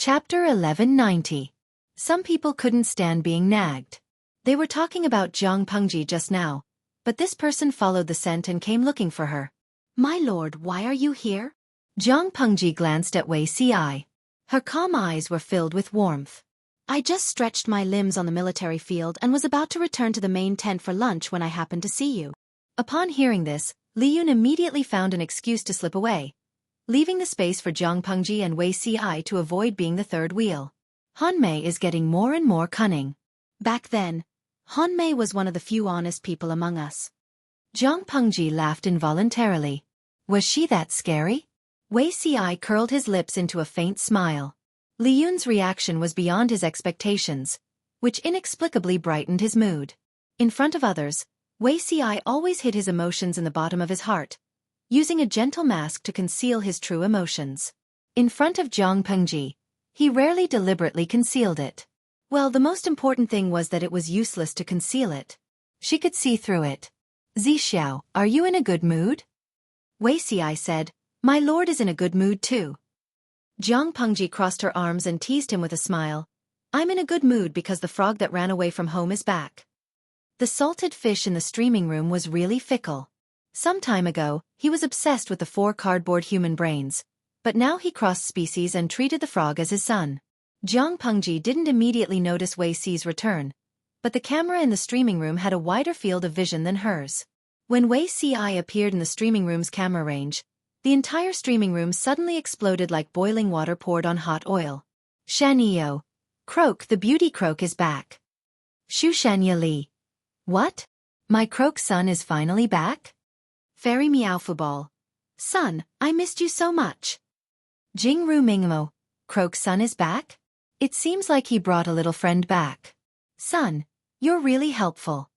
Chapter 1190. Some people couldn't stand being nagged. They were talking about Jiang Pengji just now, but this person followed the scent and came looking for her. "My lord, why are you here?" Jiang Pengji glanced at Wei Ci. Her calm eyes were filled with warmth. "I just stretched my limbs on the military field and was about to return to the main tent for lunch when I happened to see you." Upon hearing this, Li Yun immediately found an excuse to slip away, leaving the space for Jiang Pengji and Wei Ci to avoid being the third wheel. Hanmei is getting more and more cunning. Back then, Hanmei was one of the few honest people among us. Jiang Pengji laughed involuntarily. Was she that scary? Wei Ci curled his lips into a faint smile. Li Yun's reaction was beyond his expectations, which inexplicably brightened his mood. In front of others, Wei Ci always hid his emotions in the bottom of his heart, using a gentle mask to conceal his true emotions. In front of Jiang Pengji, he rarely deliberately concealed it. Well, the most important thing was that it was useless to conceal it. She could see through it. "Zixiao, are you in a good mood?" Wei Ci said, "My lord is in a good mood too." Jiang Pengji crossed her arms and teased him with a smile. "I'm in a good mood because the frog that ran away from home is back." The salted fish in the streaming room was really fickle. Some time ago, he was obsessed with the 4 cardboard human brains, but now he crossed species and treated the frog as his son. Jiang Pengji didn't immediately notice Wei Ci's return, but the camera in the streaming room had a wider field of vision than hers. When Wei Ci appeared in the streaming room's camera range, the entire streaming room suddenly exploded like boiling water poured on hot oil. "Shaniyo. Croak, the beauty croak is back." "Shu Shanya Li. What? My croak son is finally back?" "Fairy Meowfuball. Son, I missed you so much." "Jing Ru Mingmo. Croak's son is back? It seems like he brought a little friend back." "Son, you're really helpful."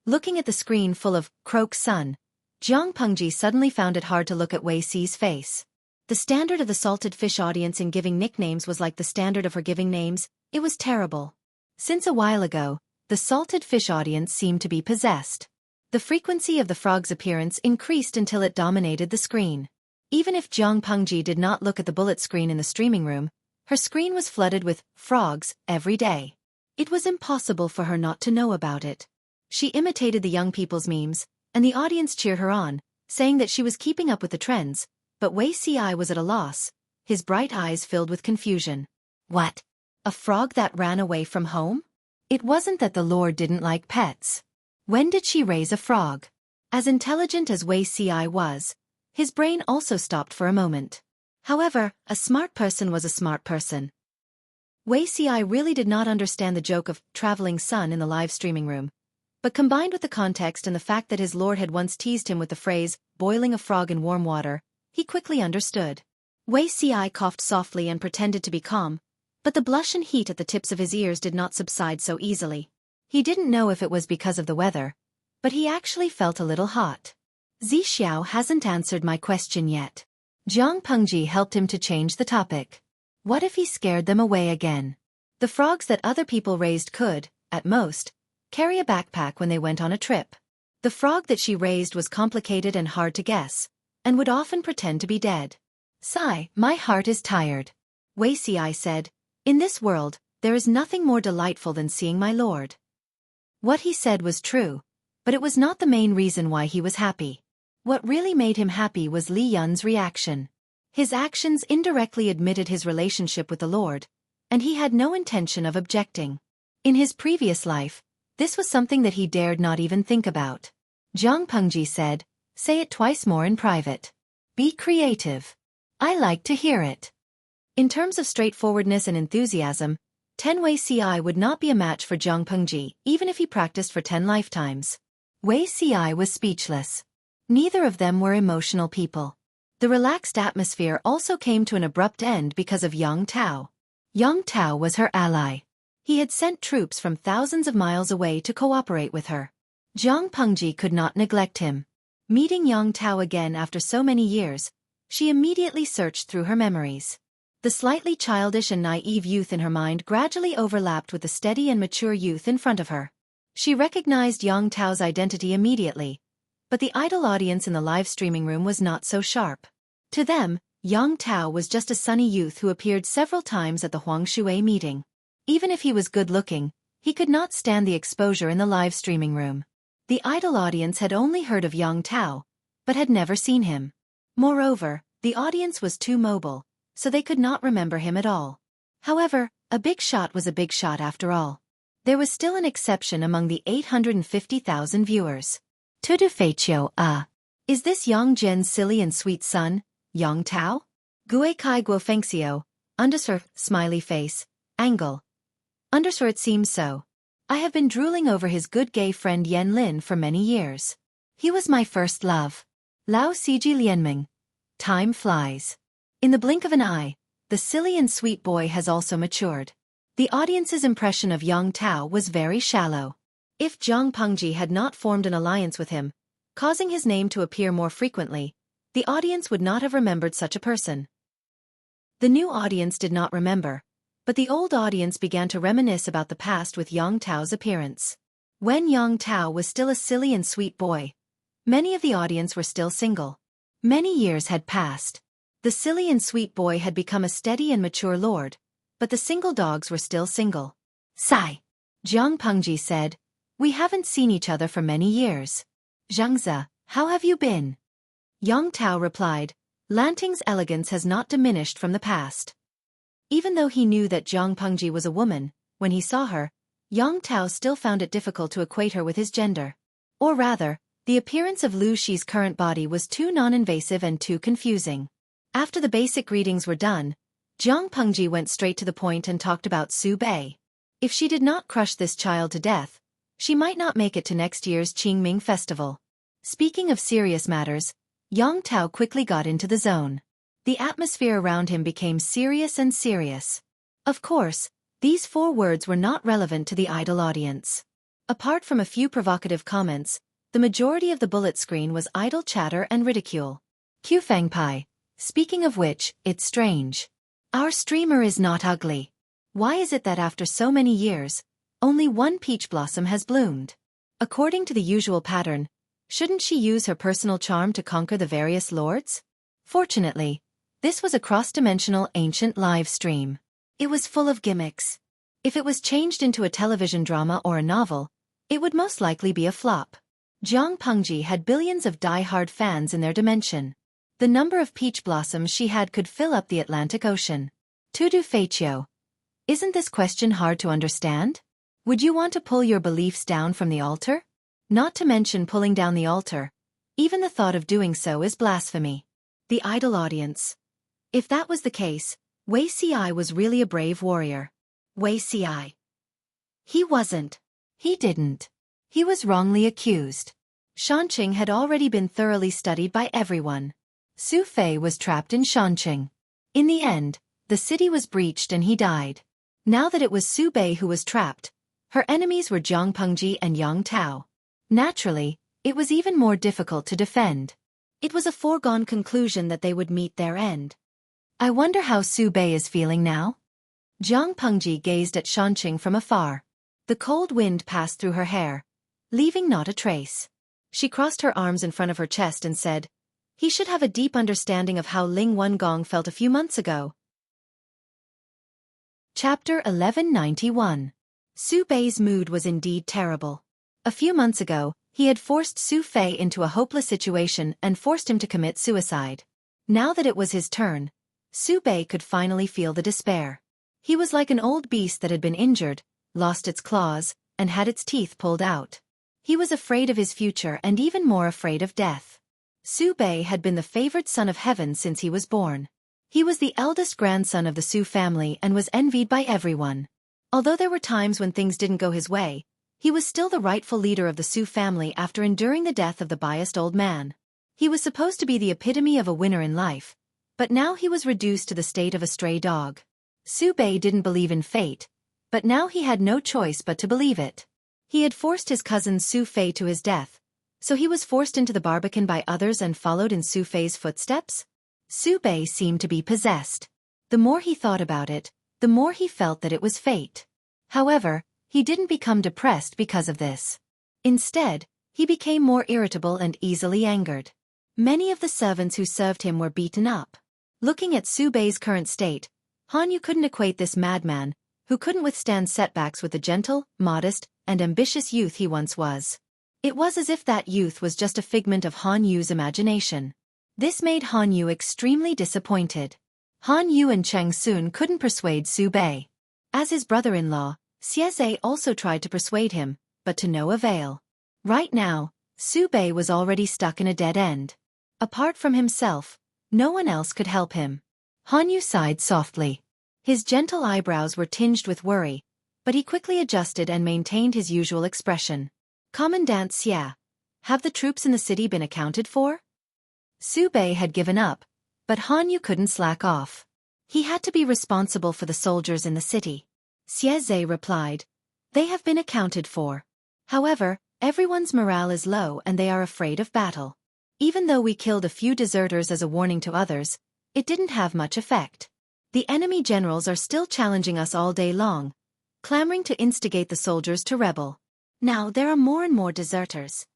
Looking at the screen full of Croak's son, Jiang Pengji suddenly found it hard to look at Wei Ci's face. The standard of the salted fish audience in giving nicknames was like the standard of her giving names. It was terrible. Since a while ago, the salted fish audience seemed to be possessed. The frequency of the frog's appearance increased until it dominated the screen. Even if Jiang Pengji did not look at the bullet screen in the streaming room, her screen was flooded with frogs every day. It was impossible for her not to know about it. She imitated the young people's memes, and the audience cheered her on, saying that she was keeping up with the trends, but Wei Ci was at a loss, his bright eyes filled with confusion. What? A frog that ran away from home? It wasn't that the Lord didn't like pets. When did she raise a frog? As intelligent as Wei Ci was, his brain also stopped for a moment. However, a smart person was a smart person. Wei Ci really did not understand the joke of traveling son in the live streaming room, but combined with the context and the fact that his lord had once teased him with the phrase, boiling a frog in warm water, he quickly understood. Wei Ci coughed softly and pretended to be calm, but the blush and heat at the tips of his ears did not subside so easily. He didn't know if it was because of the weather, but he actually felt a little hot. "Zixiao hasn't answered my question yet." Jiang Pengji helped him to change the topic. What if he scared them away again? The frogs that other people raised could, at most, carry a backpack when they went on a trip. The frog that she raised was complicated and hard to guess, and would often pretend to be dead. "Sigh, my heart is tired." Wei Ci said, "In this world, there is nothing more delightful than seeing my lord." What he said was true, but it was not the main reason why he was happy. What really made him happy was Li Yun's reaction. His actions indirectly admitted his relationship with the Lord, and he had no intention of objecting. In his previous life, this was something that he dared not even think about. Jiang Pengji said, "Say it twice more in private. Be creative. I like to hear it." In terms of straightforwardness and enthusiasm, Wei Ci would not be a match for Jiang Pengji, even if he practiced for 10 lifetimes. Wei Ci was speechless. Neither of them were emotional people. The relaxed atmosphere also came to an abrupt end because of Yang Tao. Yang Tao was her ally. He had sent troops from thousands of miles away to cooperate with her. Jiang Pengji could not neglect him. Meeting Yang Tao again after so many years, she immediately searched through her memories. The slightly childish and naive youth in her mind gradually overlapped with the steady and mature youth in front of her. She recognized Yang Tao's identity immediately, but the idle audience in the live streaming room was not so sharp. To them, Yang Tao was just a sunny youth who appeared several times at the Xueqi meeting. Even if he was good-looking, he could not stand the exposure in the live streaming room. The idol audience had only heard of Yang Tao, but had never seen him. Moreover, the audience was too mobile, so they could not remember him at all. However, a big shot was a big shot after all. There was still an exception among the 850,000 viewers. Tudu Feiqiu, is this Yang Zhen's silly and sweet son, Yang Tao? Xueqi Guofengxiu, smiley face, angle. It seems so. I have been drooling over his good gay friend Yan Lin for many years. He was my first love. Lao Siji Lianming. Time flies. In the blink of an eye, the silly and sweet boy has also matured. The audience's impression of Yang Tao was very shallow. If Zhang Pengji had not formed an alliance with him, causing his name to appear more frequently, the audience would not have remembered such a person. The new audience did not remember, but the old audience began to reminisce about the past with Yang Tao's appearance. When Yang Tao was still a silly and sweet boy, many of the audience were still single. Many years had passed. The silly and sweet boy had become a steady and mature lord, but the single dogs were still single. Sigh. Zhang Pengji said, "We haven't seen each other for many years. Zhangzi, how have you been?" Yang Tao replied, "Lanting's elegance has not diminished from the past." Even though he knew that Zhang Pengji was a woman, when he saw her, Yang Tao still found it difficult to equate her with his gender. Or rather, the appearance of Lu Shi's current body was too non-invasive and too confusing. After the basic greetings were done, Zhang Pengji went straight to the point and talked about Su Bei. If she did not crush this child to death, she might not make it to next year's Qingming festival. Speaking of serious matters, Yang Tao quickly got into the zone. The atmosphere around him became serious and serious. Of course, these 4 words were not relevant to the idol audience. Apart from a few provocative comments, the majority of the bullet screen was idle chatter and ridicule. Q Fangpai. Speaking of which, it's strange. Our streamer is not ugly. Why is it that after so many years, only one peach blossom has bloomed? According to the usual pattern, shouldn't she use her personal charm to conquer the various lords? Fortunately, this was a cross-dimensional ancient live stream. It was full of gimmicks. If it was changed into a television drama or a novel, it would most likely be a flop. Zhang Pengji had billions of die-hard fans in their dimension. The number of peach blossoms she had could fill up the Atlantic Ocean. Tudu Feiqiu. Isn't this question hard to understand? Would you want to pull your beliefs down from the altar? Not to mention pulling down the altar. Even the thought of doing so is blasphemy. The idol audience. If that was the case, Wei Ci was really a brave warrior. Wei Ci. He wasn't. He didn't. He was wrongly accused. Shanqing had already been thoroughly studied by everyone. Su Fei was trapped in Shanqing. In the end, the city was breached and he died. Now that it was Su Bei who was trapped, her enemies were Zhang Pengji and Yang Tao. Naturally, it was even more difficult to defend. It was a foregone conclusion that they would meet their end. I wonder how Su Bei is feeling now? Zhang Pengji gazed at Shanqing from afar. The cold wind passed through her hair, leaving not a trace. She crossed her arms in front of her chest and said, "He should have a deep understanding of how Ling Wengong felt a few months ago." Chapter 1191. Su Bei's mood was indeed terrible. A few months ago, he had forced Su Fei into a hopeless situation and forced him to commit suicide. Now that it was his turn, Su Bei could finally feel the despair. He was like an old beast that had been injured, lost its claws, and had its teeth pulled out. He was afraid of his future and even more afraid of death. Su Bei had been the favored son of heaven since he was born. He was the eldest grandson of the Su family and was envied by everyone. Although there were times when things didn't go his way, he was still the rightful leader of the Su family after enduring the death of the biased old man. He was supposed to be the epitome of a winner in life, but now he was reduced to the state of a stray dog. Su Bei didn't believe in fate, but now he had no choice but to believe it. He had forced his cousin Su Fei to his death, so he was forced into the Barbican by others and followed in Su Fei's footsteps? Su Bei seemed to be possessed. The more he thought about it, the more he felt that it was fate. However, he didn't become depressed because of this. Instead, he became more irritable and easily angered. Many of the servants who served him were beaten up. Looking at Su Bei's current state, Han Yu couldn't equate this madman, who couldn't withstand setbacks, with the gentle, modest, and ambitious youth he once was. It was as if that youth was just a figment of Han Yu's imagination. This made Han Yu extremely disappointed. Han Yu and Cheng Sun couldn't persuade Su Bei. As his brother-in-law, Xueqi also tried to persuade him, but to no avail. Right now, Su Bei was already stuck in a dead end. Apart from himself, no one else could help him. Han Yu sighed softly. His gentle eyebrows were tinged with worry, but he quickly adjusted and maintained his usual expression. Commandant Xia, have the troops in the city been accounted for? Su Bei had given up, but Han Yu couldn't slack off. He had to be responsible for the soldiers in the city. Xueqi replied, "They have been accounted for. However, everyone's morale is low and they are afraid of battle. Even though we killed a few deserters as a warning to others, it didn't have much effect. The enemy generals are still challenging us all day long, clamoring to instigate the soldiers to rebel. Now there are more and more deserters."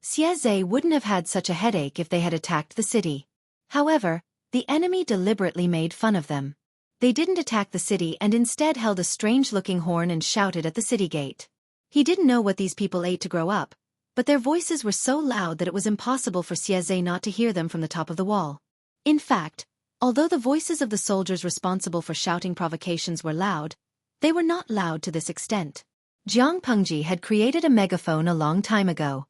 Xueqi wouldn't have had such a headache if they had attacked the city. However, the enemy deliberately made fun of them. They didn't attack the city and instead held a strange-looking horn and shouted at the city gate. He didn't know what these people ate to grow up, but their voices were so loud that it was impossible for Xueqi not to hear them from the top of the wall. In fact, although the voices of the soldiers responsible for shouting provocations were loud, they were not loud to this extent. Jiang Pengji had created a megaphone a long time ago.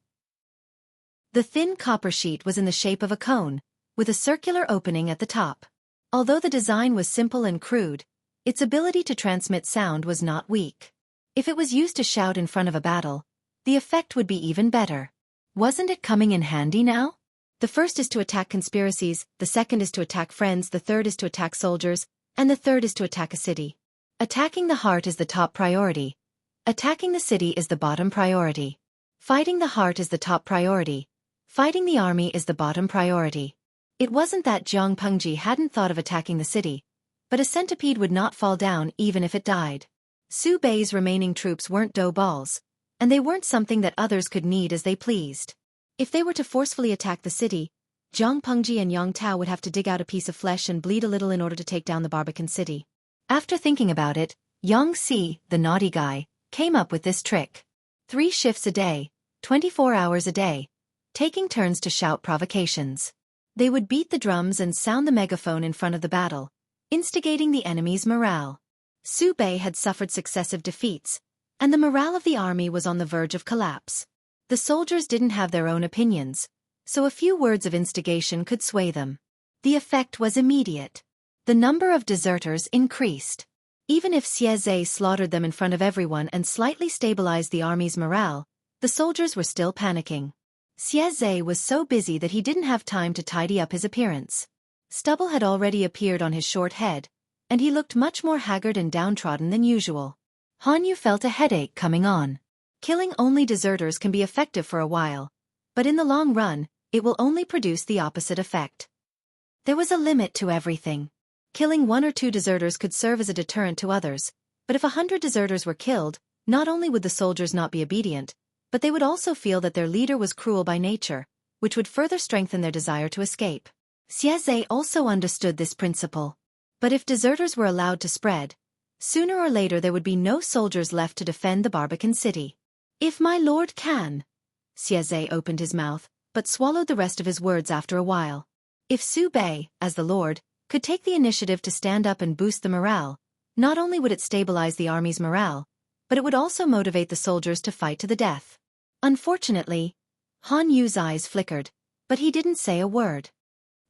The thin copper sheet was in the shape of a cone, with a circular opening at the top. Although the design was simple and crude, its ability to transmit sound was not weak. If it was used to shout in front of a battle, the effect would be even better. Wasn't it coming in handy now? The first is to attack conspiracies, the second is to attack friends, the third is to attack soldiers, and the third is to attack a city. Attacking the heart is the top priority. Attacking the city is the bottom priority. Fighting the heart is the top priority. Fighting the army is the bottom priority. It wasn't that Jiang Pengji hadn't thought of attacking the city, but a centipede would not fall down even if it died. Su Bei's remaining troops weren't dough balls, and they weren't something that others could knead as they pleased. If they were to forcefully attack the city, Jiang Pengji and Yang Tao would have to dig out a piece of flesh and bleed a little in order to take down the Barbican city. After thinking about it, Yang Si, the naughty guy, came up with this trick. 3 shifts a day, 24 hours a day, taking turns to shout provocations. They would beat the drums and sound the megaphone in front of the battle, instigating the enemy's morale. Su Bei had suffered successive defeats, and the morale of the army was on the verge of collapse. The soldiers didn't have their own opinions, so a few words of instigation could sway them. The effect was immediate. The number of deserters increased. Even if Xueqi slaughtered them in front of everyone and slightly stabilized the army's morale, the soldiers were still panicking. Xueqi was so busy that he didn't have time to tidy up his appearance. Stubble had already appeared on his short head, and he looked much more haggard and downtrodden than usual. Han Yu felt a headache coming on. Killing only deserters can be effective for a while, but in the long run, it will only produce the opposite effect. There was a limit to everything. Killing 1 or 2 deserters could serve as a deterrent to others, but if 100 deserters were killed, not only would the soldiers not be obedient, but they would also feel that their leader was cruel by nature, which would further strengthen their desire to escape. Xueqi also understood this principle. But if deserters were allowed to spread, sooner or later there would be no soldiers left to defend the Barbican city. "If my lord can." Xueqi opened his mouth, but swallowed the rest of his words after a while. If Su Bei, as the lord, could take the initiative to stand up and boost the morale, not only would it stabilize the army's morale, but it would also motivate the soldiers to fight to the death. Unfortunately, Han Yu's eyes flickered, but he didn't say a word.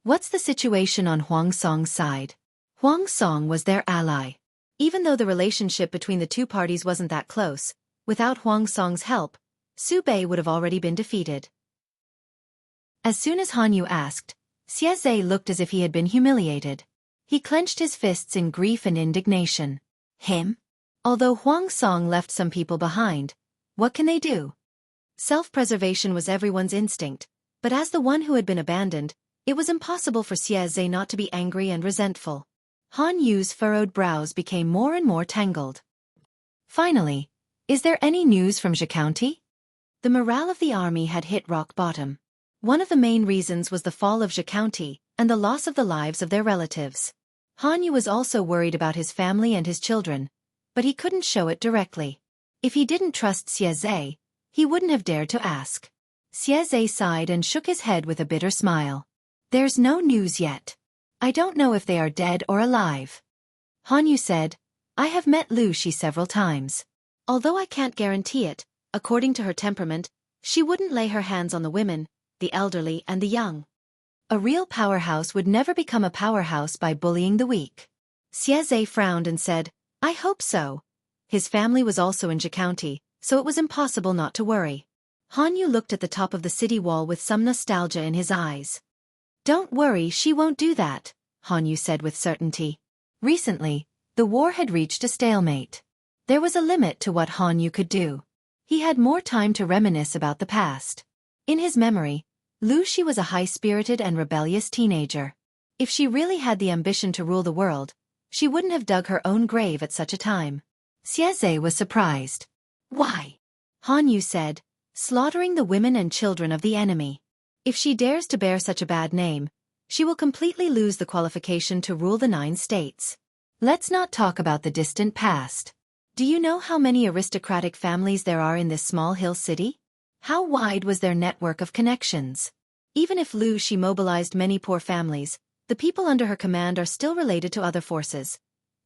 What's the situation on Huang Song's side? Huang Song was their ally. Even though the relationship between the two parties wasn't that close, without Huang Song's help, Su Bei would have already been defeated. As soon as Han Yu asked, Xueqi looked as if he had been humiliated. He clenched his fists in grief and indignation. Him? Although Huang Song left some people behind, what can they do? Self-preservation was everyone's instinct, but as the one who had been abandoned, it was impossible for Xueqi not to be angry and resentful. Han Yu's furrowed brows became more and more tangled. Finally, is there any news from Xueqi? The morale of the army had hit rock bottom. One of the main reasons was the fall of Xueqi, and the loss of the lives of their relatives. Han Yu was also worried about his family and his children, but he couldn't show it directly. If he didn't trust Xueqi, he wouldn't have dared to ask. Xueqi sighed and shook his head with a bitter smile. There's no news yet. I don't know if they are dead or alive. Han Yu said, I have met Lu Shi several times. Although I can't guarantee it, according to her temperament, she wouldn't lay her hands on the women, the elderly and the young. A real powerhouse would never become a powerhouse by bullying the weak. Xueqi frowned and said, I hope so. His family was also in Xueqi County, so it was impossible not to worry. Han Yu looked at the top of the city wall with some nostalgia in his eyes. Don't worry, she won't do that, Han Yu said with certainty. Recently, the war had reached a stalemate. There was a limit to what Han Yu could do. He had more time to reminisce about the past. In his memory, Lu Shi was a high-spirited and rebellious teenager. If she really had the ambition to rule the world, she wouldn't have dug her own grave at such a time. Xueqi was surprised. Why? Han Yu said, slaughtering the women and children of the enemy. If she dares to bear such a bad name, she will completely lose the qualification to rule the 9 states. Let's not talk about the distant past. Do you know how many aristocratic families there are in this small hill city? How wide was their network of connections? Even if Lu Shi mobilized many poor families, the people under her command are still related to other forces,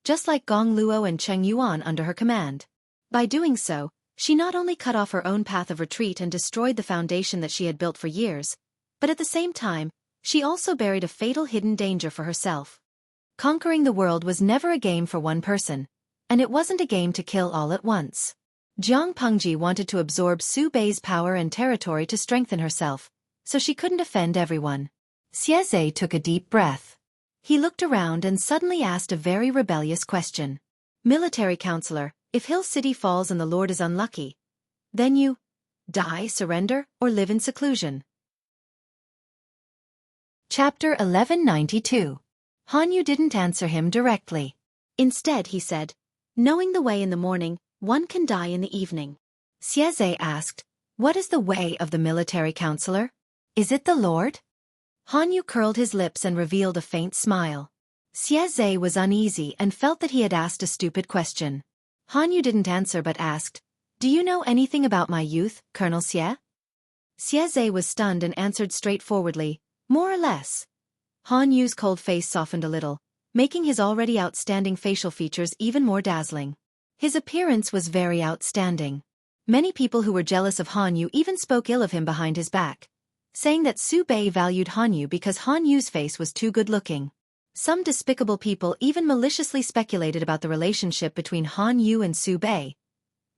just like Gong Luo and Cheng Yuan under her command. By doing so, she not only cut off her own path of retreat and destroyed the foundation that she had built for years, but at the same time, she also buried a fatal hidden danger for herself. Conquering the world was never a game for one person, and it wasn't a game to kill all at once. Jiang Pengji wanted to absorb Su Bei's power and territory to strengthen herself, so she couldn't offend everyone. Xueqi took a deep breath. He looked around and suddenly asked a very rebellious question. Military counselor, if Hill City falls and the Lord is unlucky, then you die, surrender, or live in seclusion? Chapter 1192. Han Yu didn't answer him directly. Instead he said, knowing the way in the morning, one can die in the evening. Xueqi asked, what is the way of the military counselor? Is it the Lord? Han Yu curled his lips and revealed a faint smile. Xueqi was uneasy and felt that he had asked a stupid question. Han Yu didn't answer but asked, do you know anything about my youth, Colonel Xie? Xueqi was stunned and answered straightforwardly, more or less. Han Yu's cold face softened a little, making his already outstanding facial features even more dazzling. His appearance was very outstanding. Many people who were jealous of Han Yu even spoke ill of him behind his back, saying that Su Bei valued Han Yu because Han Yu's face was too good-looking. Some despicable people even maliciously speculated about the relationship between Han Yu and Su Bei,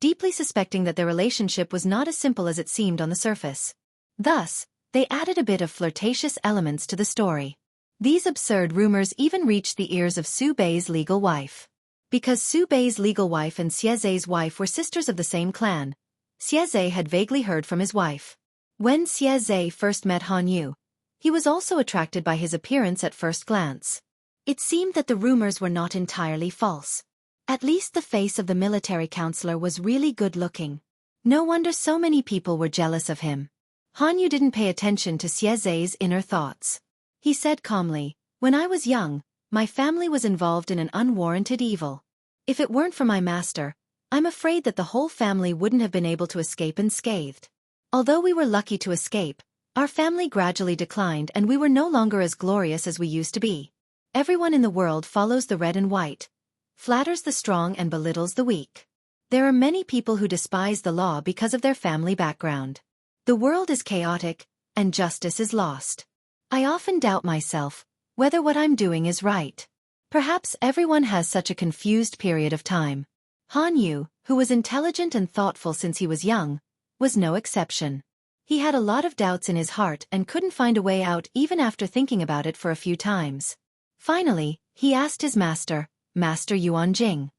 deeply suspecting that their relationship was not as simple as it seemed on the surface. Thus, they added a bit of flirtatious elements to the story. These absurd rumors even reached the ears of Su Bei's legal wife. Because Su Bei's legal wife and Xueqi's wife were sisters of the same clan, Xueqi had vaguely heard from his wife. When Xueqi first met Han Yu, he was also attracted by his appearance at first glance. It seemed that the rumors were not entirely false. At least the face of the military counselor was really good-looking. No wonder so many people were jealous of him. Han Yu didn't pay attention to Xueqi's inner thoughts. He said calmly, when I was young, my family was involved in an unwarranted evil. If it weren't for my master, I'm afraid that the whole family wouldn't have been able to escape unscathed. Although we were lucky to escape, our family gradually declined and we were no longer as glorious as we used to be. Everyone in the world follows the red and white, flatters the strong and belittles the weak. There are many people who despise the law because of their family background. The world is chaotic, and justice is lost. I often doubt myself, whether what I'm doing is right. Perhaps everyone has such a confused period of time. Han Yu, who was intelligent and thoughtful since he was young, was no exception. He had a lot of doubts in his heart and couldn't find a way out even after thinking about it for a few times. Finally, he asked his master, Master Yuan Jing.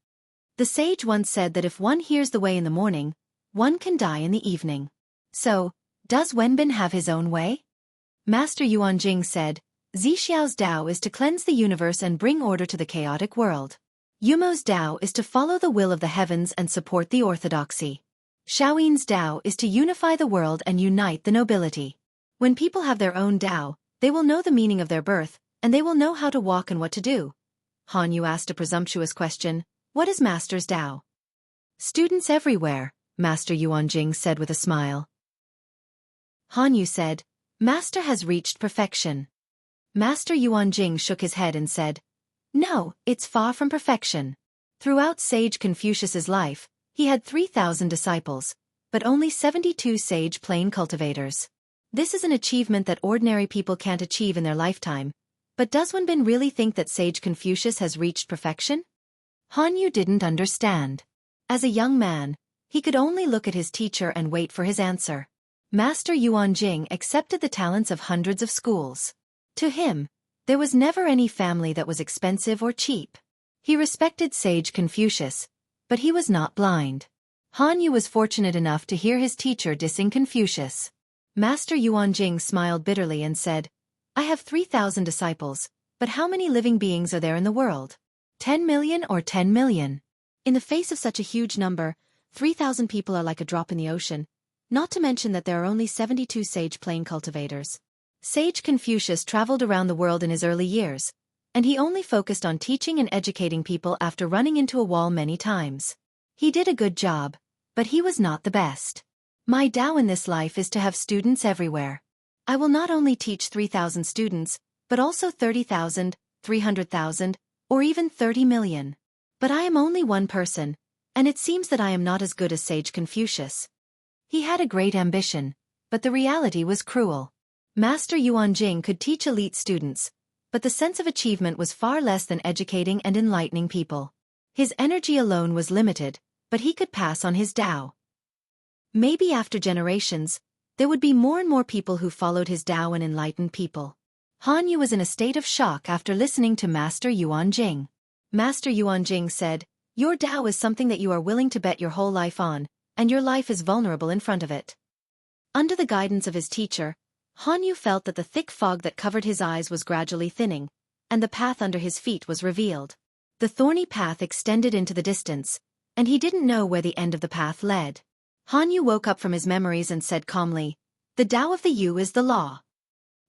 The sage once said that if one hears the way in the morning, one can die in the evening. So, does Wenbin have his own way? Master Yuan Jing said, Zixiao's Tao is to cleanse the universe and bring order to the chaotic world. Yumo's Tao is to follow the will of the heavens and support the orthodoxy. Shaoyin's Tao is to unify the world and unite the nobility. When people have their own Tao, they will know the meaning of their birth, and they will know how to walk and what to do. Han Yu asked a presumptuous question. What is Master's Tao? Students everywhere, Master Yuanjing said with a smile. Han Yu said, Master has reached perfection. Master Yuanjing shook his head and said, No, it's far from perfection. Throughout sage Confucius's life, he had 3,000 disciples, but only 72 sage plain cultivators. This is an achievement that ordinary people can't achieve in their lifetime, but does Wenbin really think that sage Confucius has reached perfection? Han Yu didn't understand. As a young man, he could only look at his teacher and wait for his answer. Master Yuanjing accepted the talents of hundreds of schools. To him, there was never any family that was expensive or cheap. He respected sage Confucius, but he was not blind. Han Yu was fortunate enough to hear his teacher dissing Confucius. Master Yuanjing smiled bitterly and said, I have 3,000 disciples, but how many living beings are there in the world? 10 million or 10 million? In the face of such a huge number, 3,000 people are like a drop in the ocean, not to mention that there are only 72 sage plain cultivators. Sage Confucius traveled around the world in his early years, and he only focused on teaching and educating people after running into a wall many times. He did a good job, but he was not the best. My Tao in this life is to have students everywhere. I will not only teach 3,000 students, but also 30,000, 300,000, or even 30 million. But I am only one person, and it seems that I am not as good as sage Confucius. He had a great ambition, but the reality was cruel. Master Yuanjing could teach elite students, but the sense of achievement was far less than educating and enlightening people. His energy alone was limited, but he could pass on his Tao. Maybe after generations, there would be more and more people who followed his Tao and enlightened people. Han Yu was in a state of shock after listening to Master Yuanjing. Master Yuanjing said, Your Tao is something that you are willing to bet your whole life on, and your life is vulnerable in front of it. Under the guidance of his teacher, Han Yu felt that the thick fog that covered his eyes was gradually thinning, and the path under his feet was revealed. The thorny path extended into the distance, and he didn't know where the end of the path led. Han Yu woke up from his memories and said calmly, The Tao of the Yu is the law.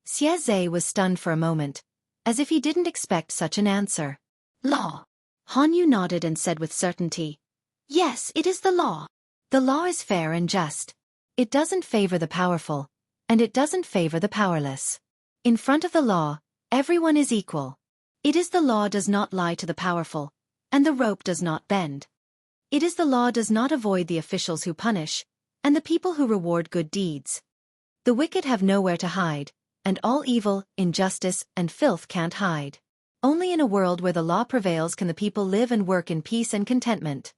Xueqi was stunned for a moment, as if he didn't expect such an answer. Law. Han Yu nodded and said with certainty, Yes, it is the law. The law is fair and just. It doesn't favor the powerful, and it doesn't favor the powerless. In front of the law, everyone is equal. It is the law does not lie to the powerful, and the rope does not bend. It is the law does not avoid the officials who punish, and the people who reward good deeds. The wicked have nowhere to hide, and all evil, injustice, and filth can't hide. Only in a world where the law prevails can the people live and work in peace and contentment.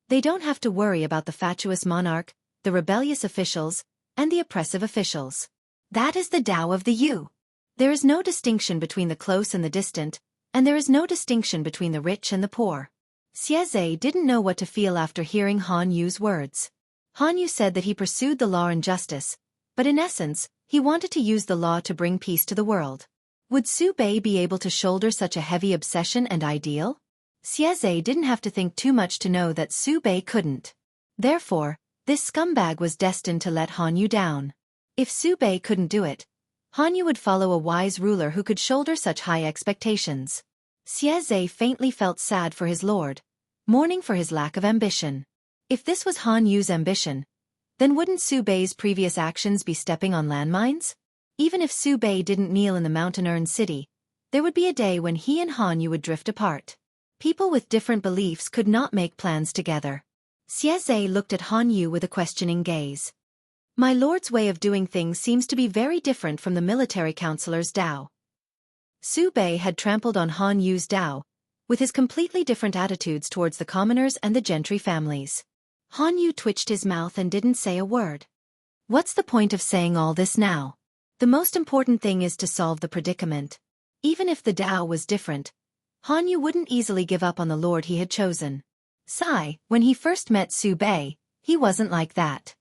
They don't have to worry about the fatuous monarch, the rebellious officials, and the oppressive officials. That is the Tao of the Yu. There is no distinction between the close and the distant, and there is no distinction between the rich and the poor. Xueqi didn't know what to feel after hearing Han Yu's words. Han Yu said that he pursued the law and justice, but in essence, he wanted to use the law to bring peace to the world. Would Su Bei be able to shoulder such a heavy obsession and ideal? Xueqi didn't have to think too much to know that Su Bei couldn't. Therefore, this scumbag was destined to let Han Yu down. If Su Bei couldn't do it, Han Yu would follow a wise ruler who could shoulder such high expectations. Xueqi faintly felt sad for his lord, mourning for his lack of ambition. If this was Han Yu's ambition, then wouldn't Su Bei's previous actions be stepping on landmines? Even if Su Bei didn't kneel in the mountain urn city, there would be a day when he and Han Yu would drift apart. People with different beliefs could not make plans together. Xueqi looked at Han Yu with a questioning gaze. My lord's way of doing things seems to be very different from the military counselor's Tao. Su Bei had trampled on Han Yu's Tao, with his completely different attitudes towards the commoners and the gentry families. Han Yu twitched his mouth and didn't say a word. What's the point of saying all this now? The most important thing is to solve the predicament. Even if the Tao was different, Han Yu wouldn't easily give up on the lord he had chosen. When he first met Su Bei, he wasn't like that.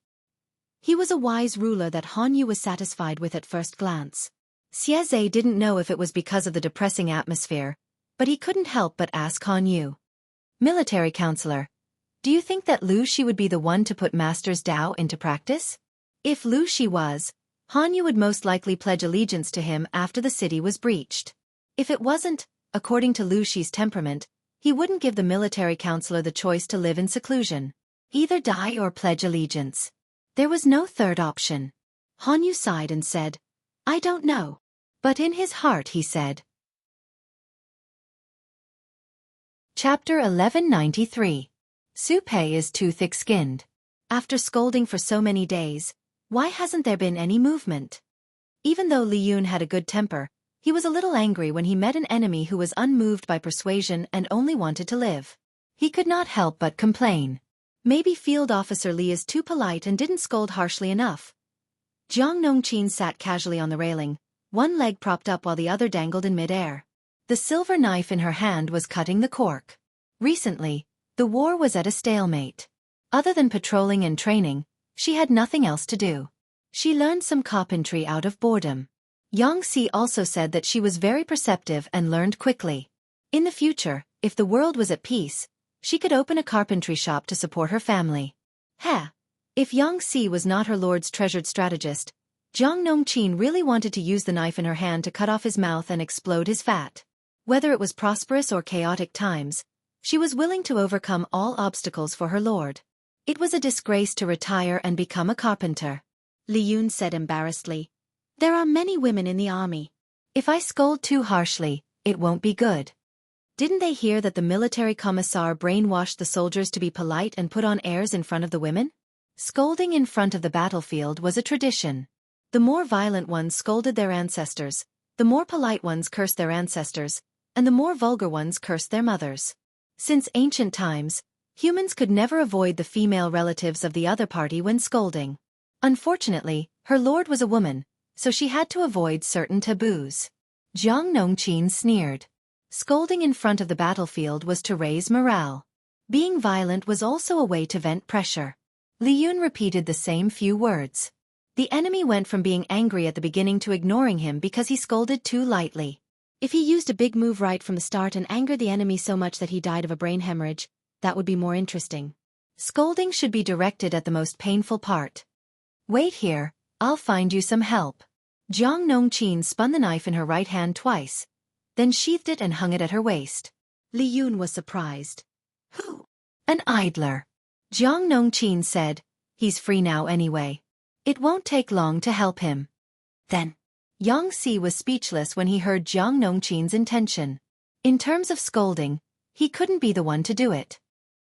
He was a wise ruler that Han Yu was satisfied with at first glance. Xueqi didn't know if it was because of the depressing atmosphere, but he couldn't help but ask Han Yu. Military counselor, do you think that Lu Shi would be the one to put Master's Tao into practice? If Lu Shi was, Han Yu would most likely pledge allegiance to him after the city was breached. If it wasn't, according to Lu Shi's temperament, he wouldn't give the military counselor the choice to live in seclusion. Either die or pledge allegiance. There was no third option. Han Yu sighed and said, I don't know. But in his heart he said. Chapter 1193. Xueqi is too thick-skinned. After scolding for so many days, why hasn't there been any movement? Even though Li Yun had a good temper, he was a little angry when he met an enemy who was unmoved by persuasion and only wanted to live. He could not help but complain. Maybe Field Officer Li is too polite and didn't scold harshly enough. Jiang Nongqin sat casually on the railing, one leg propped up while the other dangled in mid-air. The silver knife in her hand was cutting the cork. Recently, the war was at a stalemate. Other than patrolling and training, she had nothing else to do. She learned some carpentry out of boredom. Yang Si also said that she was very perceptive and learned quickly. In the future, if the world was at peace, she could open a carpentry shop to support her family. If Yang Si was not her lord's treasured strategist, Jiang Nongqin really wanted to use the knife in her hand to cut off his mouth and explode his fat. Whether it was prosperous or chaotic times, she was willing to overcome all obstacles for her lord. It was a disgrace to retire and become a carpenter. Li Yun said embarrassedly, There are many women in the army. If I scold too harshly, it won't be good. Didn't they hear that the military commissar brainwashed the soldiers to be polite and put on airs in front of the women? Scolding in front of the battlefield was a tradition. The more violent ones scolded their ancestors, the more polite ones cursed their ancestors, and the more vulgar ones cursed their mothers. Since ancient times, humans could never avoid the female relatives of the other party when scolding. Unfortunately, her lord was a woman, so she had to avoid certain taboos. Jiang Nongqin sneered. Scolding in front of the battlefield was to raise morale. Being violent was also a way to vent pressure. Li Yun repeated the same few words. The enemy went from being angry at the beginning to ignoring him because he scolded too lightly. If he used a big move right from the start and angered the enemy so much that he died of a brain hemorrhage, that would be more interesting. Scolding should be directed at the most painful part. Wait here, I'll find you some help. Jiang Nongqin spun the knife in her right hand twice, then sheathed it and hung it at her waist. Li Yun was surprised. Who? An idler. Jiang Nongqin said, He's free now anyway. It won't take long to help him. Then, Yang Si was speechless when he heard Jiang Nongqin's intention. In terms of scolding, he couldn't be the one to do it.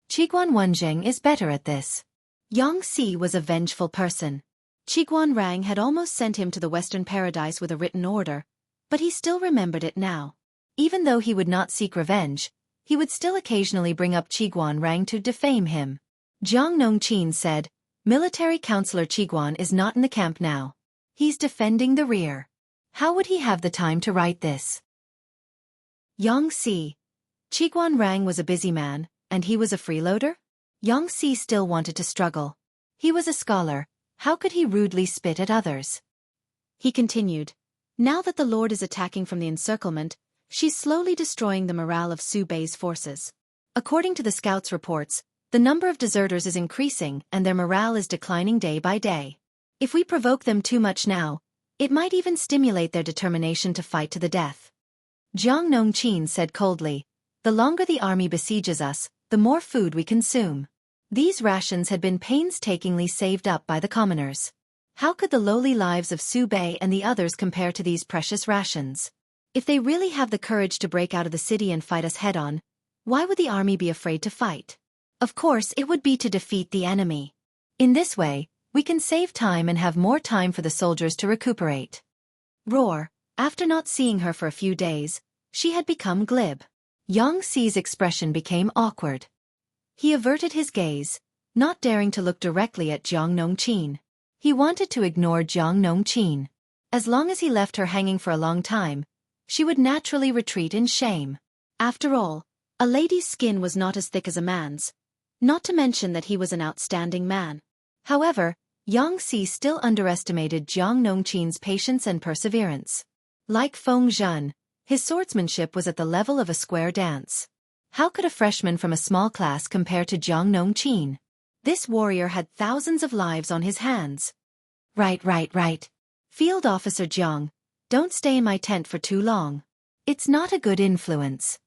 Qiguan Wenzheng is better at this. Yang Si was a vengeful person. Qiguan Rang had almost sent him to the Western Paradise with a written order, but he still remembered it now. Even though he would not seek revenge, he would still occasionally bring up Qiguan Rang to defame him. Jiang Nongqin said, Military Counselor Qiguan is not in the camp now. He's defending the rear. How would he have the time to write this? Yang Si. Qiguan Rang was a busy man, and he was a freeloader? Yang Si still wanted to struggle. He was a scholar, how could he rudely spit at others? He continued, Now that the Lord is attacking from the encirclement, she's slowly destroying the morale of Su Bei's forces. According to the scouts' reports, the number of deserters is increasing and their morale is declining day by day. If we provoke them too much now, it might even stimulate their determination to fight to the death. Jiang Nongqin said coldly, The longer the army besieges us, the more food we consume. These rations had been painstakingly saved up by the commoners. How could the lowly lives of Su Bei and the others compare to these precious rations? If they really have the courage to break out of the city and fight us head-on, why would the army be afraid to fight? Of course it would be to defeat the enemy. In this way, we can save time and have more time for the soldiers to recuperate. Roar, after not seeing her for a few days, she had become glib. Yang Si's expression became awkward. He averted his gaze, not daring to look directly at Jiang Nongqin. He wanted to ignore Jiang Nongqin. As long as he left her hanging for a long time, she would naturally retreat in shame. After all, a lady's skin was not as thick as a man's, not to mention that he was an outstanding man. However, Yang Si still underestimated Jiang Nongqin's patience and perseverance. Like Feng Zhen, his swordsmanship was at the level of a square dance. How could a freshman from a small class compare to Jiang Nongqin? This warrior had thousands of lives on his hands. Right. Field Officer Jiang, don't stay in my tent for too long. It's not a good influence.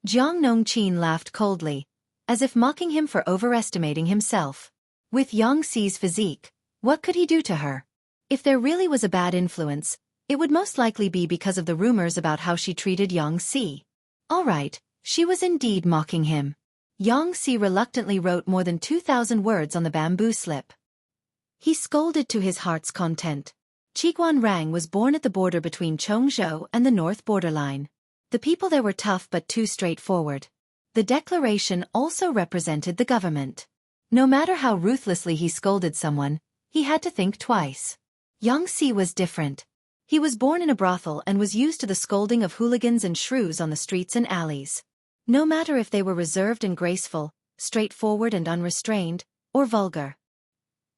Jiang Nongqin laughed coldly, as if mocking him for overestimating himself. With Yang Xi's physique, what could he do to her? If there really was a bad influence, it would most likely be because of the rumors about how she treated Yang Xi. All right, she was indeed mocking him. Yang Xi reluctantly wrote more than 2,000 words on the bamboo slip. He scolded to his heart's content. Qiguan Rang was born at the border between Chongzhou and the north borderline. The people there were tough but too straightforward. The declaration also represented the government. No matter how ruthlessly he scolded someone, he had to think twice. Yang Xi was different. He was born in a brothel and was used to the scolding of hooligans and shrews on the streets and alleys. No matter if they were reserved and graceful, straightforward and unrestrained, or vulgar.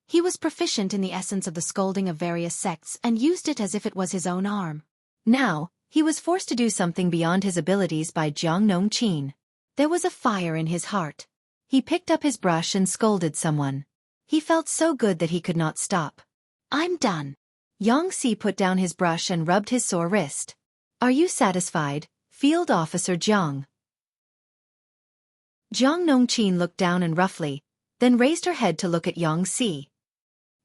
He was proficient in the essence of the scolding of various sects and used it as if it was his own arm. Now, he was forced to do something beyond his abilities by Jiang Nongqin. There was a fire in his heart. He picked up his brush and scolded someone. He felt so good that he could not stop. I'm done. Yang Xi put down his brush and rubbed his sore wrist. Are you satisfied, Field Officer Jiang? Jiang Nongqin looked down and roughly, then raised her head to look at Yang Xi.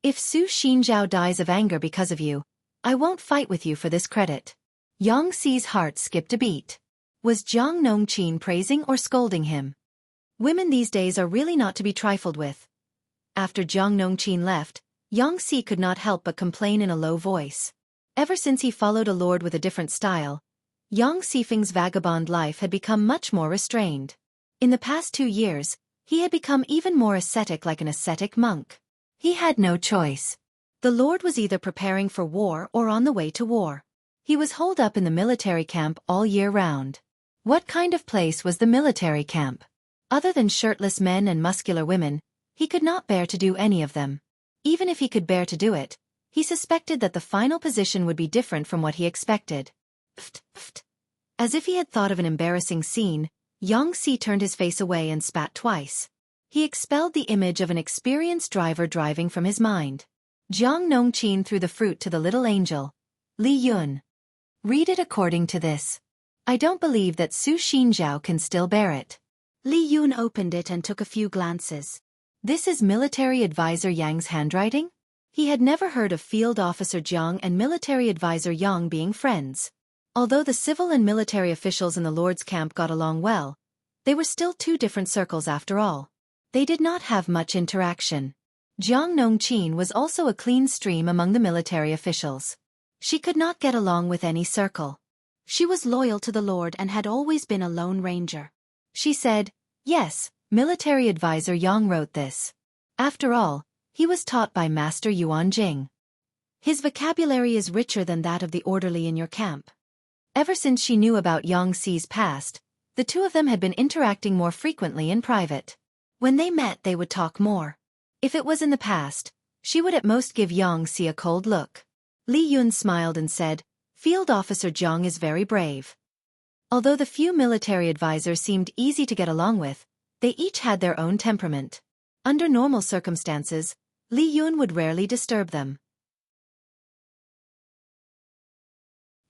If Su Xinzhao dies of anger because of you, I won't fight with you for this credit. Yang Xi's heart skipped a beat. Was Jiang Nongqin praising or scolding him? Women these days are really not to be trifled with. After Jiang Nongqin left, Yang Xi could not help but complain in a low voice. Ever since he followed a lord with a different style, Yang Xifeng's vagabond life had become much more restrained. In the past 2 years, he had become even more ascetic, like an ascetic monk. He had no choice. The lord was either preparing for war or on the way to war. He was holed up in the military camp all year round. What kind of place was the military camp? Other than shirtless men and muscular women, he could not bear to do any of them. Even if he could bear to do it, he suspected that the final position would be different from what he expected. Pft, pft. As if he had thought of an embarrassing scene, Yang Xi turned his face away and spat twice. He expelled the image of an experienced driver driving from his mind. Jiang Nongqin threw the fruit to the little angel. Li Yun. Read it according to this. I don't believe that Su Xinzhao can still bear it. Li Yun opened it and took a few glances. This is military advisor Yang's handwriting? He had never heard of Field Officer Jiang and military advisor Yang being friends. Although the civil and military officials in the Lord's camp got along well, they were still 2 different circles after all. They did not have much interaction. Jiang Nongqin was also a clean stream among the military officials. She could not get along with any circle. She was loyal to the Lord and had always been a lone ranger. She said, yes, military advisor Yang wrote this. After all, he was taught by Master Yuan Jing. His vocabulary is richer than that of the orderly in your camp. Ever since she knew about Yang Xi's past, the 2 of them had been interacting more frequently in private. When they met, they would talk more. If it was in the past, she would at most give Yang Xi a cold look. Li Yun smiled and said, Field Officer Jiang is very brave. Although the few military advisors seemed easy to get along with, they each had their own temperament. Under normal circumstances, Li Yun would rarely disturb them.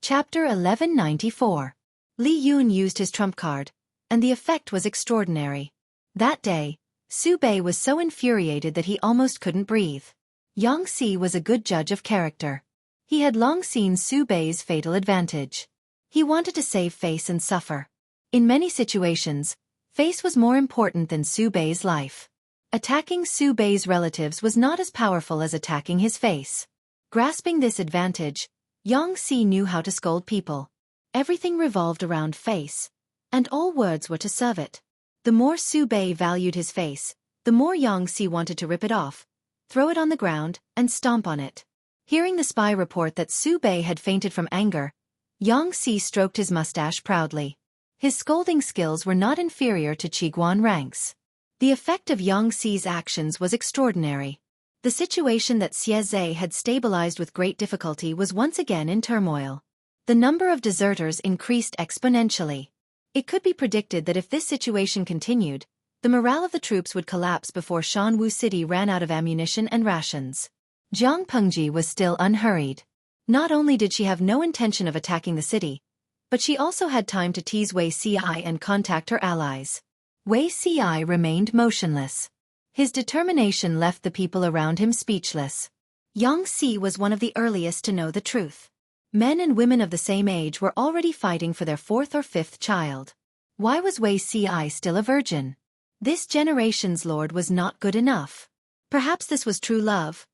Chapter 1194. Li Yun used his trump card, and the effect was extraordinary. That day, Su Bei was so infuriated that he almost couldn't breathe. Yang Xi was a good judge of character. He had long seen Su Bei's fatal advantage. He wanted to save face and suffer. In many situations, face was more important than Su Bei's life. Attacking Su Bei's relatives was not as powerful as attacking his face. Grasping this advantage, Yang Xi knew how to scold people. Everything revolved around face, and all words were to serve it. The more Su Bei valued his face, the more Yang Xi wanted to rip it off, throw it on the ground, and stomp on it. Hearing the spy report that Su Bei had fainted from anger, Yang Xi stroked his mustache proudly. His scolding skills were not inferior to Qiguan ranks. The effect of Yang Xi's actions was extraordinary. The situation that Xueqi had stabilized with great difficulty was once again in turmoil. The number of deserters increased exponentially. It could be predicted that if this situation continued, the morale of the troops would collapse before Shanwu City ran out of ammunition and rations. Zhang Pengji was still unhurried. Not only did she have no intention of attacking the city, but she also had time to tease Wei Ci and contact her allies. Wei Ci remained motionless. His determination left the people around him speechless. Yang Si was one of the earliest to know the truth. Men and women of the same age were already fighting for their fourth or fifth child. Why was Wei Ci still a virgin? This generation's lord was not good enough. Perhaps this was true love.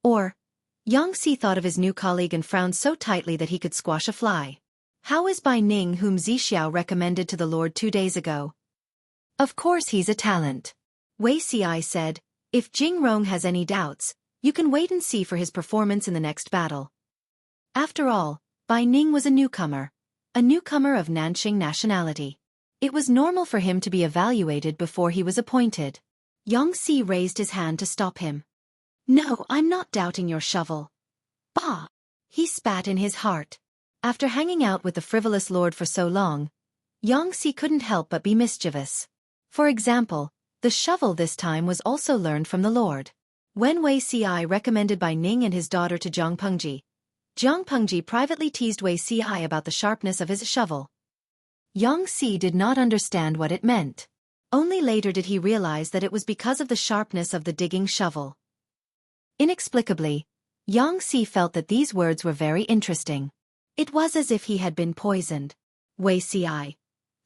Or, Yang Si thought of his new colleague and frowned so tightly that he could squash a fly. How is Bai Ning, whom Zixiao recommended to the lord 2 days ago? Of course he's a talent. Wei Ci said, if Jing Rong has any doubts, you can wait and see for his performance in the next battle. After all, Bai Ning was a newcomer of Nanxing nationality. It was normal for him to be evaluated before he was appointed. Yang Si raised his hand to stop him. No, I'm not doubting your shovel. Bah! He spat in his heart. After hanging out with the frivolous lord for so long, Yang Si couldn't help but be mischievous. For example, the shovel this time was also learned from the lord. When Wei Ci recommended Bai Ning and his daughter to Jiang Pengji privately teased Wei Ci about the sharpness of his shovel. Yang Si did not understand what it meant. Only later did he realize that it was because of the sharpness of the digging shovel. Inexplicably, Yang Si felt that these words were very interesting. It was as if he had been poisoned. Wei Ci.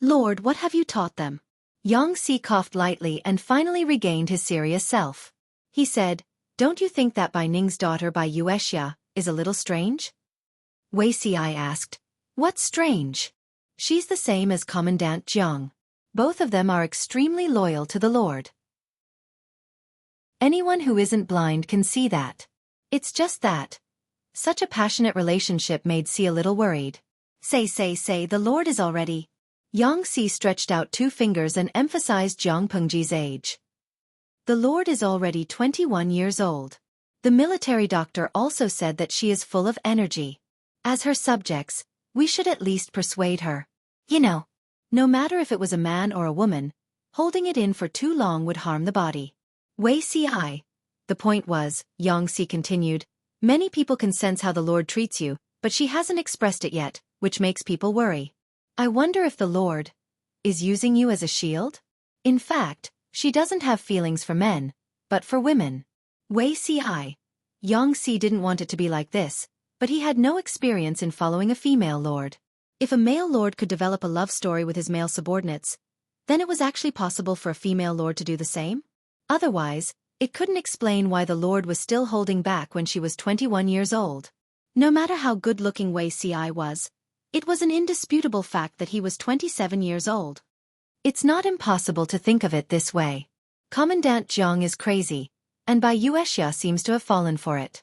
Lord, what have you taught them? Yang Si coughed lightly and finally regained his serious self. He said, don't you think that Bai Ning's daughter Bai Yuexia is a little strange? Wei Ci asked, what's strange? She's the same as Commandant Jiang. Both of them are extremely loyal to the Lord. Anyone who isn't blind can see that. It's just that. Such a passionate relationship made Si a little worried. Say, the Lord is already. Yang Si stretched out 2 fingers and emphasized Jiang Pengji's age. The Lord is already 21 years old. The military doctor also said that she is full of energy. As her subjects, we should at least persuade her. You know, no matter if it was a man or a woman, holding it in for too long would harm the body. Wei Ci. The point was, Yang Si continued, many people can sense how the Lord treats you, but she hasn't expressed it yet, which makes people worry. I wonder if the Lord is using you as a shield? In fact, she doesn't have feelings for men, but for women. Wei Ci. Yang Si didn't want it to be like this, but he had no experience in following a female lord. If a male lord could develop a love story with his male subordinates, then it was actually possible for a female lord to do the same? Otherwise, it couldn't explain why the lord was still holding back when she was 21 years old. No matter how good-looking Wei Ci was, it was an indisputable fact that he was 27 years old. It's not impossible to think of it this way. Commandant Jiang is crazy, and Bai Yuexia seems to have fallen for it.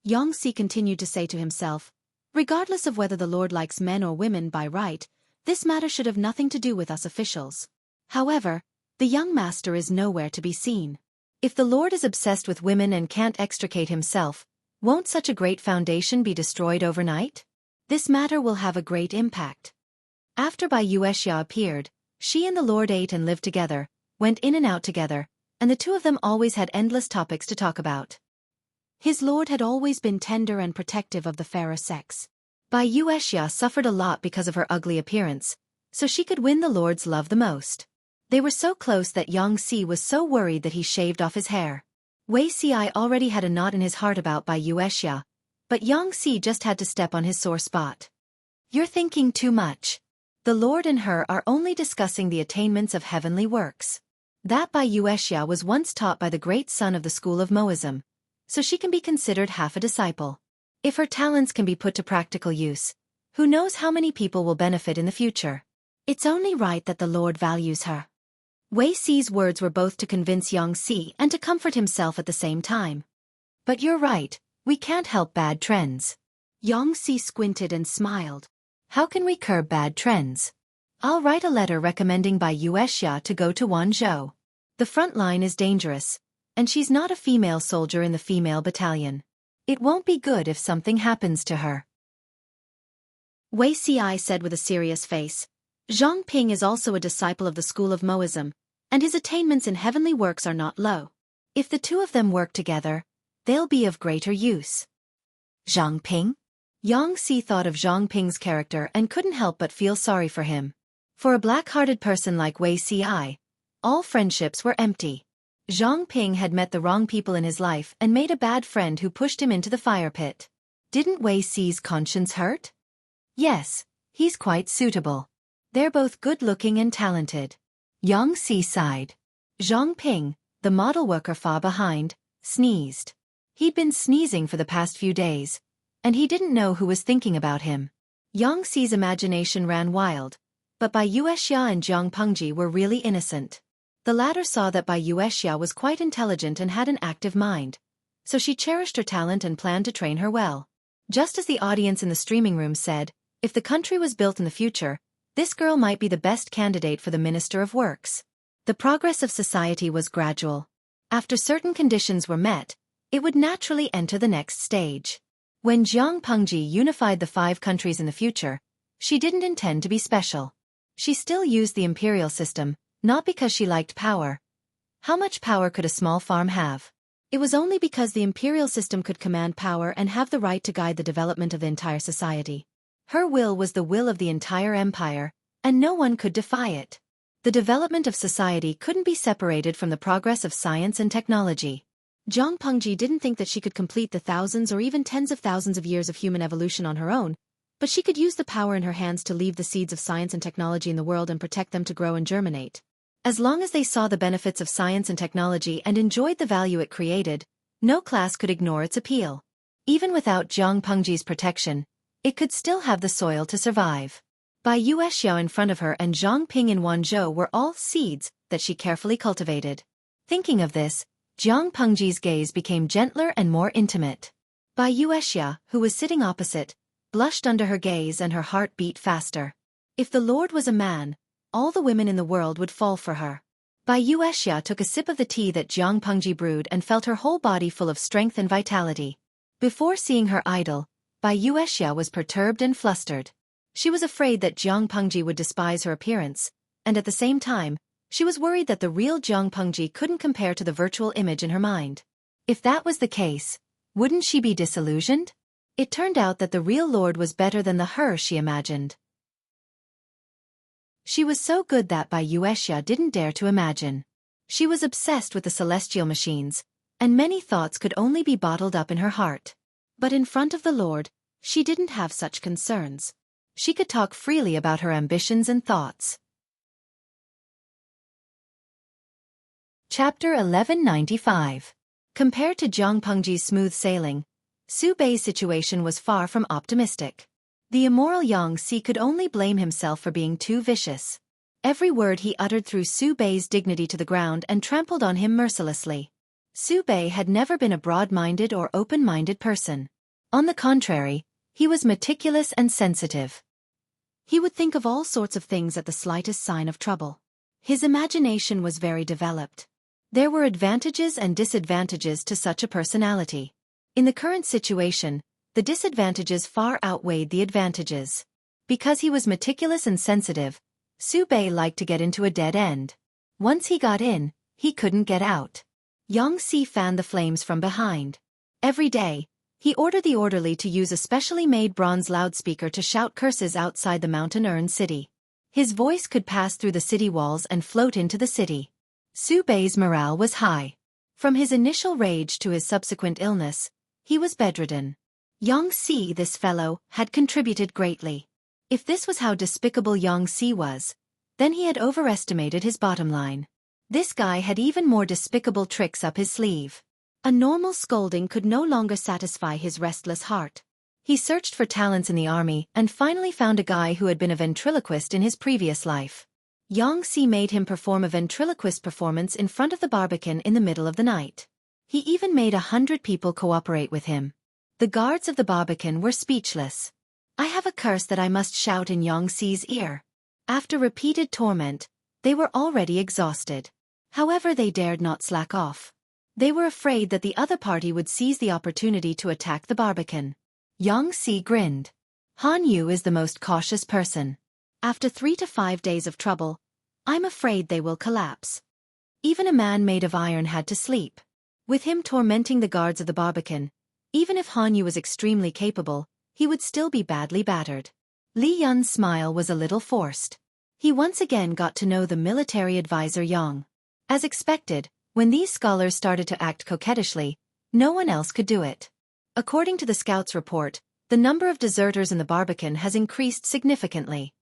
Yang Si continued to say to himself, regardless of whether the Lord likes men or women by right, this matter should have nothing to do with us officials. However, the young master is nowhere to be seen. If the Lord is obsessed with women and can't extricate himself, won't such a great foundation be destroyed overnight? This matter will have a great impact. After Bai Yuexia appeared, she and the Lord ate and lived together, went in and out together, and the two of them always had endless topics to talk about. His lord had always been tender and protective of the fairer sex. Bai Yuexia suffered a lot because of her ugly appearance, so she could win the lord's love the most. They were so close that Yang Si was so worried that he shaved off his hair. Wei Ci already had a knot in his heart about Bai Yuexia, but Yang Si just had to step on his sore spot. You're thinking too much. The Lord and her are only discussing the attainments of heavenly works. That Bai Yuexia was once taught by the great son of the school of Moism, so she can be considered half a disciple. If her talents can be put to practical use, who knows how many people will benefit in the future? It's only right that the Lord values her. Wei Ci's words were both to convince Yang Si and to comfort himself at the same time. But you're right, we can't help bad trends. Yang Si squinted and smiled. How can we curb bad trends? I'll write a letter recommending Bai Yuexia to go to Wanzhou. The front line is dangerous, and she's not a female soldier in the female battalion. It won't be good if something happens to her. Wei Ci said with a serious face. Zhang Ping is also a disciple of the school of Moism, and his attainments in heavenly works are not low. If the two of them work together, they'll be of greater use. Zhang Ping? Yang Si thought of Zhang Ping's character and couldn't help but feel sorry for him. For a black-hearted person like Wei Si, all friendships were empty. Zhang Ping had met the wrong people in his life and made a bad friend who pushed him into the fire pit. Didn't Wei Si's conscience hurt? Yes, he's quite suitable. They're both good-looking and talented. Yang Si sighed. Zhang Ping, the model worker far behind, sneezed. He'd been sneezing for the past few days, and he didn't know who was thinking about him. Yang Si's imagination ran wild, but Bai Yuexia and Jiang Pengji were really innocent. The latter saw that Bai Yuexia was quite intelligent and had an active mind, so she cherished her talent and planned to train her well. Just as the audience in the streaming room said, if the country was built in the future, this girl might be the best candidate for the Minister of Works. The progress of society was gradual. After certain conditions were met, it would naturally enter the next stage. When Jiang Pengji unified the 5 countries in the future, she didn't intend to be special. She still used the imperial system, not because she liked power. How much power could a small farm have? It was only because the imperial system could command power and have the right to guide the development of the entire society. Her will was the will of the entire empire, and no one could defy it. The development of society couldn't be separated from the progress of science and technology. Jiang Pengji didn't think that she could complete the thousands or even tens of thousands of years of human evolution on her own, but she could use the power in her hands to leave the seeds of science and technology in the world and protect them to grow and germinate. As long as they saw the benefits of science and technology and enjoyed the value it created, no class could ignore its appeal. Even without Jiang Pengji's protection, it could still have the soil to survive. Bai Yuexiao in front of her and Zhang Ping in Wanzhou were all seeds that she carefully cultivated. Thinking of this, Jiang Pengji's gaze became gentler and more intimate. Bai Yuexiao, who was sitting opposite, blushed under her gaze and her heart beat faster. If the Lord was a man, all the women in the world would fall for her. Bai Yuexiao took a sip of the tea that Jiang Pengji brewed and felt her whole body full of strength and vitality. Before seeing her idol, Bai Yuexiao was perturbed and flustered. She was afraid that Jiang Pengji would despise her appearance, and at the same time, she was worried that the real Jiang Pengji couldn't compare to the virtual image in her mind. If that was the case, wouldn't she be disillusioned? It turned out that the real Lord was better than the her she imagined. She was so good that Bai Yuexiao didn't dare to imagine. She was obsessed with the celestial machines, and many thoughts could only be bottled up in her heart. But in front of the Lord, she didn't have such concerns. She could talk freely about her ambitions and thoughts. Chapter 1195. Compared to Jiang Pengji's smooth sailing, Su Bei's situation was far from optimistic. The immoral Yang Si could only blame himself for being too vicious. Every word he uttered threw Su Bei's dignity to the ground and trampled on him mercilessly. Su Bei had never been a broad-minded or open-minded person. On the contrary, he was meticulous and sensitive. He would think of all sorts of things at the slightest sign of trouble. His imagination was very developed. There were advantages and disadvantages to such a personality. In the current situation, the disadvantages far outweighed the advantages. Because he was meticulous and sensitive, Su Bei liked to get into a dead end. Once he got in, he couldn't get out. Yang Si fanned the flames from behind. Every day, he ordered the orderly to use a specially made bronze loudspeaker to shout curses outside the mountain-urn city. His voice could pass through the city walls and float into the city. Su Bei's morale was high. From his initial rage to his subsequent illness, he was bedridden. Yang Si, this fellow, had contributed greatly. If this was how despicable Yang Si was, then he had overestimated his bottom line. This guy had even more despicable tricks up his sleeve. A normal scolding could no longer satisfy his restless heart. He searched for talents in the army and finally found a guy who had been a ventriloquist in his previous life. Yang Si made him perform a ventriloquist performance in front of the Barbican in the middle of the night. He even made 100 people cooperate with him. The guards of the Barbican were speechless. I have a curse that I must shout in Yang Si's ear. After repeated torment, they were already exhausted. However, they dared not slack off. They were afraid that the other party would seize the opportunity to attack the Barbican. Yang Si grinned. Han Yu is the most cautious person. After 3 to 5 days of trouble, I'm afraid they will collapse. Even a man made of iron had to sleep. With him tormenting the guards of the Barbican, even if Han Yu was extremely capable, he would still be badly battered. Li Yun's smile was a little forced. He once again got to know the military advisor Yang. As expected, when these scholars started to act coquettishly, no one else could do it. According to the scouts' report, the number of deserters in the Barbican has increased significantly.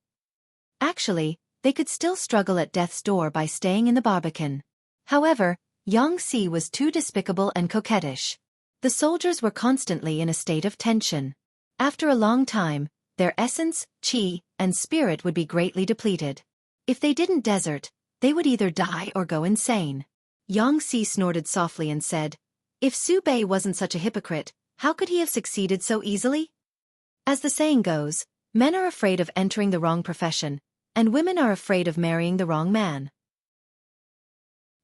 Actually, they could still struggle at death's door by staying in the Barbican. However, Yang Si was too despicable and coquettish. The soldiers were constantly in a state of tension. After a long time, their essence, qi, and spirit would be greatly depleted. If they didn't desert, they would either die or go insane. Yang Si snorted softly and said, "If Su Bei wasn't such a hypocrite, how could he have succeeded so easily?" As the saying goes, men are afraid of entering the wrong profession, and women are afraid of marrying the wrong man.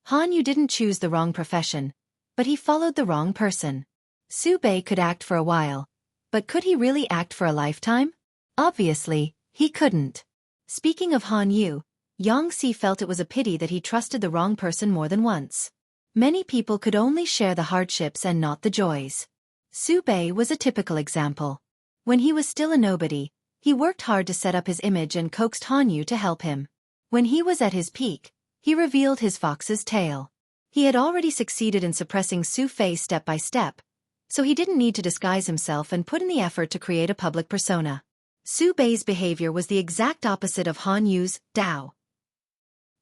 Han Yu didn't choose the wrong profession, but he followed the wrong person. Su Bei could act for a while, but could he really act for a lifetime? Obviously, he couldn't. Speaking of Han Yu, Yang Si felt it was a pity that he trusted the wrong person more than once. Many people could only share the hardships and not the joys. Su Bei was a typical example. When he was still a nobody, he worked hard to set up his image and coaxed Han Yu to help him. When he was at his peak, he revealed his fox's tail. He had already succeeded in suppressing Su Fei step by step, so he didn't need to disguise himself and put in the effort to create a public persona. Su Bei's behavior was the exact opposite of Han Yu's Dao.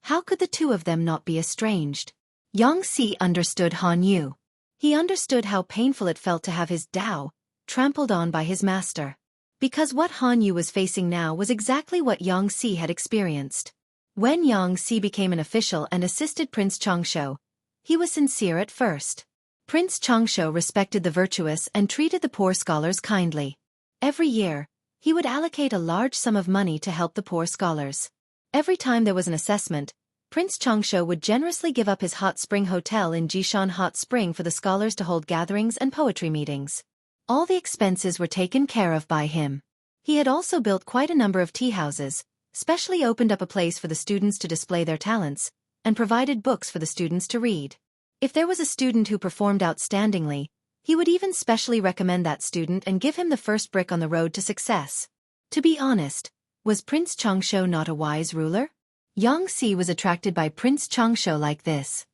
How could the two of them not be estranged? Yang Si understood Han Yu. He understood how painful it felt to have his Dao trampled on by his master. Because what Han Yu was facing now was exactly what Yang Si had experienced. When Yang Si became an official and assisted Prince Changsho, he was sincere at first. Prince Changsho respected the virtuous and treated the poor scholars kindly. Every year, he would allocate a large sum of money to help the poor scholars. Every time there was an assessment, Prince Changsho would generously give up his hot spring hotel in Jishan Hot Spring for the scholars to hold gatherings and poetry meetings. All the expenses were taken care of by him. He had also built quite a number of tea houses, specially opened up a place for the students to display their talents, and provided books for the students to read. If there was a student who performed outstandingly, he would even specially recommend that student and give him the first brick on the road to success. To be honest, was Prince Changsho not a wise ruler? Yang Si was attracted by Prince Changsho like this.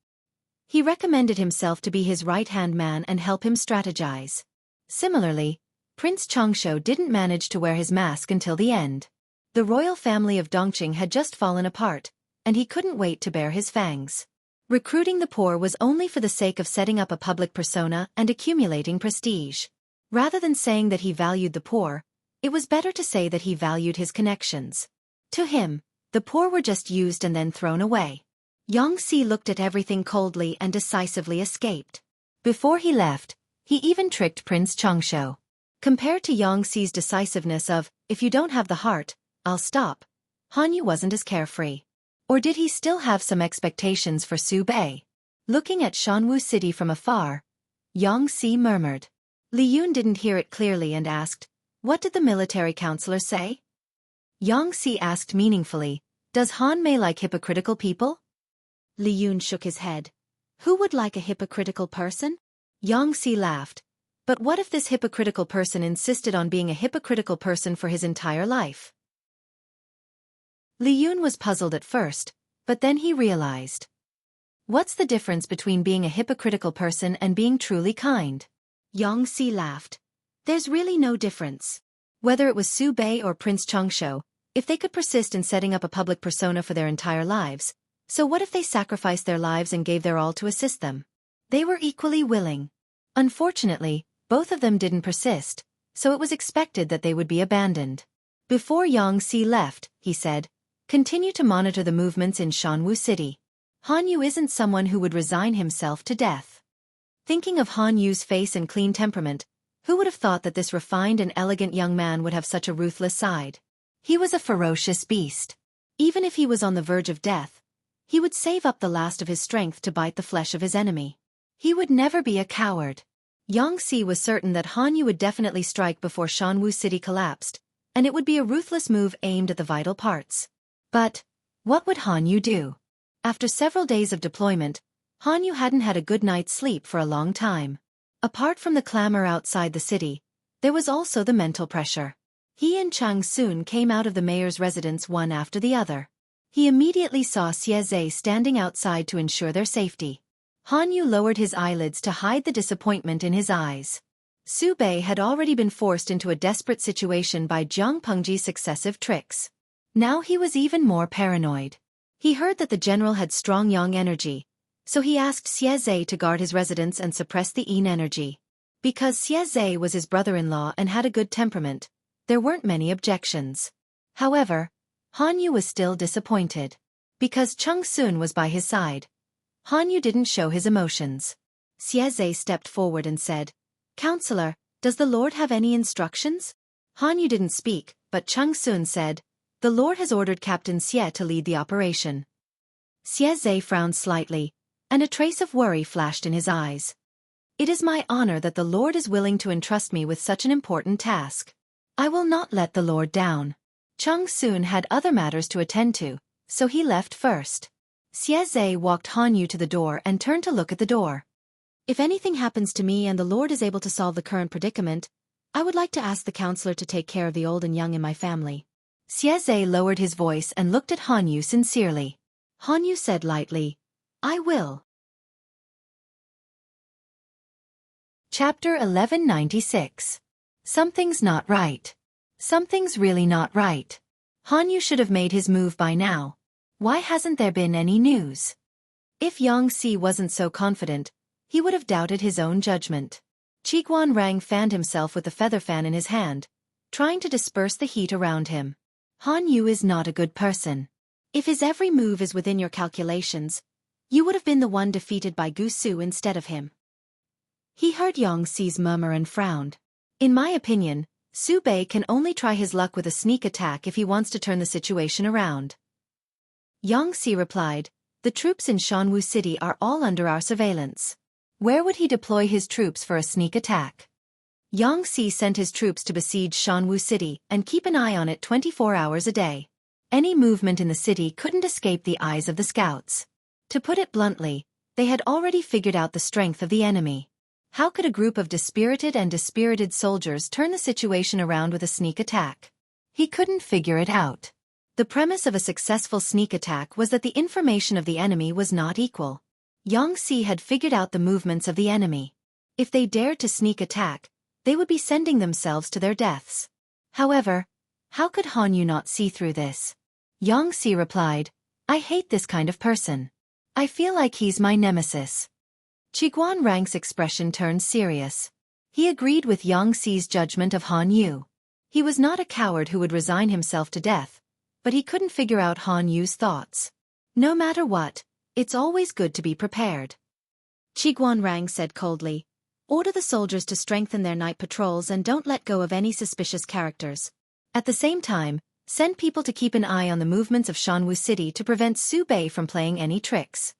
He recommended himself to be his right-hand man and help him strategize. Similarly, Prince Changsho didn't manage to wear his mask until the end. The royal family of Dongqing had just fallen apart, and he couldn't wait to bare his fangs. Recruiting the poor was only for the sake of setting up a public persona and accumulating prestige. Rather than saying that he valued the poor, it was better to say that he valued his connections. To him, the poor were just used and then thrown away. Yang Si looked at everything coldly and decisively escaped. Before he left, he even tricked Prince Changsho. Compared to Yang Si's decisiveness of, "If you don't have the heart, I'll stop," Han Yu wasn't as carefree. Or did he still have some expectations for Su Bei? Looking at Shanwu City from afar, Yang Si murmured. Li Yun didn't hear it clearly and asked, "What did the military counselor say?" Yang Si asked meaningfully, "Does Han Mei like hypocritical people?" Li Yun shook his head. "Who would like a hypocritical person?" Yang Si laughed. "But what if this hypocritical person insisted on being a hypocritical person for his entire life?" Li Yun was puzzled at first, but then he realized. What's the difference between being a hypocritical person and being truly kind? Yang Si laughed. There's really no difference. Whether it was Su Bei or Prince Changsho, if they could persist in setting up a public persona for their entire lives, so what if they sacrificed their lives and gave their all to assist them? They were equally willing. Unfortunately, both of them didn't persist, so it was expected that they would be abandoned. Before Yang Si left, he said, "Continue to monitor the movements in Shanwu City. Han Yu isn't someone who would resign himself to death." Thinking of Han Yu's face and clean temperament, who would have thought that this refined and elegant young man would have such a ruthless side? He was a ferocious beast. Even if he was on the verge of death, he would save up the last of his strength to bite the flesh of his enemy. He would never be a coward. Yang Si was certain that Han Yu would definitely strike before Shanwu City collapsed, and it would be a ruthless move aimed at the vital parts. But what would Han Yu do? After several days of deployment, Han Yu hadn't had a good night's sleep for a long time. Apart from the clamor outside the city, There was also the mental pressure. He and Chang soon came out of the mayor's residence one after the other. He immediately saw Xueqi standing outside to ensure their safety. Han Yu lowered his eyelids to hide the disappointment in his eyes. Su Bei had already been forced into a desperate situation by Jiang Pengji's successive tricks. Now he was even more paranoid. He heard that the general had strong yang energy, so he asked Xueqi to guard his residence and suppress the yin energy. Because Xueqi was his brother-in-law and had a good temperament, there weren't many objections. However, Han Yu was still disappointed. Because Chung Sun was by his side, Han Yu didn't show his emotions. Xueqi stepped forward and said, "Counselor, does the Lord have any instructions?" Han Yu didn't speak, but Chung Sun said, "The Lord has ordered Captain Xie to lead the operation." Xueqi frowned slightly, and a trace of worry flashed in his eyes. "It is my honor that the Lord is willing to entrust me with such an important task. I will not let the Lord down." Chung Sun had other matters to attend to, so he left first. Xueqi walked Han Yu to the door and turned to look at the door. "If anything happens to me and the Lord is able to solve the current predicament, I would like to ask the counselor to take care of the old and young in my family." Xueqi lowered his voice and looked at Han Yu sincerely. Han Yu said lightly, "I will." Chapter 1196. Something's not right. Something's really not right. Han Yu should have made his move by now. Why hasn't there been any news? If Yang Si wasn't so confident, he would have doubted his own judgment. Qiguan Rang fanned himself with the feather fan in his hand, trying to disperse the heat around him. Han Yu is not a good person. If his every move is within your calculations, you would have been the one defeated by Gu Su instead of him. He heard Yang Si's murmur and frowned. In my opinion, Su Bei can only try his luck with a sneak attack if he wants to turn the situation around. Yang Si replied, "The troops in Shanwu City are all under our surveillance. Where would he deploy his troops for a sneak attack?" Yang Si sent his troops to besiege Shanwu City and keep an eye on it 24 hours a day. Any movement in the city couldn't escape the eyes of the scouts. To put it bluntly, they had already figured out the strength of the enemy. How could a group of dispirited soldiers turn the situation around with a sneak attack? He couldn't figure it out. The premise of a successful sneak attack was that the information of the enemy was not equal. Yang Si had figured out the movements of the enemy. If they dared to sneak attack, they would be sending themselves to their deaths. However, how could Han Yu not see through this? Yang Si replied, "I hate this kind of person. I feel like he's my nemesis." Qiguan Rang's expression turned serious. He agreed with Yang Si's judgment of Han Yu. He was not a coward who would resign himself to death, but he couldn't figure out Han Yu's thoughts. No matter what, it's always good to be prepared. Qiguan Rang said coldly, "Order the soldiers to strengthen their night patrols and don't let go of any suspicious characters. At the same time, send people to keep an eye on the movements of Shanwu City to prevent Su Bei from playing any tricks."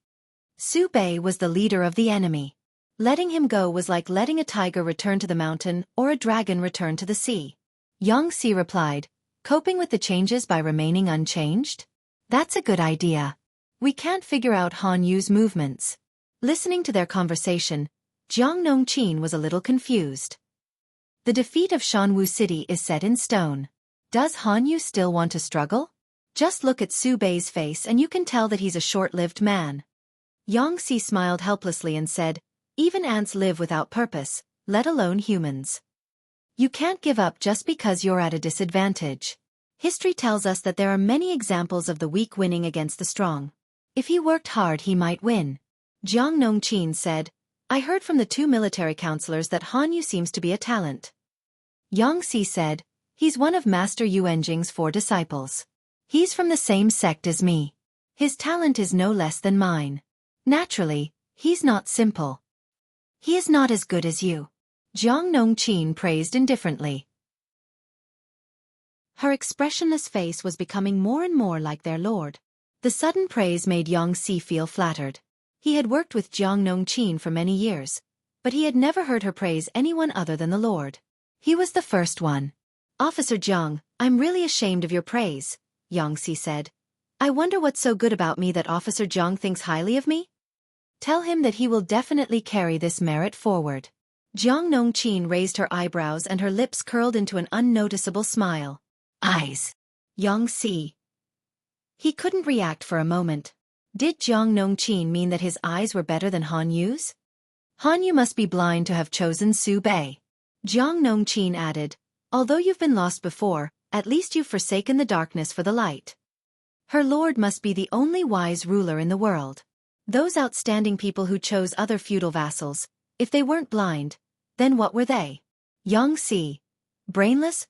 Su Bei was the leader of the enemy. Letting him go was like letting a tiger return to the mountain or a dragon return to the sea. Yang Si replied, "Coping with the changes by remaining unchanged? That's a good idea. We can't figure out Han Yu's movements." Listening to their conversation, Jiang Nongqin was a little confused. The defeat of Shanwu City is set in stone. Does Han Yu still want to struggle? Just look at Su Bei's face and you can tell that he's a short-lived man. Yang Si smiled helplessly and said, "Even ants live without purpose, let alone humans. You can't give up just because you're at a disadvantage. History tells us that there are many examples of the weak winning against the strong. If he worked hard he might win." Jiang Nongqin said, "I heard from the two military counselors that Han Yu seems to be a talent." Yang Si said, "He's one of Master Yuanjing's 4 disciples. He's from the same sect as me. His talent is no less than mine. Naturally, he's not simple. He is not as good as you." Jiang Nongqin praised indifferently. Her expressionless face was becoming more and more like their lord. The sudden praise made Yang Si feel flattered. He had worked with Jiang Nongqin for many years, but he had never heard her praise anyone other than the lord. He was the first one. "Officer Jiang, I'm really ashamed of your praise," Yang Si said. "I wonder what's so good about me that Officer Jiang thinks highly of me? Tell him that he will definitely carry this merit forward." Jiang Nongqin raised her eyebrows and her lips curled into an unnoticeable smile. Eyes. Yang Si. He couldn't react for a moment. Did Jiang Nongqin mean that his eyes were better than Han Yu's? Han Yu must be blind to have chosen Su Bei. Jiang Nongqin added, although you've been lost before, at least you've forsaken the darkness for the light. Her lord must be the only wise ruler in the world. Those outstanding people who chose other feudal vassals, if they weren't blind, then what were they? Yang Si. Brainless,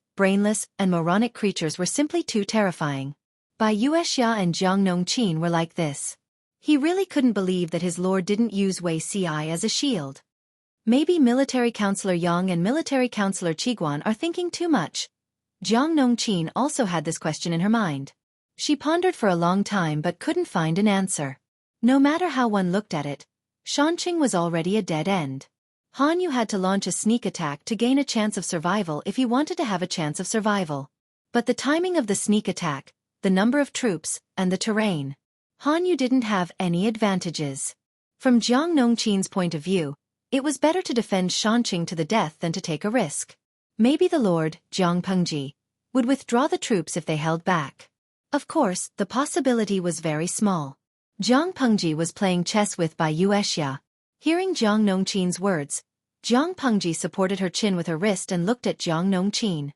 and moronic creatures were simply too terrifying. Bai Yuexia and Jiang Nongqin were like this. He really couldn't believe that his lord didn't use Wei Si as a shield. Maybe military counselor Yang and military counselor Qiguan are thinking too much. Jiang Nongqin also had this question in her mind. She pondered for a long time but couldn't find an answer. No matter how one looked at it, Shanqing was already a dead end. Han Yu had to launch a sneak attack to gain a chance of survival if he wanted to have a chance of survival. But the timing of the sneak attack, the number of troops, and the terrain. Han Yu didn't have any advantages. From Jiang Nongqin's point of view, it was better to defend Shanqing to the death than to take a risk. Maybe the lord, Jiang Pengji, would withdraw the troops if they held back. Of course, the possibility was very small. Jiang Pengji was playing chess with Bai Yuexia. Hearing Jiang Nongqin's words, Jiang Pengji supported her chin with her wrist and looked at Jiang Nongqin.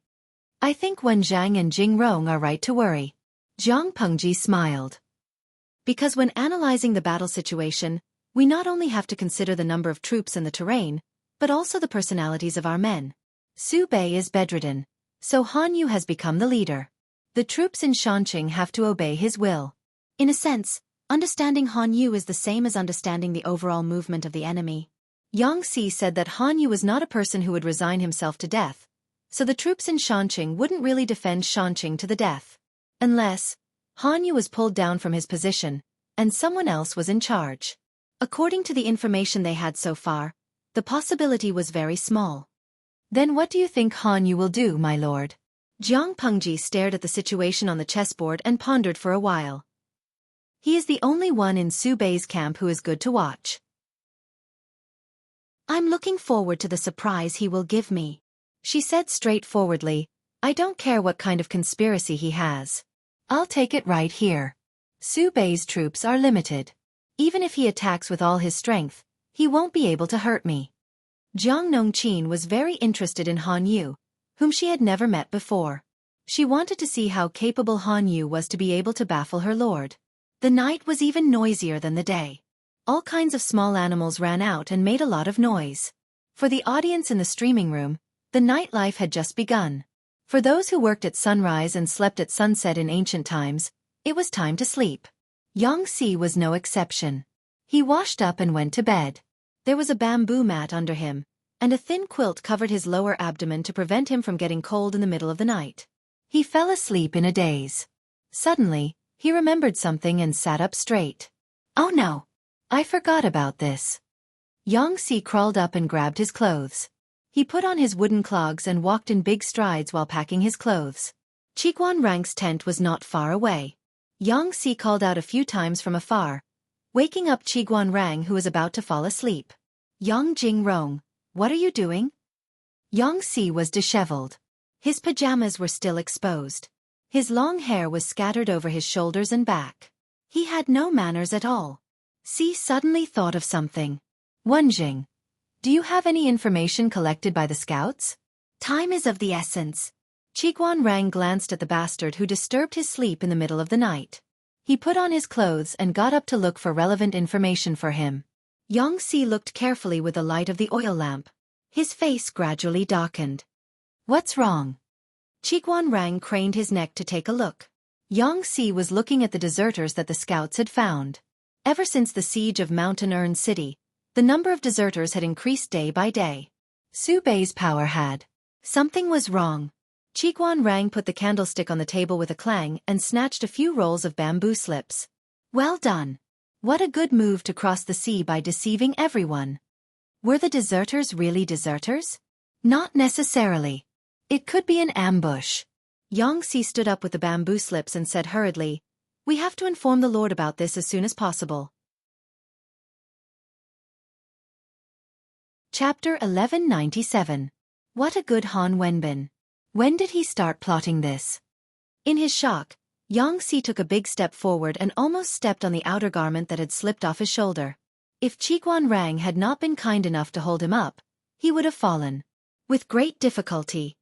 I think Wen Zhang and Jing Rong are right to worry. Jiang Pengji smiled. Because when analyzing the battle situation, we not only have to consider the number of troops and the terrain, but also the personalities of our men. Su Bei is bedridden, so Han Yu has become the leader. The troops in Shanqing have to obey his will. In a sense, understanding Han Yu is the same as understanding the overall movement of the enemy. Yang Si said that Han Yu was not a person who would resign himself to death, so the troops in Shanqing wouldn't really defend Shanqing to the death. Unless Han Yu was pulled down from his position, and someone else was in charge. According to the information they had so far, the possibility was very small. Then what do you think Han Yu will do, my lord? Jiang Pengji stared at the situation on the chessboard and pondered for a while. He is the only one in Su Bei's camp who is good to watch. I'm looking forward to the surprise he will give me. She said straightforwardly, I don't care what kind of conspiracy he has. I'll take it right here. Su Bei's troops are limited. Even if he attacks with all his strength, he won't be able to hurt me. Jiang Nongqin was very interested in Han Yu, whom she had never met before. She wanted to see how capable Han Yu was to be able to baffle her lord. The night was even noisier than the day. All kinds of small animals ran out and made a lot of noise. For the audience in the streaming room, the nightlife had just begun. For those who worked at sunrise and slept at sunset in ancient times, it was time to sleep. Yang Si was no exception. He washed up and went to bed. There was a bamboo mat under him, and a thin quilt covered his lower abdomen to prevent him from getting cold in the middle of the night. He fell asleep in a daze. Suddenly, he remembered something and sat up straight. Oh no! I forgot about this. Yang Si crawled up and grabbed his clothes. He put on his wooden clogs and walked in big strides while packing his clothes. Qiguan Rang's tent was not far away. Yang Si called out a few times from afar, waking up Qiguan Rang who was about to fall asleep. Yang Jing Rong, what are you doing? Yang Si was disheveled. His pajamas were still exposed. His long hair was scattered over his shoulders and back. He had no manners at all. Si suddenly thought of something. Wenjing, do you have any information collected by the scouts? Time is of the essence. Qiguan Rang glanced at the bastard who disturbed his sleep in the middle of the night. He put on his clothes and got up to look for relevant information for him. Yang Si looked carefully with the light of the oil lamp. His face gradually darkened. What's wrong? Qiguan Rang craned his neck to take a look. Yang Si was looking at the deserters that the scouts had found. Ever since the siege of Mountain Urn City, the number of deserters had increased day by day. Su Bei's power had. Something was wrong. Qiguan Rang put the candlestick on the table with a clang and snatched a few rolls of bamboo slips. Well done. What a good move to cross the sea by deceiving everyone. Were the deserters really deserters? Not necessarily. It could be an ambush. Yang Si stood up with the bamboo slips and said hurriedly, We have to inform the Lord about this as soon as possible. Chapter 1197. What a good Han Wenbin. When did he start plotting this? In his shock, Yangxi took a big step forward and almost stepped on the outer garment that had slipped off his shoulder. If Qiguan Rang had not been kind enough to hold him up, he would have fallen. With great difficulty,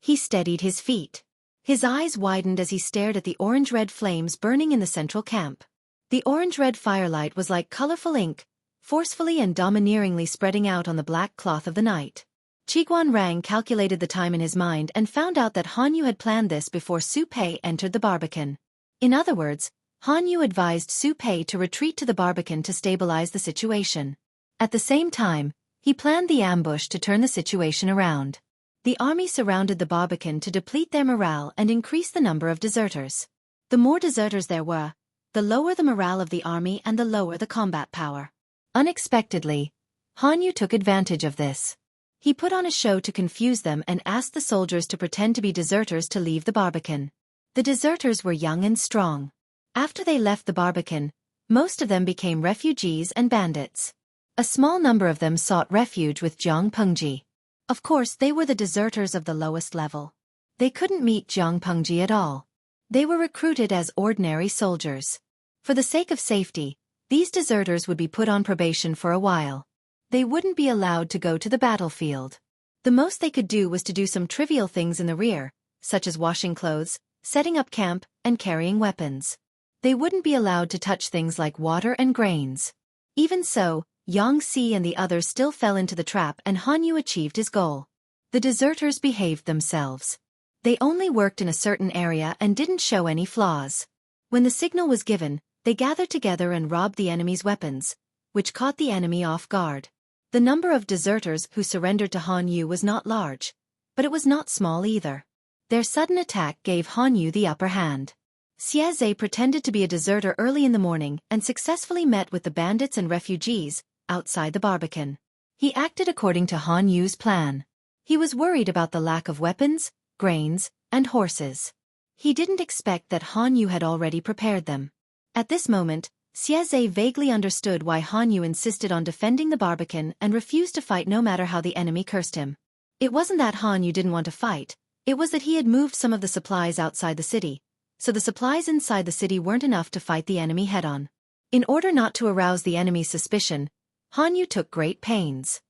he steadied his feet. His eyes widened as he stared at the orange-red flames burning in the central camp. The orange-red firelight was like colorful ink, forcefully and domineeringly spreading out on the black cloth of the night. Qiguan Rang calculated the time in his mind and found out that Han Yu had planned this before Su Pei entered the barbican. In other words, Han Yu advised Su Pei to retreat to the barbican to stabilize the situation. At the same time, he planned the ambush to turn the situation around. The army surrounded the barbican to deplete their morale and increase the number of deserters. The more deserters there were, the lower the morale of the army and the lower the combat power. Unexpectedly, Han Yu took advantage of this. He put on a show to confuse them and asked the soldiers to pretend to be deserters to leave the barbican. The deserters were young and strong. After they left the barbican, most of them became refugees and bandits. A small number of them sought refuge with Zhang Pengji. Of course, they were the deserters of the lowest level. They couldn't meet Zhang Pengji at all. They were recruited as ordinary soldiers. For the sake of safety, these deserters would be put on probation for a while. They wouldn't be allowed to go to the battlefield. The most they could do was to do some trivial things in the rear, such as washing clothes, setting up camp, and carrying weapons. They wouldn't be allowed to touch things like water and grains. Even so, Yangxi and the others still fell into the trap and Han Yu achieved his goal. The deserters behaved themselves. They only worked in a certain area and didn't show any flaws. When the signal was given, they gathered together and robbed the enemy's weapons, which caught the enemy off guard. The number of deserters who surrendered to Han Yu was not large, but it was not small either. Their sudden attack gave Han Yu the upper hand. Xueqi pretended to be a deserter early in the morning and successfully met with the bandits and refugees outside the barbican. He acted according to Han Yu's plan. He was worried about the lack of weapons, grains, and horses. He didn't expect that Han Yu had already prepared them. At this moment, Xueqi vaguely understood why Han Yu insisted on defending the barbican and refused to fight no matter how the enemy cursed him. It wasn't that Han Yu didn't want to fight, it was that he had moved some of the supplies outside the city, so the supplies inside the city weren't enough to fight the enemy head-on. In order not to arouse the enemy's suspicion, Han Yu took great pains.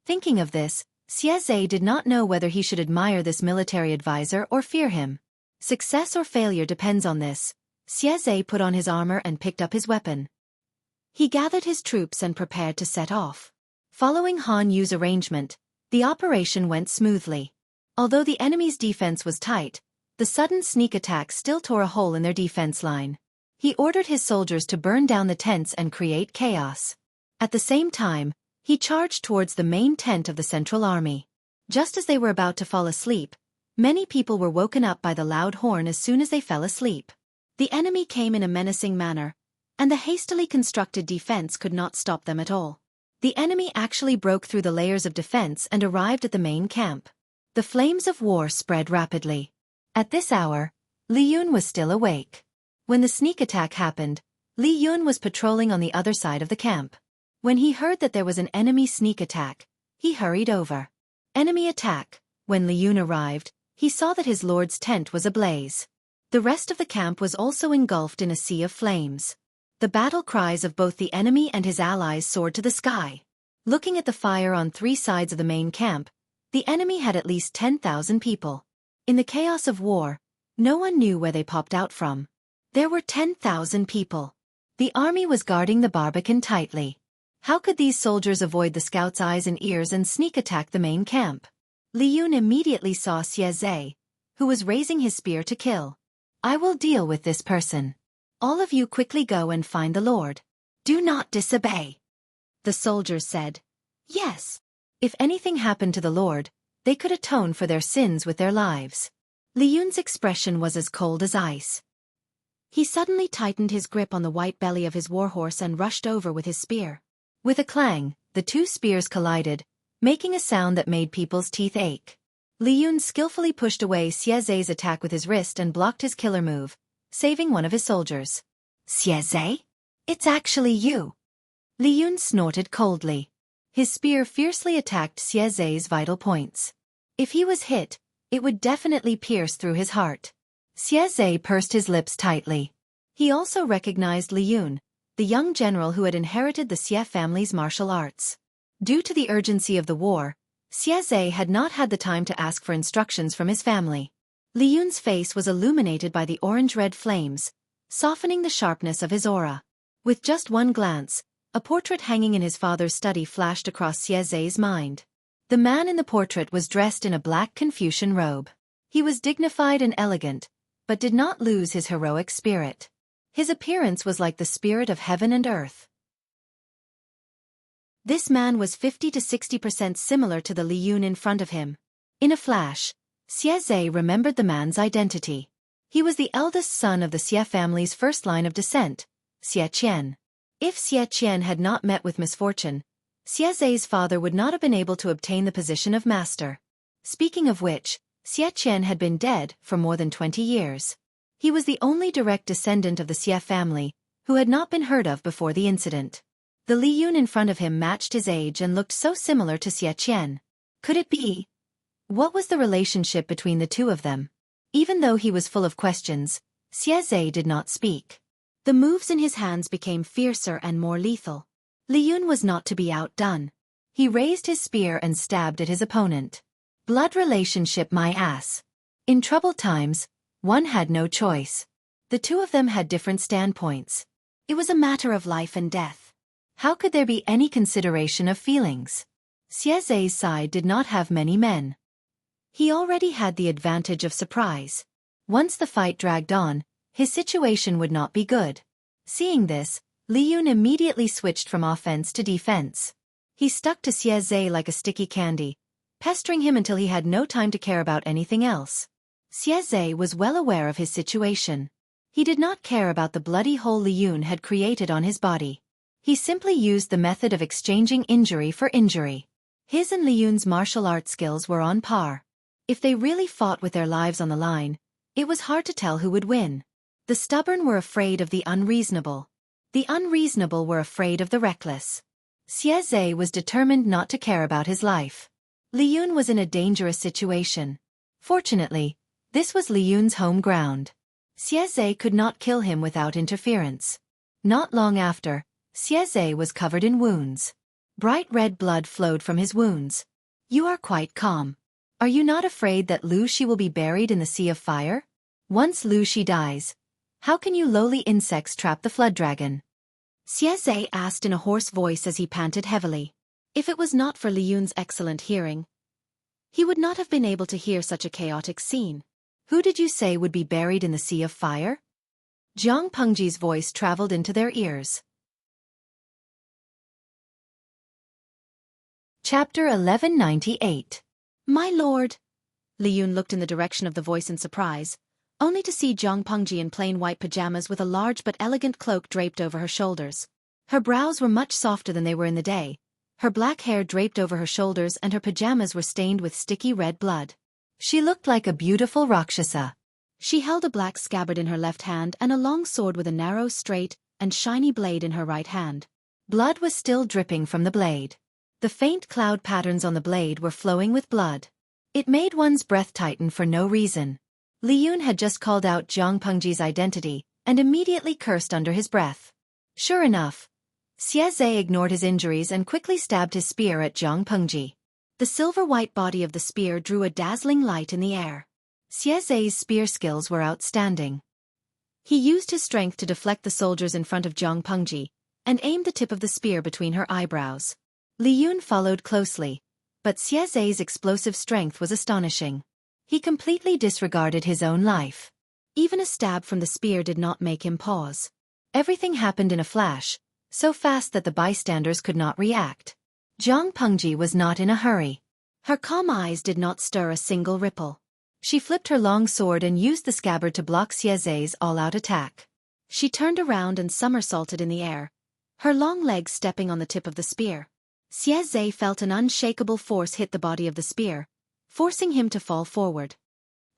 Thinking of this, Xueqi did not know whether he should admire this military advisor or fear him. Success or failure depends on this. Xueqi put on his armor and picked up his weapon. He gathered his troops and prepared to set off. Following Han Yu's arrangement, the operation went smoothly. Although the enemy's defense was tight, the sudden sneak attack still tore a hole in their defense line. He ordered his soldiers to burn down the tents and create chaos. At the same time, he charged towards the main tent of the central army. Just as they were about to fall asleep, many people were woken up by the loud horn as soon as they fell asleep. The enemy came in a menacing manner, and the hastily constructed defense could not stop them at all. The enemy actually broke through the layers of defense and arrived at the main camp. The flames of war spread rapidly. At this hour, Li Yun was still awake. When the sneak attack happened, Li Yun was patrolling on the other side of the camp. When he heard that there was an enemy sneak attack, he hurried over. Enemy attack. When Li Yun arrived, he saw that his lord's tent was ablaze. The rest of the camp was also engulfed in a sea of flames. The battle cries of both the enemy and his allies soared to the sky. Looking at the fire on three sides of the main camp, the enemy had at least 10,000 people. In the chaos of war, no one knew where they popped out from. There were 10,000 people. The army was guarding the barbican tightly. How could these soldiers avoid the scouts' eyes and ears and sneak attack the main camp? Li Yun immediately saw Xueqi, who was raising his spear to kill. I will deal with this person. All of you quickly go and find the Lord. Do not disobey. The soldiers said. Yes. If anything happened to the Lord, they could atone for their sins with their lives. Li Yun's expression was as cold as ice. He suddenly tightened his grip on the white belly of his warhorse and rushed over with his spear. With a clang, the two spears collided, making a sound that made people's teeth ache. Li Yun skillfully pushed away Xueqi's attack with his wrist and blocked his killer move, saving one of his soldiers. Xueqi? It's actually you. Li Yun snorted coldly. His spear fiercely attacked Xueqi's vital points. If he was hit, it would definitely pierce through his heart. Xueqi pursed his lips tightly. He also recognized Li Yun, the young general who had inherited the Xie family's martial arts. Due to the urgency of the war, Xueqi had not had the time to ask for instructions from his family. Li Yun's face was illuminated by the orange-red flames, softening the sharpness of his aura. With just one glance, a portrait hanging in his father's study flashed across Xueqi's mind. The man in the portrait was dressed in a black Confucian robe. He was dignified and elegant, but did not lose his heroic spirit. His appearance was like the spirit of heaven and earth. This man was 50 to 60% similar to the Li Yun in front of him. In a flash, Xueqi remembered the man's identity. He was the eldest son of the Xie family's first line of descent, Xie Qian. If Xie Qian had not met with misfortune, Xueqi's father would not have been able to obtain the position of master. Speaking of which, Xie Qian had been dead for more than 20 years. He was the only direct descendant of the Xie family, who had not been heard of before the incident. The Li Yun in front of him matched his age and looked so similar to Xie Qian. Could it be? What was the relationship between the two of them? Even though he was full of questions, Xueqi did not speak. The moves in his hands became fiercer and more lethal. Li Yun was not to be outdone. He raised his spear and stabbed at his opponent. Blood relationship, my ass. In troubled times, one had no choice. The two of them had different standpoints. It was a matter of life and death. How could there be any consideration of feelings? Xueqi's side did not have many men. He already had the advantage of surprise. Once the fight dragged on, his situation would not be good. Seeing this, Li Yun immediately switched from offense to defense. He stuck to Xueqi like a sticky candy, pestering him until he had no time to care about anything else. Xueqi was well aware of his situation. He did not care about the bloody hole Li Yun had created on his body. He simply used the method of exchanging injury for injury. His and Li Yun's martial arts skills were on par. If they really fought with their lives on the line, it was hard to tell who would win. The stubborn were afraid of the unreasonable. The unreasonable were afraid of the reckless. Xueqi was determined not to care about his life. Li Yun was in a dangerous situation. Fortunately, this was Li Yun's home ground. Xueqi could not kill him without interference. Not long after, Xueqi was covered in wounds. Bright red blood flowed from his wounds. You are quite calm. Are you not afraid that Lu Shi will be buried in the sea of fire? Once Lu Shi dies, how can you lowly insects trap the flood dragon? Xueqi asked in a hoarse voice as he panted heavily. If it was not for Li Yun's excellent hearing, he would not have been able to hear such a chaotic scene. Who did you say would be buried in the sea of fire? Zhang Pengji's voice traveled into their ears. Chapter 1198. My lord. Li Yun looked in the direction of the voice in surprise, only to see Zhang Pengji in plain white pajamas with a large but elegant cloak draped over her shoulders. Her brows were much softer than they were in the day. Her black hair draped over her shoulders and her pajamas were stained with sticky red blood. She looked like a beautiful Rakshasa. She held a black scabbard in her left hand and a long sword with a narrow, straight, and shiny blade in her right hand. Blood was still dripping from the blade. The faint cloud patterns on the blade were flowing with blood. It made one's breath tighten for no reason. Li Yun had just called out Zhang Pengji's identity and immediately cursed under his breath. Sure enough, Xueqi ignored his injuries and quickly stabbed his spear at Zhang Pengji. The silver-white body of the spear drew a dazzling light in the air. Xueqi's spear skills were outstanding. He used his strength to deflect the soldiers in front of Zhang Pengji and aimed the tip of the spear between her eyebrows. Li Yun followed closely, but Xueqi's explosive strength was astonishing. He completely disregarded his own life. Even a stab from the spear did not make him pause. Everything happened in a flash, so fast that the bystanders could not react. Zhang Pengji was not in a hurry. Her calm eyes did not stir a single ripple. She flipped her long sword and used the scabbard to block Xueqi's all-out attack. She turned around and somersaulted in the air, her long legs stepping on the tip of the spear. Xueqi felt an unshakable force hit the body of the spear, forcing him to fall forward.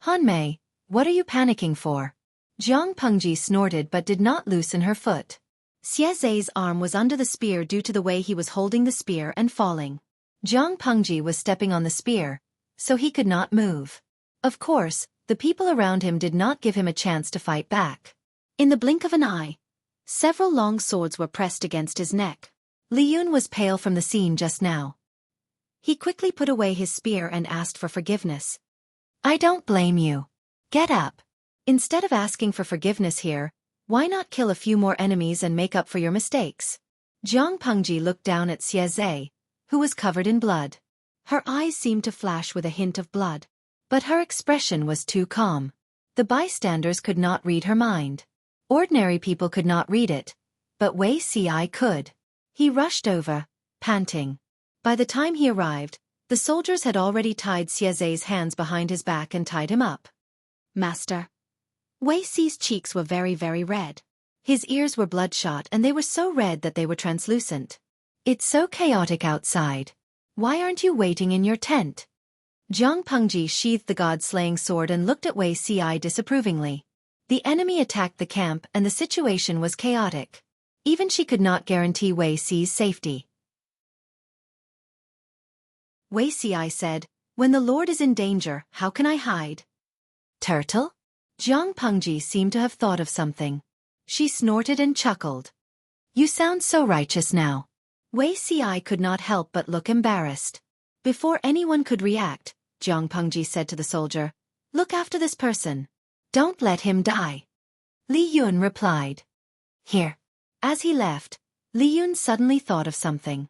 Hanmei, what are you panicking for? Zhang Pengji snorted but did not loosen her foot. Xueqi's arm was under the spear due to the way he was holding the spear and falling. Zhang Pengji was stepping on the spear, so he could not move. Of course, the people around him did not give him a chance to fight back. In the blink of an eye, several long swords were pressed against his neck. Li Yun was pale from the scene just now. He quickly put away his spear and asked for forgiveness. I don't blame you. Get up. Instead of asking for forgiveness here, why not kill a few more enemies and make up for your mistakes? Zhang Pengji looked down at Xueqi, who was covered in blood. Her eyes seemed to flash with a hint of blood. But her expression was too calm. The bystanders could not read her mind. Ordinary people could not read it, but Wei Ci could. He rushed over, panting. By the time he arrived, the soldiers had already tied Xueqi's hands behind his back and tied him up. Master. Wei Ci's cheeks were very, very red. His ears were bloodshot and they were so red that they were translucent. It's so chaotic outside. Why aren't you waiting in your tent? Zhang Pengji sheathed the god-slaying sword and looked at Wei Ci disapprovingly. The enemy attacked the camp and the situation was chaotic. Even she could not guarantee Wei Ci's safety. Wei Ci said, when the Lord is in danger, how can I hide? Turtle? Zhang Pengji seemed to have thought of something. She snorted and chuckled. You sound so righteous now. Wei Ci could not help but look embarrassed. Before anyone could react, Zhang Pengji said to the soldier, look after this person. Don't let him die. Li Yun replied. Here. As he left, Li Yun suddenly thought of something.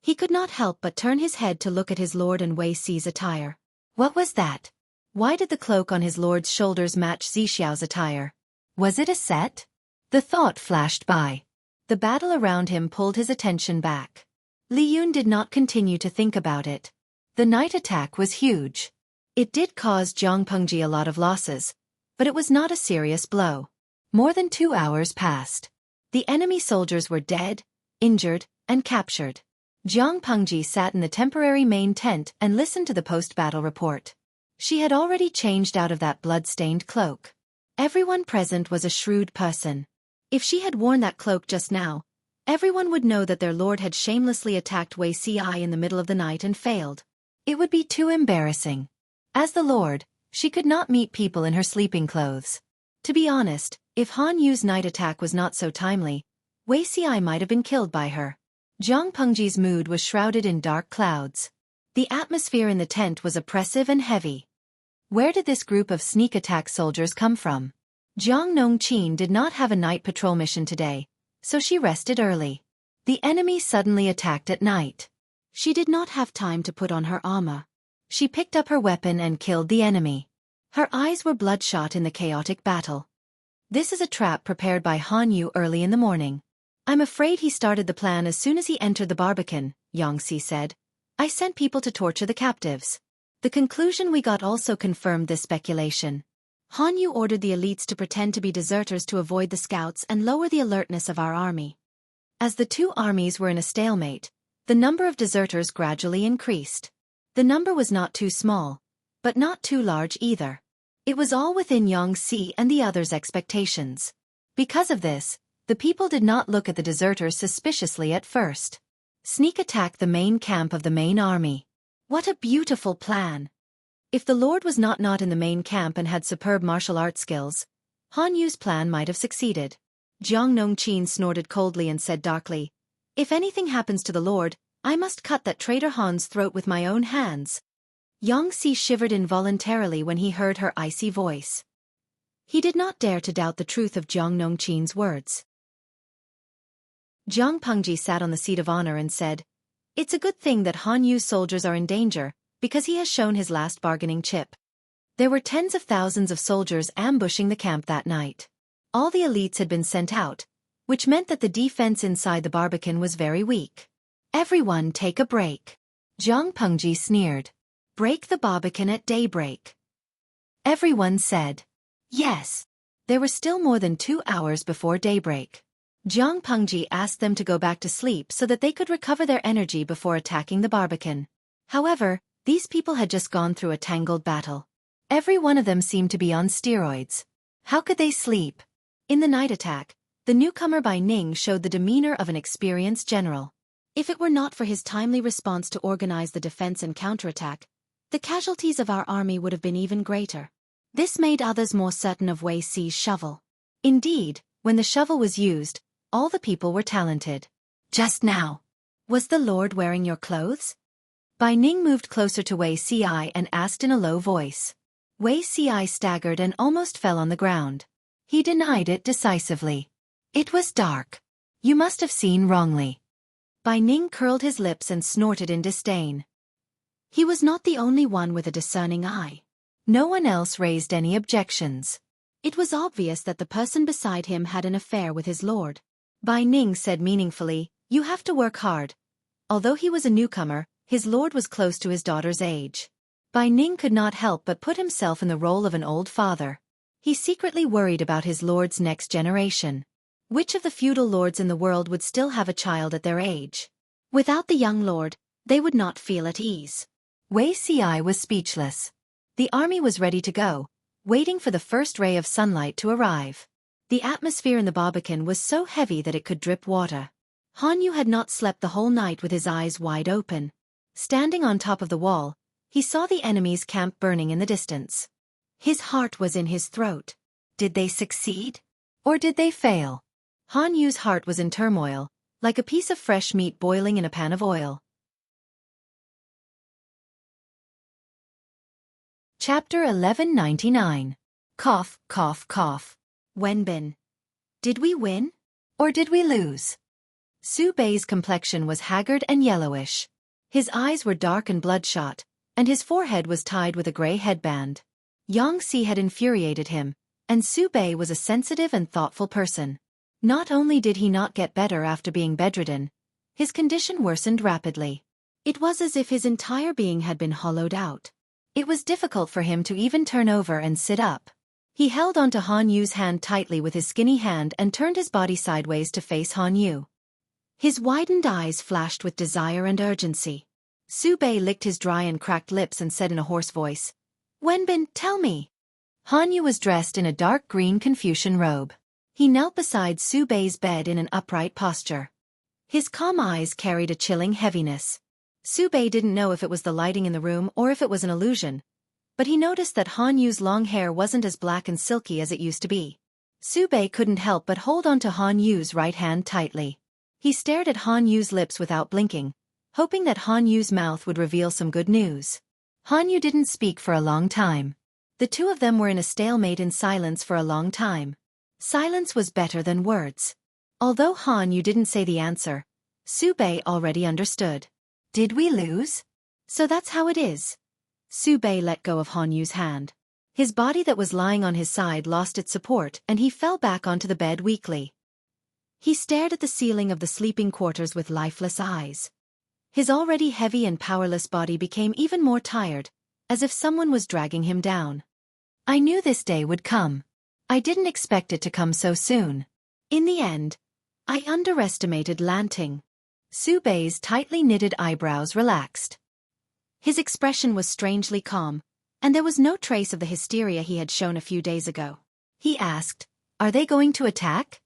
He could not help but turn his head to look at his lord and Wei Ci's attire. What was that? Why did the cloak on his lord's shoulders match Zixiao's attire? Was it a set? The thought flashed by. The battle around him pulled his attention back. Li Yun did not continue to think about it. The night attack was huge. It did cause Zhang Pengji a lot of losses, but it was not a serious blow. More than 2 hours passed. The enemy soldiers were dead, injured, and captured. Zhang Pengji sat in the temporary main tent and listened to the post-battle report. She had already changed out of that blood-stained cloak. Everyone present was a shrewd person. If she had worn that cloak just now, everyone would know that their lord had shamelessly attacked Wei Ci in the middle of the night and failed. It would be too embarrassing. As the lord, she could not meet people in her sleeping clothes. To be honest, if Han Yu's night attack was not so timely, Wei Ci might have been killed by her. Zhang Pengji's mood was shrouded in dark clouds. The atmosphere in the tent was oppressive and heavy. Where did this group of sneak attack soldiers come from? Jiang Nongqin did not have a night patrol mission today, so she rested early. The enemy suddenly attacked at night. She did not have time to put on her armor. She picked up her weapon and killed the enemy. Her eyes were bloodshot in the chaotic battle. This is a trap prepared by Han Yu early in the morning. I'm afraid he started the plan as soon as he entered the Barbican, Yangxi said. I sent people to torture the captives. The conclusion we got also confirmed this speculation. Han Yu ordered the elites to pretend to be deserters to avoid the scouts and lower the alertness of our army. As the two armies were in a stalemate, the number of deserters gradually increased. The number was not too small, but not too large either. It was all within Yangxi and the others' expectations. Because of this, the people did not look at the deserters suspiciously at first. Sneak attack the main camp of the main army. What a beautiful plan! If the Lord was not in the main camp and had superb martial arts skills, Han Yu's plan might have succeeded. Jiang Nongqin snorted coldly and said darkly, if anything happens to the Lord, I must cut that traitor Han's throat with my own hands. Yangxi shivered involuntarily when he heard her icy voice. He did not dare to doubt the truth of Jiang Nongqin's words. Zhang Pengji sat on the seat of honor and said, it's a good thing that Han Yu's soldiers are in danger, because he has shown his last bargaining chip. There were tens of thousands of soldiers ambushing the camp that night. All the elites had been sent out, which meant that the defense inside the Barbican was very weak. Everyone take a break. Zhang Pengji sneered. Break the Barbican at daybreak. Everyone said, yes. There were still more than 2 hours before daybreak. Zhang Pengji asked them to go back to sleep so that they could recover their energy before attacking the Barbican. However, these people had just gone through a tangled battle. Every one of them seemed to be on steroids. How could they sleep? In the night attack, The newcomer by Ning showed the demeanor of an experienced general. If it were not for his timely response to organize the defense and counterattack, the casualties of our army would have been even greater. This made others more certain of Wei Si's shovel. Indeed, when the shovel was used, all the people were talented. Just now. Was the Lord wearing your clothes? Bai Ning moved closer to Wei Si and asked in a low voice. Wei Si staggered and almost fell on the ground. He denied it decisively. It was dark. You must have seen wrongly. Bai Ning curled his lips and snorted in disdain. He was not the only one with a discerning eye. No one else raised any objections. It was obvious that the person beside him had an affair with his lord. Bai Ning said meaningfully, "You have to work hard." Although he was a newcomer, his lord was close to his daughter's age. Bai Ning could not help but put himself in the role of an old father. He secretly worried about his lord's next generation. Which of the feudal lords in the world would still have a child at their age? Without the young lord, they would not feel at ease. Wei Si was speechless. The army was ready to go, waiting for the first ray of sunlight to arrive. The atmosphere in the Barbican was so heavy that it could drip water. Han Yu had not slept the whole night with his eyes wide open. Standing on top of the wall, he saw the enemy's camp burning in the distance. His heart was in his throat. Did they succeed? Or did they fail? Han Yu's heart was in turmoil, like a piece of fresh meat boiling in a pan of oil. Chapter 1199. Cough, cough, cough. Wenbin. Did we win? Or did we lose? Su Bei's complexion was haggard and yellowish. His eyes were dark and bloodshot, and his forehead was tied with a gray headband. Yang Si had infuriated him, and Su Bei was a sensitive and thoughtful person. Not only did he not get better after being bedridden, his condition worsened rapidly. It was as if his entire being had been hollowed out. It was difficult for him to even turn over and sit up. He held onto Han Yu's hand tightly with his skinny hand and turned his body sideways to face Han Yu. His widened eyes flashed with desire and urgency. Su Bei licked his dry and cracked lips and said in a hoarse voice, "Wenbin, tell me." Han Yu was dressed in a dark green Confucian robe. He knelt beside Su Bei's bed in an upright posture. His calm eyes carried a chilling heaviness. Su Bei didn't know if it was the lighting in the room or if it was an illusion, but he noticed that Han Yu's long hair wasn't as black and silky as it used to be. Su Bei couldn't help but hold onto Han Yu's right hand tightly. He stared at Han Yu's lips without blinking, hoping that Han Yu's mouth would reveal some good news. Han Yu didn't speak for a long time. The two of them were in a stalemate in silence for a long time. Silence was better than words. Although Han Yu didn't say the answer, Su Bei already understood. Did we lose? So that's how it is. Su Bei let go of Han Yu's hand. His body that was lying on his side lost its support and he fell back onto the bed weakly. He stared at the ceiling of the sleeping quarters with lifeless eyes. His already heavy and powerless body became even more tired, as if someone was dragging him down. I knew this day would come. I didn't expect it to come so soon. In the end, I underestimated Lanting. Su Bei's tightly knitted eyebrows relaxed. His expression was strangely calm, and there was no trace of the hysteria he had shown a few days ago. He asked, "Are they going to attack?"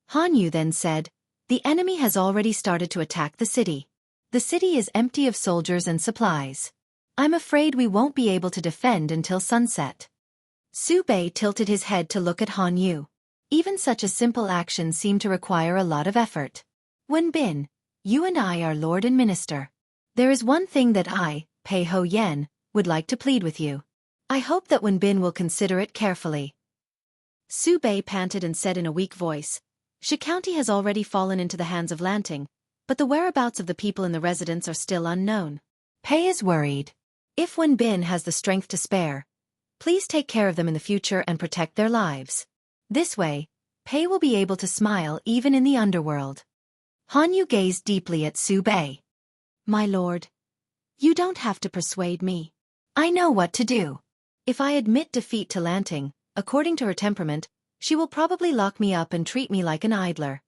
Han Yu then said, "The enemy has already started to attack the city. The city is empty of soldiers and supplies. I'm afraid we won't be able to defend until sunset." Su Bei tilted his head to look at Han Yu. Even such a simple action seemed to require a lot of effort. "Wenbin, you and I are lord and minister. There is one thing that I, Pei Ho Yen, would like to plead with you. I hope that Wenbin will consider it carefully." Su Bei panted and said in a weak voice, "Shi County has already fallen into the hands of Lanting, but the whereabouts of the people in the residence are still unknown. Pei is worried. If Wenbin has the strength to spare, please take care of them in the future and protect their lives. This way, Pei will be able to smile even in the underworld." Han Yu gazed deeply at Su Bei. "My lord, you don't have to persuade me. I know what to do. If I admit defeat to Lanting, according to her temperament, she will probably lock me up and treat me like an idler.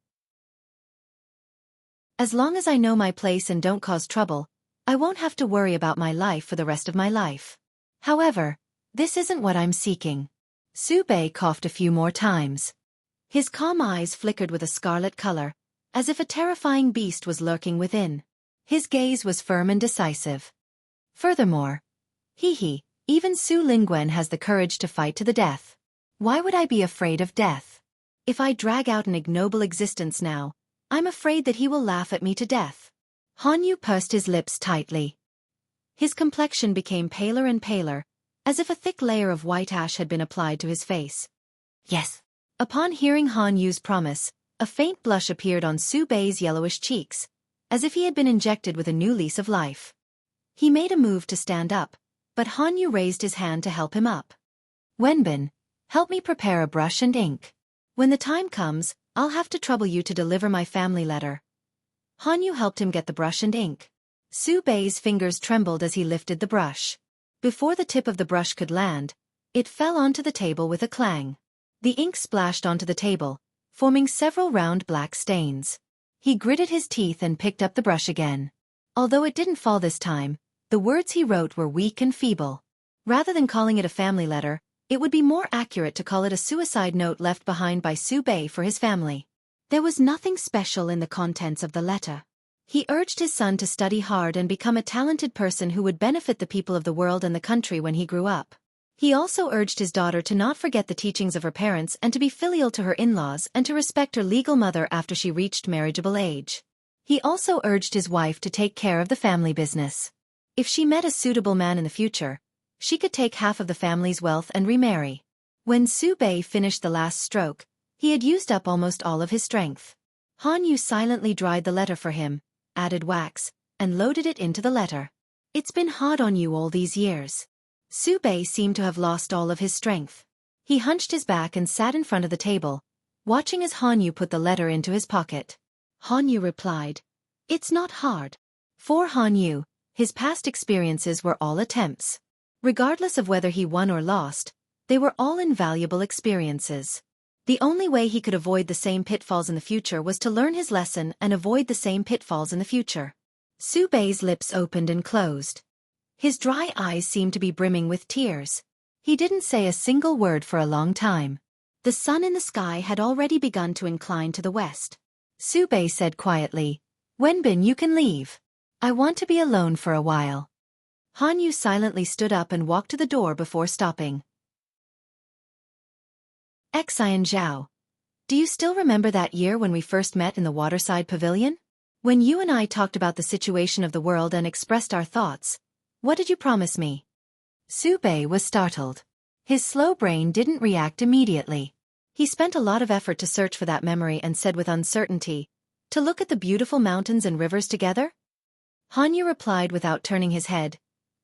As long as I know my place and don't cause trouble, I won't have to worry about my life for the rest of my life. However, this isn't what I'm seeking." Su Bei coughed a few more times. His calm eyes flickered with a scarlet color, as if a terrifying beast was lurking within. His gaze was firm and decisive. Furthermore, even Su Lingwen has the courage to fight to the death. Why would I be afraid of death? If I drag out an ignoble existence now, I'm afraid that he will laugh at me to death. Han Yu pursed his lips tightly. His complexion became paler and paler, as if a thick layer of white ash had been applied to his face. Yes. Upon hearing Han Yu's promise, a faint blush appeared on Su Bei's yellowish cheeks, as if he had been injected with a new lease of life. He made a move to stand up, but Han Yu raised his hand to help him up. Wenbin, help me prepare a brush and ink. When the time comes, I'll have to trouble you to deliver my family letter. Han Yu helped him get the brush and ink. Su Bei's fingers trembled as he lifted the brush. Before the tip of the brush could land, it fell onto the table with a clang. The ink splashed onto the table, forming several round black stains. He gritted his teeth and picked up the brush again. Although it didn't fall this time, the words he wrote were weak and feeble. Rather than calling it a family letter, it would be more accurate to call it a suicide note left behind by Su Bei for his family. There was nothing special in the contents of the letter. He urged his son to study hard and become a talented person who would benefit the people of the world and the country when he grew up. He also urged his daughter to not forget the teachings of her parents and to be filial to her in-laws and to respect her legal mother after she reached marriageable age. He also urged his wife to take care of the family business. If she met a suitable man in the future, she could take half of the family's wealth and remarry. When Su Bei finished the last stroke, he had used up almost all of his strength. Han Yu silently dried the letter for him, added wax, and loaded it into the letter. It's been hard on you all these years. Su Bei seemed to have lost all of his strength. He hunched his back and sat in front of the table, watching as Han Yu put the letter into his pocket. Han Yu replied, "It's not hard." For Han Yu, his past experiences were all attempts. Regardless of whether he won or lost, they were all invaluable experiences. The only way he could avoid the same pitfalls in the future was to learn his lesson and avoid the same pitfalls in the future. Su Bei's lips opened and closed. His dry eyes seemed to be brimming with tears. He didn't say a single word for a long time. The sun in the sky had already begun to incline to the west. Su Bei said quietly, "Wenbin, you can leave. I want to be alone for a while." Han Yu silently stood up and walked to the door before stopping. Xian Zhao. Do you still remember that year when we first met in the waterside pavilion? When you and I talked about the situation of the world and expressed our thoughts, what did you promise me? Su Bei was startled. His slow brain didn't react immediately. He spent a lot of effort to search for that memory and said with uncertainty, "To look at the beautiful mountains and rivers together?" Han Yu replied without turning his head,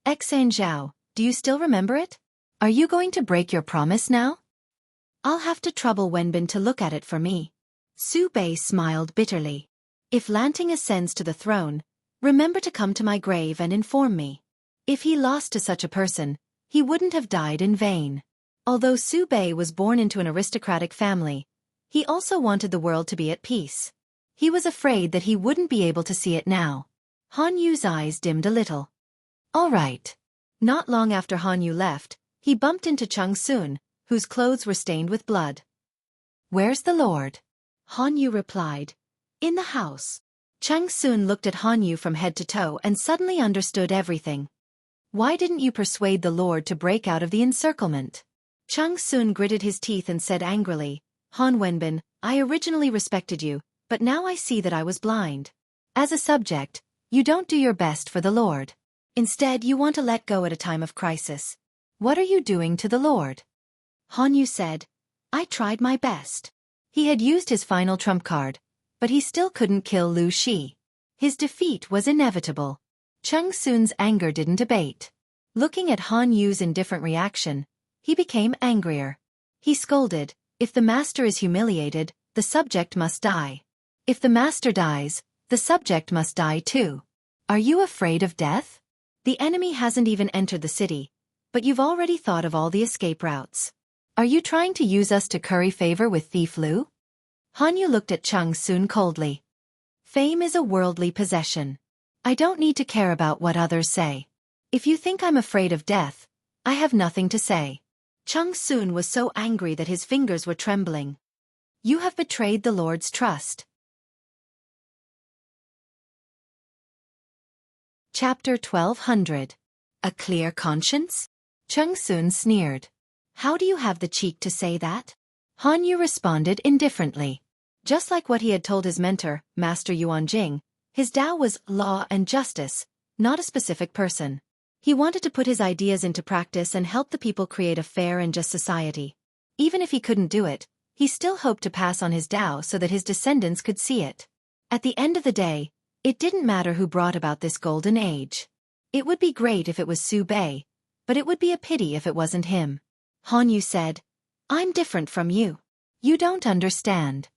"Xian Zhao, do you still remember it? Are you going to break your promise now?" "I'll have to trouble Wenbin to look at it for me." Su Bei smiled bitterly. "If Lanting ascends to the throne, remember to come to my grave and inform me." If he lost to such a person, he wouldn't have died in vain. Although Su Bei was born into an aristocratic family, he also wanted the world to be at peace. He was afraid that he wouldn't be able to see it now. Han Yu's eyes dimmed a little. "All right." Not long after Han Yu left, he bumped into Chung Sun, whose clothes were stained with blood. "Where's the Lord?" Han Yu replied, "In the house." Chung Sun looked at Han Yu from head to toe and suddenly understood everything. "Why didn't you persuade the Lord to break out of the encirclement?" Chung Sun gritted his teeth and said angrily, "Han Wenbin, I originally respected you, but now I see that I was blind. As a subject, you don't do your best for the Lord. Instead, you want to let go at a time of crisis. What are you doing to the Lord?" Han Yu said, "I tried my best." He had used his final trump card, but he still couldn't kill Lu Shi. His defeat was inevitable. Chung Sun's anger didn't abate. Looking at Han Yu's indifferent reaction, he became angrier. He scolded, "If the master is humiliated, the subject must die. If the master dies, the subject must die too. Are you afraid of death? The enemy hasn't even entered the city, but you've already thought of all the escape routes. Are you trying to use us to curry favor with Thief Lu?" Han Yu looked at Chung Sun coldly. "Fame is a worldly possession. I don't need to care about what others say. If you think I'm afraid of death, I have nothing to say." Chung Sun was so angry that his fingers were trembling. You have betrayed the Lord's trust. Chapter 1200. A clear conscience? Chung Sun sneered. How do you have the cheek to say that? Han Yu responded indifferently. Just like what he had told his mentor, Master Yuan Jing, his Tao was law and justice, not a specific person. He wanted to put his ideas into practice and help the people create a fair and just society. Even if he couldn't do it, he still hoped to pass on his Tao so that his descendants could see it. At the end of the day, it didn't matter who brought about this golden age. It would be great if it was Su Bei, but it would be a pity if it wasn't him. Han Yu said, I'm different from you. You don't understand.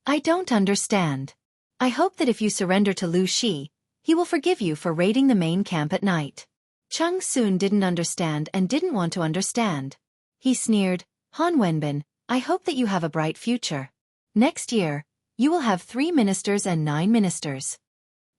I don't understand. I hope that if you surrender to Lu Shi, he will forgive you for raiding the main camp at night. Chung Sun didn't understand and didn't want to understand. He sneered, Han Wenbin, I hope that you have a bright future. Next year, you will have 3 ministers and 9 ministers.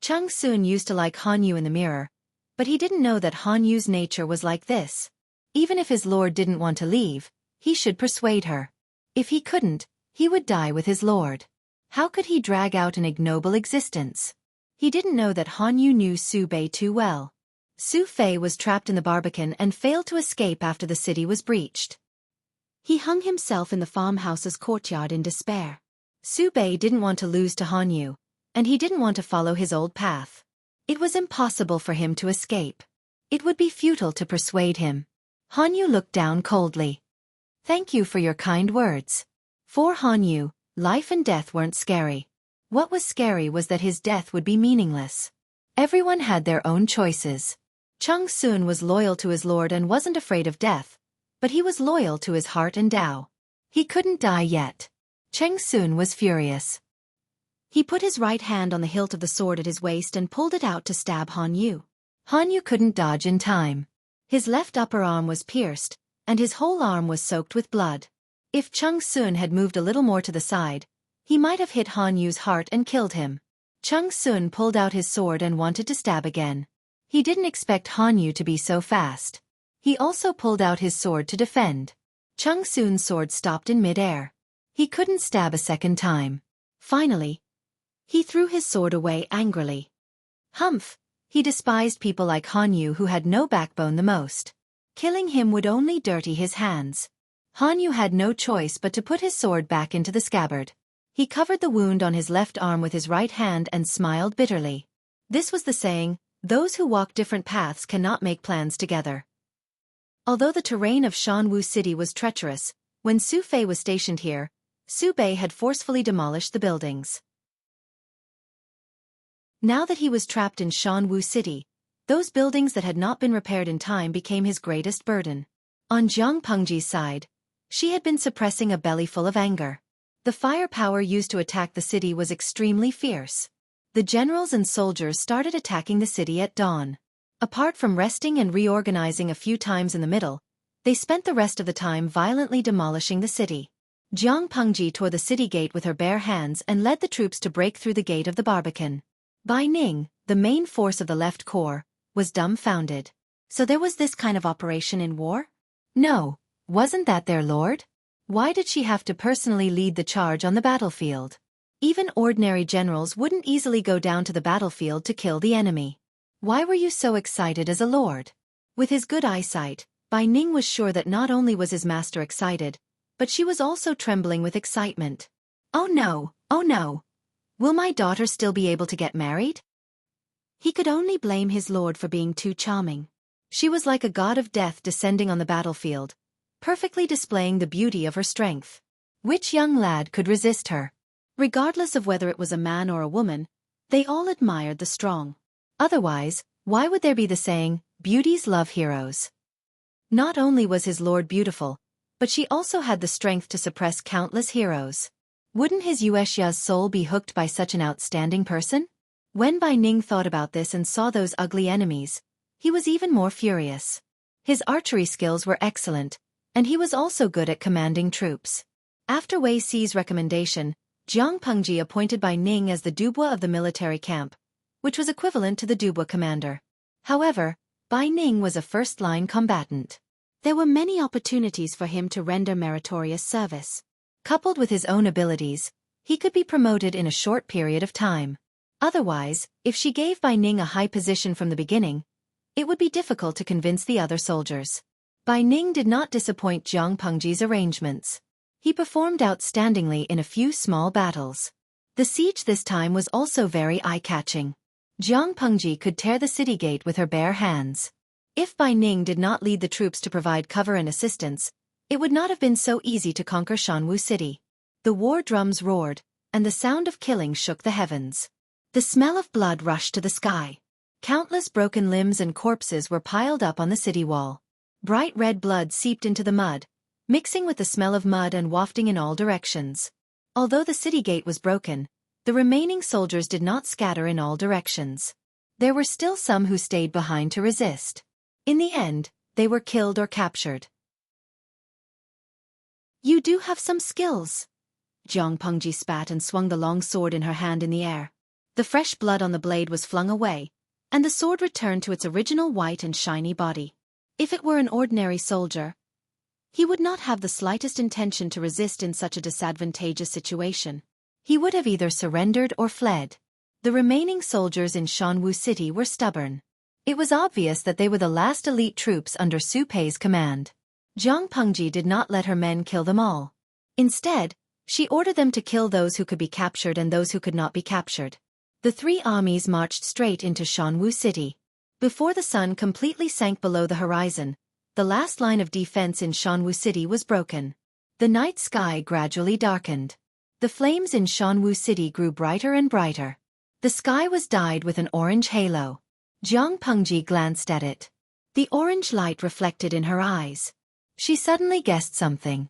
Chung Sun used to like Han Yu in the mirror, but he didn't know that Han Yu's nature was like this. Even if his lord didn't want to leave, he should persuade her. If he couldn't, he would die with his lord. How could he drag out an ignoble existence? He didn't know that Han Yu knew Su Bei too well. Su Fei was trapped in the Barbican and failed to escape after the city was breached. He hung himself in the farmhouse's courtyard in despair. Su Bei didn't want to lose to Han Yu, and he didn't want to follow his old path. It was impossible for him to escape. It would be futile to persuade him. Han Yu looked down coldly. Thank you for your kind words. For Han Yu, life and death weren't scary. What was scary was that his death would be meaningless. Everyone had their own choices. Chung Sun was loyal to his lord and wasn't afraid of death, but he was loyal to his heart and Tao. He couldn't die yet. Chung Sun was furious. He put his right hand on the hilt of the sword at his waist and pulled it out to stab Han Yu. Han Yu couldn't dodge in time. His left upper arm was pierced, and his whole arm was soaked with blood. If Chung Sun had moved a little more to the side, he might have hit Han Yu's heart and killed him. Chung Sun pulled out his sword and wanted to stab again. He didn't expect Han Yu to be so fast. He also pulled out his sword to defend. Chung Sun's sword stopped in mid-air. He couldn't stab a second time. Finally, he threw his sword away angrily. Humph! He despised people like Han Yu who had no backbone the most. Killing him would only dirty his hands. Han Yu had no choice but to put his sword back into the scabbard. He covered the wound on his left arm with his right hand and smiled bitterly. This was the saying, those who walk different paths cannot make plans together. Although the terrain of Shanwu City was treacherous, when Su Fei was stationed here, Su Bei had forcefully demolished the buildings. Now that he was trapped in Shanwu City, those buildings that had not been repaired in time became his greatest burden. On Jiang Pengji's side, she had been suppressing a bellyful of anger. The firepower used to attack the city was extremely fierce. The generals and soldiers started attacking the city at dawn. Apart from resting and reorganizing a few times in the middle, they spent the rest of the time violently demolishing the city. Jiang Pengji tore the city gate with her bare hands and led the troops to break through the gate of the Barbican. Bai Ning, the main force of the left corps, was dumbfounded. So there was this kind of operation in war? No, wasn't that their lord? Why did she have to personally lead the charge on the battlefield? Even ordinary generals wouldn't easily go down to the battlefield to kill the enemy. Why were you so excited as a lord? With his good eyesight, Bai Ning was sure that not only was his master excited, but she was also trembling with excitement. Oh no, oh no! Will my daughter still be able to get married? He could only blame his lord for being too charming. She was like a god of death descending on the battlefield, perfectly displaying the beauty of her strength. Which young lad could resist her? Regardless of whether it was a man or a woman, they all admired the strong. Otherwise, why would there be the saying, beauties love heroes? Not only was his lord beautiful, but she also had the strength to suppress countless heroes. Wouldn't his Yuexya's soul be hooked by such an outstanding person? When Bai Ning thought about this and saw those ugly enemies, he was even more furious. His archery skills were excellent, and he was also good at commanding troops. After Wei Si's recommendation, Jiang Pengji appointed Bai Ning as the Dubois of the military camp, which was equivalent to the Dubois commander. However, Bai Ning was a first-line combatant. There were many opportunities for him to render meritorious service. Coupled with his own abilities, he could be promoted in a short period of time. Otherwise, if she gave Bai Ning a high position from the beginning, it would be difficult to convince the other soldiers. Bai Ning did not disappoint Jiang Pengji's arrangements. He performed outstandingly in a few small battles. The siege this time was also very eye-catching. Jiang Pengji could tear the city gate with her bare hands. If Bai Ning did not lead the troops to provide cover and assistance, it would not have been so easy to conquer Shanwu City. The war drums roared, and the sound of killing shook the heavens. The smell of blood rushed to the sky. Countless broken limbs and corpses were piled up on the city wall. Bright red blood seeped into the mud, mixing with the smell of mud and wafting in all directions. Although the city gate was broken, the remaining soldiers did not scatter in all directions. There were still some who stayed behind to resist. In the end, they were killed or captured. "You do have some skills." Jiang Pengji spat and swung the long sword in her hand in the air. The fresh blood on the blade was flung away, and the sword returned to its original white and shiny body. If it were an ordinary soldier, he would not have the slightest intention to resist in such a disadvantageous situation. He would have either surrendered or fled. The remaining soldiers in Shanwu City were stubborn. It was obvious that they were the last elite troops under Su Pei's command. Jiang Pengji did not let her men kill them all. Instead, she ordered them to kill those who could be captured and those who could not be captured. The three armies marched straight into Shanwu City. Before the sun completely sank below the horizon, the last line of defense in Shanwu City was broken. The night sky gradually darkened. The flames in Shanwu City grew brighter and brighter. The sky was dyed with an orange halo. Jiang Pengji glanced at it. The orange light reflected in her eyes. She suddenly guessed something.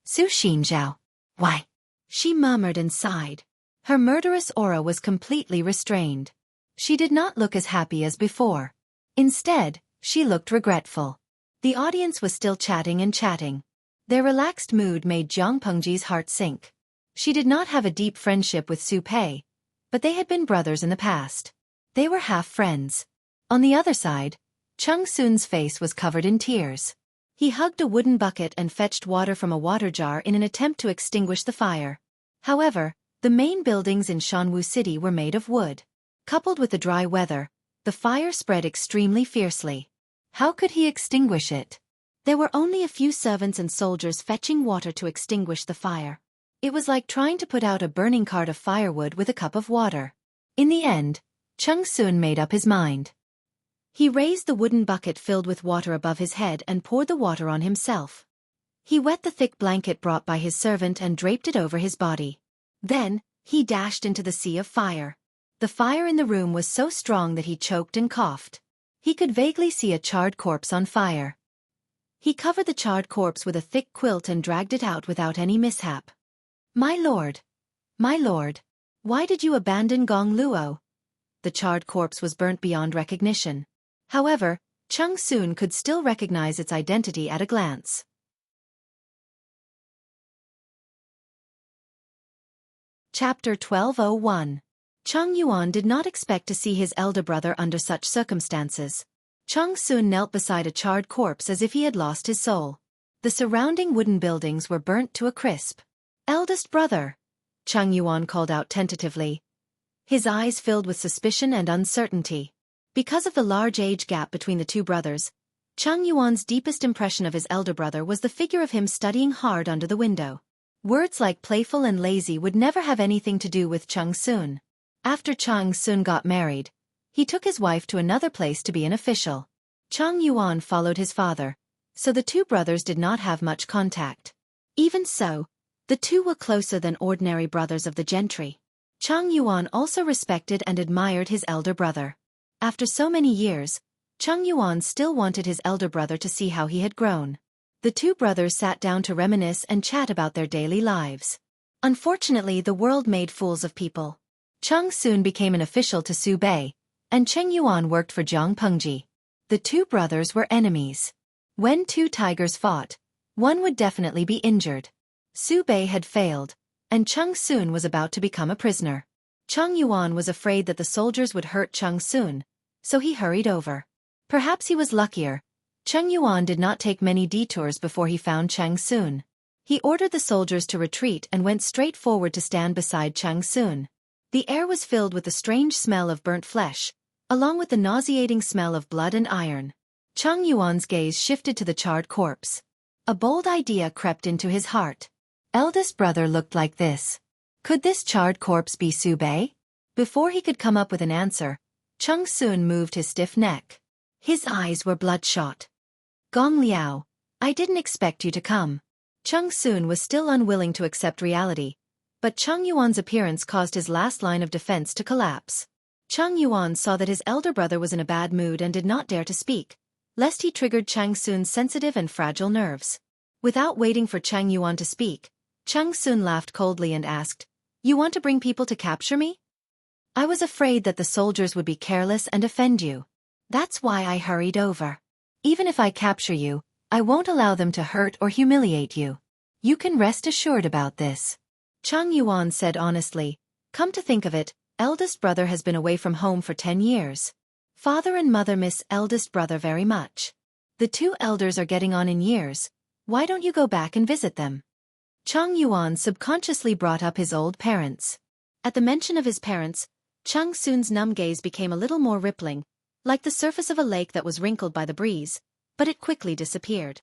"Su Xinzhao. Why?" she murmured and sighed. Her murderous aura was completely restrained. She did not look as happy as before. Instead, she looked regretful. The audience was still chatting and chatting. Their relaxed mood made Jiang Pengji's heart sink. She did not have a deep friendship with Su Pei, but they had been brothers in the past. They were half friends. On the other side, Cheng Sun's face was covered in tears. He hugged a wooden bucket and fetched water from a water jar in an attempt to extinguish the fire. However, the main buildings in Shanwu City were made of wood. Coupled with the dry weather, the fire spread extremely fiercely. How could he extinguish it? There were only a few servants and soldiers fetching water to extinguish the fire. It was like trying to put out a burning cart of firewood with a cup of water. In the end, Cheng Sun made up his mind. He raised the wooden bucket filled with water above his head and poured the water on himself. He wet the thick blanket brought by his servant and draped it over his body. Then, he dashed into the sea of fire. The fire in the room was so strong that he choked and coughed. He could vaguely see a charred corpse on fire. He covered the charred corpse with a thick quilt and dragged it out without any mishap. My lord, why did you abandon Gong Luo?" The charred corpse was burnt beyond recognition. However, Cheng Sun could still recognize its identity at a glance. Chapter 1201. Cheng Yuan did not expect to see his elder brother under such circumstances. Cheng Sun knelt beside a charred corpse as if he had lost his soul. The surrounding wooden buildings were burnt to a crisp. "Eldest brother," Cheng Yuan called out tentatively. His eyes filled with suspicion and uncertainty. Because of the large age gap between the two brothers, Cheng Yuan's deepest impression of his elder brother was the figure of him studying hard under the window. Words like playful and lazy would never have anything to do with Cheng Sun. After Cheng Sun got married, he took his wife to another place to be an official. Cheng Yuan followed his father, so the two brothers did not have much contact. Even so, the two were closer than ordinary brothers of the gentry. Cheng Yuan also respected and admired his elder brother. After so many years, Cheng Yuan still wanted his elder brother to see how he had grown. The two brothers sat down to reminisce and chat about their daily lives. Unfortunately, the world made fools of people. Cheng Sun became an official to Su Bei, and Cheng Yuan worked for Jiang Pengji. The two brothers were enemies. When two tigers fought, one would definitely be injured. Su Bei had failed, and Cheng Sun was about to become a prisoner. Cheng Yuan was afraid that the soldiers would hurt Cheng Sun, so he hurried over. Perhaps he was luckier. Cheng Yuan did not take many detours before he found Cheng Sun. He ordered the soldiers to retreat and went straight forward to stand beside Chang Sun. The air was filled with the strange smell of burnt flesh, along with the nauseating smell of blood and iron. Chang Yuan's gaze shifted to the charred corpse. A bold idea crept into his heart. Eldest brother looked like this. Could this charred corpse be Su Bei? Before he could come up with an answer, Chang Sun moved his stiff neck. His eyes were bloodshot. Gong Liao, I didn't expect you to come. Chang Sun was still unwilling to accept reality, but Chang Yuan's appearance caused his last line of defense to collapse. Chang Yuan saw that his elder brother was in a bad mood and did not dare to speak, lest he triggered Chang Sun's sensitive and fragile nerves. Without waiting for Chang Yuan to speak, Chang Sun laughed coldly and asked, "You want to bring people to capture me? I was afraid that the soldiers would be careless and offend you. That's why I hurried over. Even if I capture you, I won't allow them to hurt or humiliate you. You can rest assured about this." Chang Yuan said honestly, "Come to think of it, eldest brother has been away from home for 10 years. Father and mother miss eldest brother very much. The two elders are getting on in years. Why don't you go back and visit them?" Chang Yuan subconsciously brought up his old parents. At the mention of his parents, Chang Sun's numb gaze became a little more rippling, like the surface of a lake that was wrinkled by the breeze, but it quickly disappeared.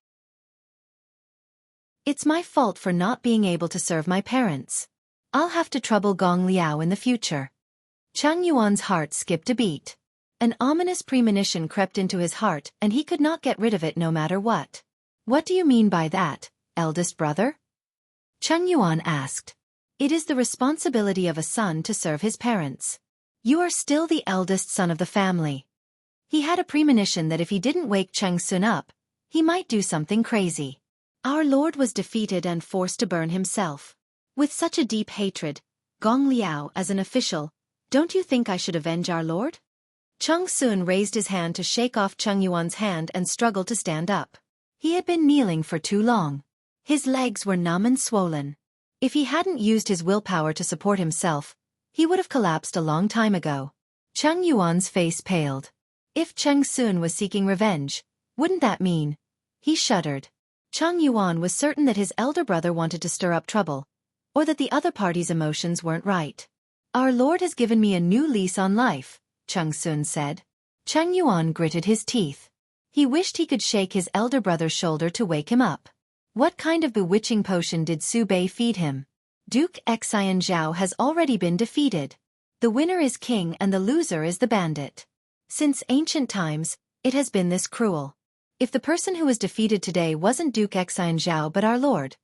It's my fault for not being able to serve my parents. I'll have to trouble Gong Liao in the future. Chang Yuan's heart skipped a beat. An ominous premonition crept into his heart and he could not get rid of it no matter what. What do you mean by that, eldest brother? Chang Yuan asked. It is the responsibility of a son to serve his parents. You are still the eldest son of the family. He had a premonition that if he didn't wake Chang Sun up, he might do something crazy. Our lord was defeated and forced to burn himself. With such a deep hatred, Gong Liao as an official, don't you think I should avenge our lord? Chang Sun raised his hand to shake off Chang Yuan's hand and struggled to stand up. He had been kneeling for too long. His legs were numb and swollen. If he hadn't used his willpower to support himself, he would have collapsed a long time ago. Chang Yuan's face paled. If Chang Sun was seeking revenge, wouldn't that mean? He shuddered. Chang Yuan was certain that his elder brother wanted to stir up trouble, or that the other party's emotions weren't right. Our lord has given me a new lease on life, Chang Sun said. Chang Yuan gritted his teeth. He wished he could shake his elder brother's shoulder to wake him up. What kind of bewitching potion did Su Bei feed him? Duke Xian Zhao has already been defeated. The winner is king and the loser is the bandit. Since ancient times, it has been this cruel. If the person who was defeated today wasn't Duke Xian Zhao but our lord,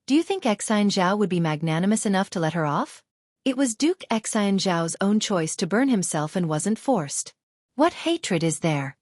do you think Xian Zhao would be magnanimous enough to let her off? It was Duke Xian Zhao's own choice to burn himself and wasn't forced. What hatred is there?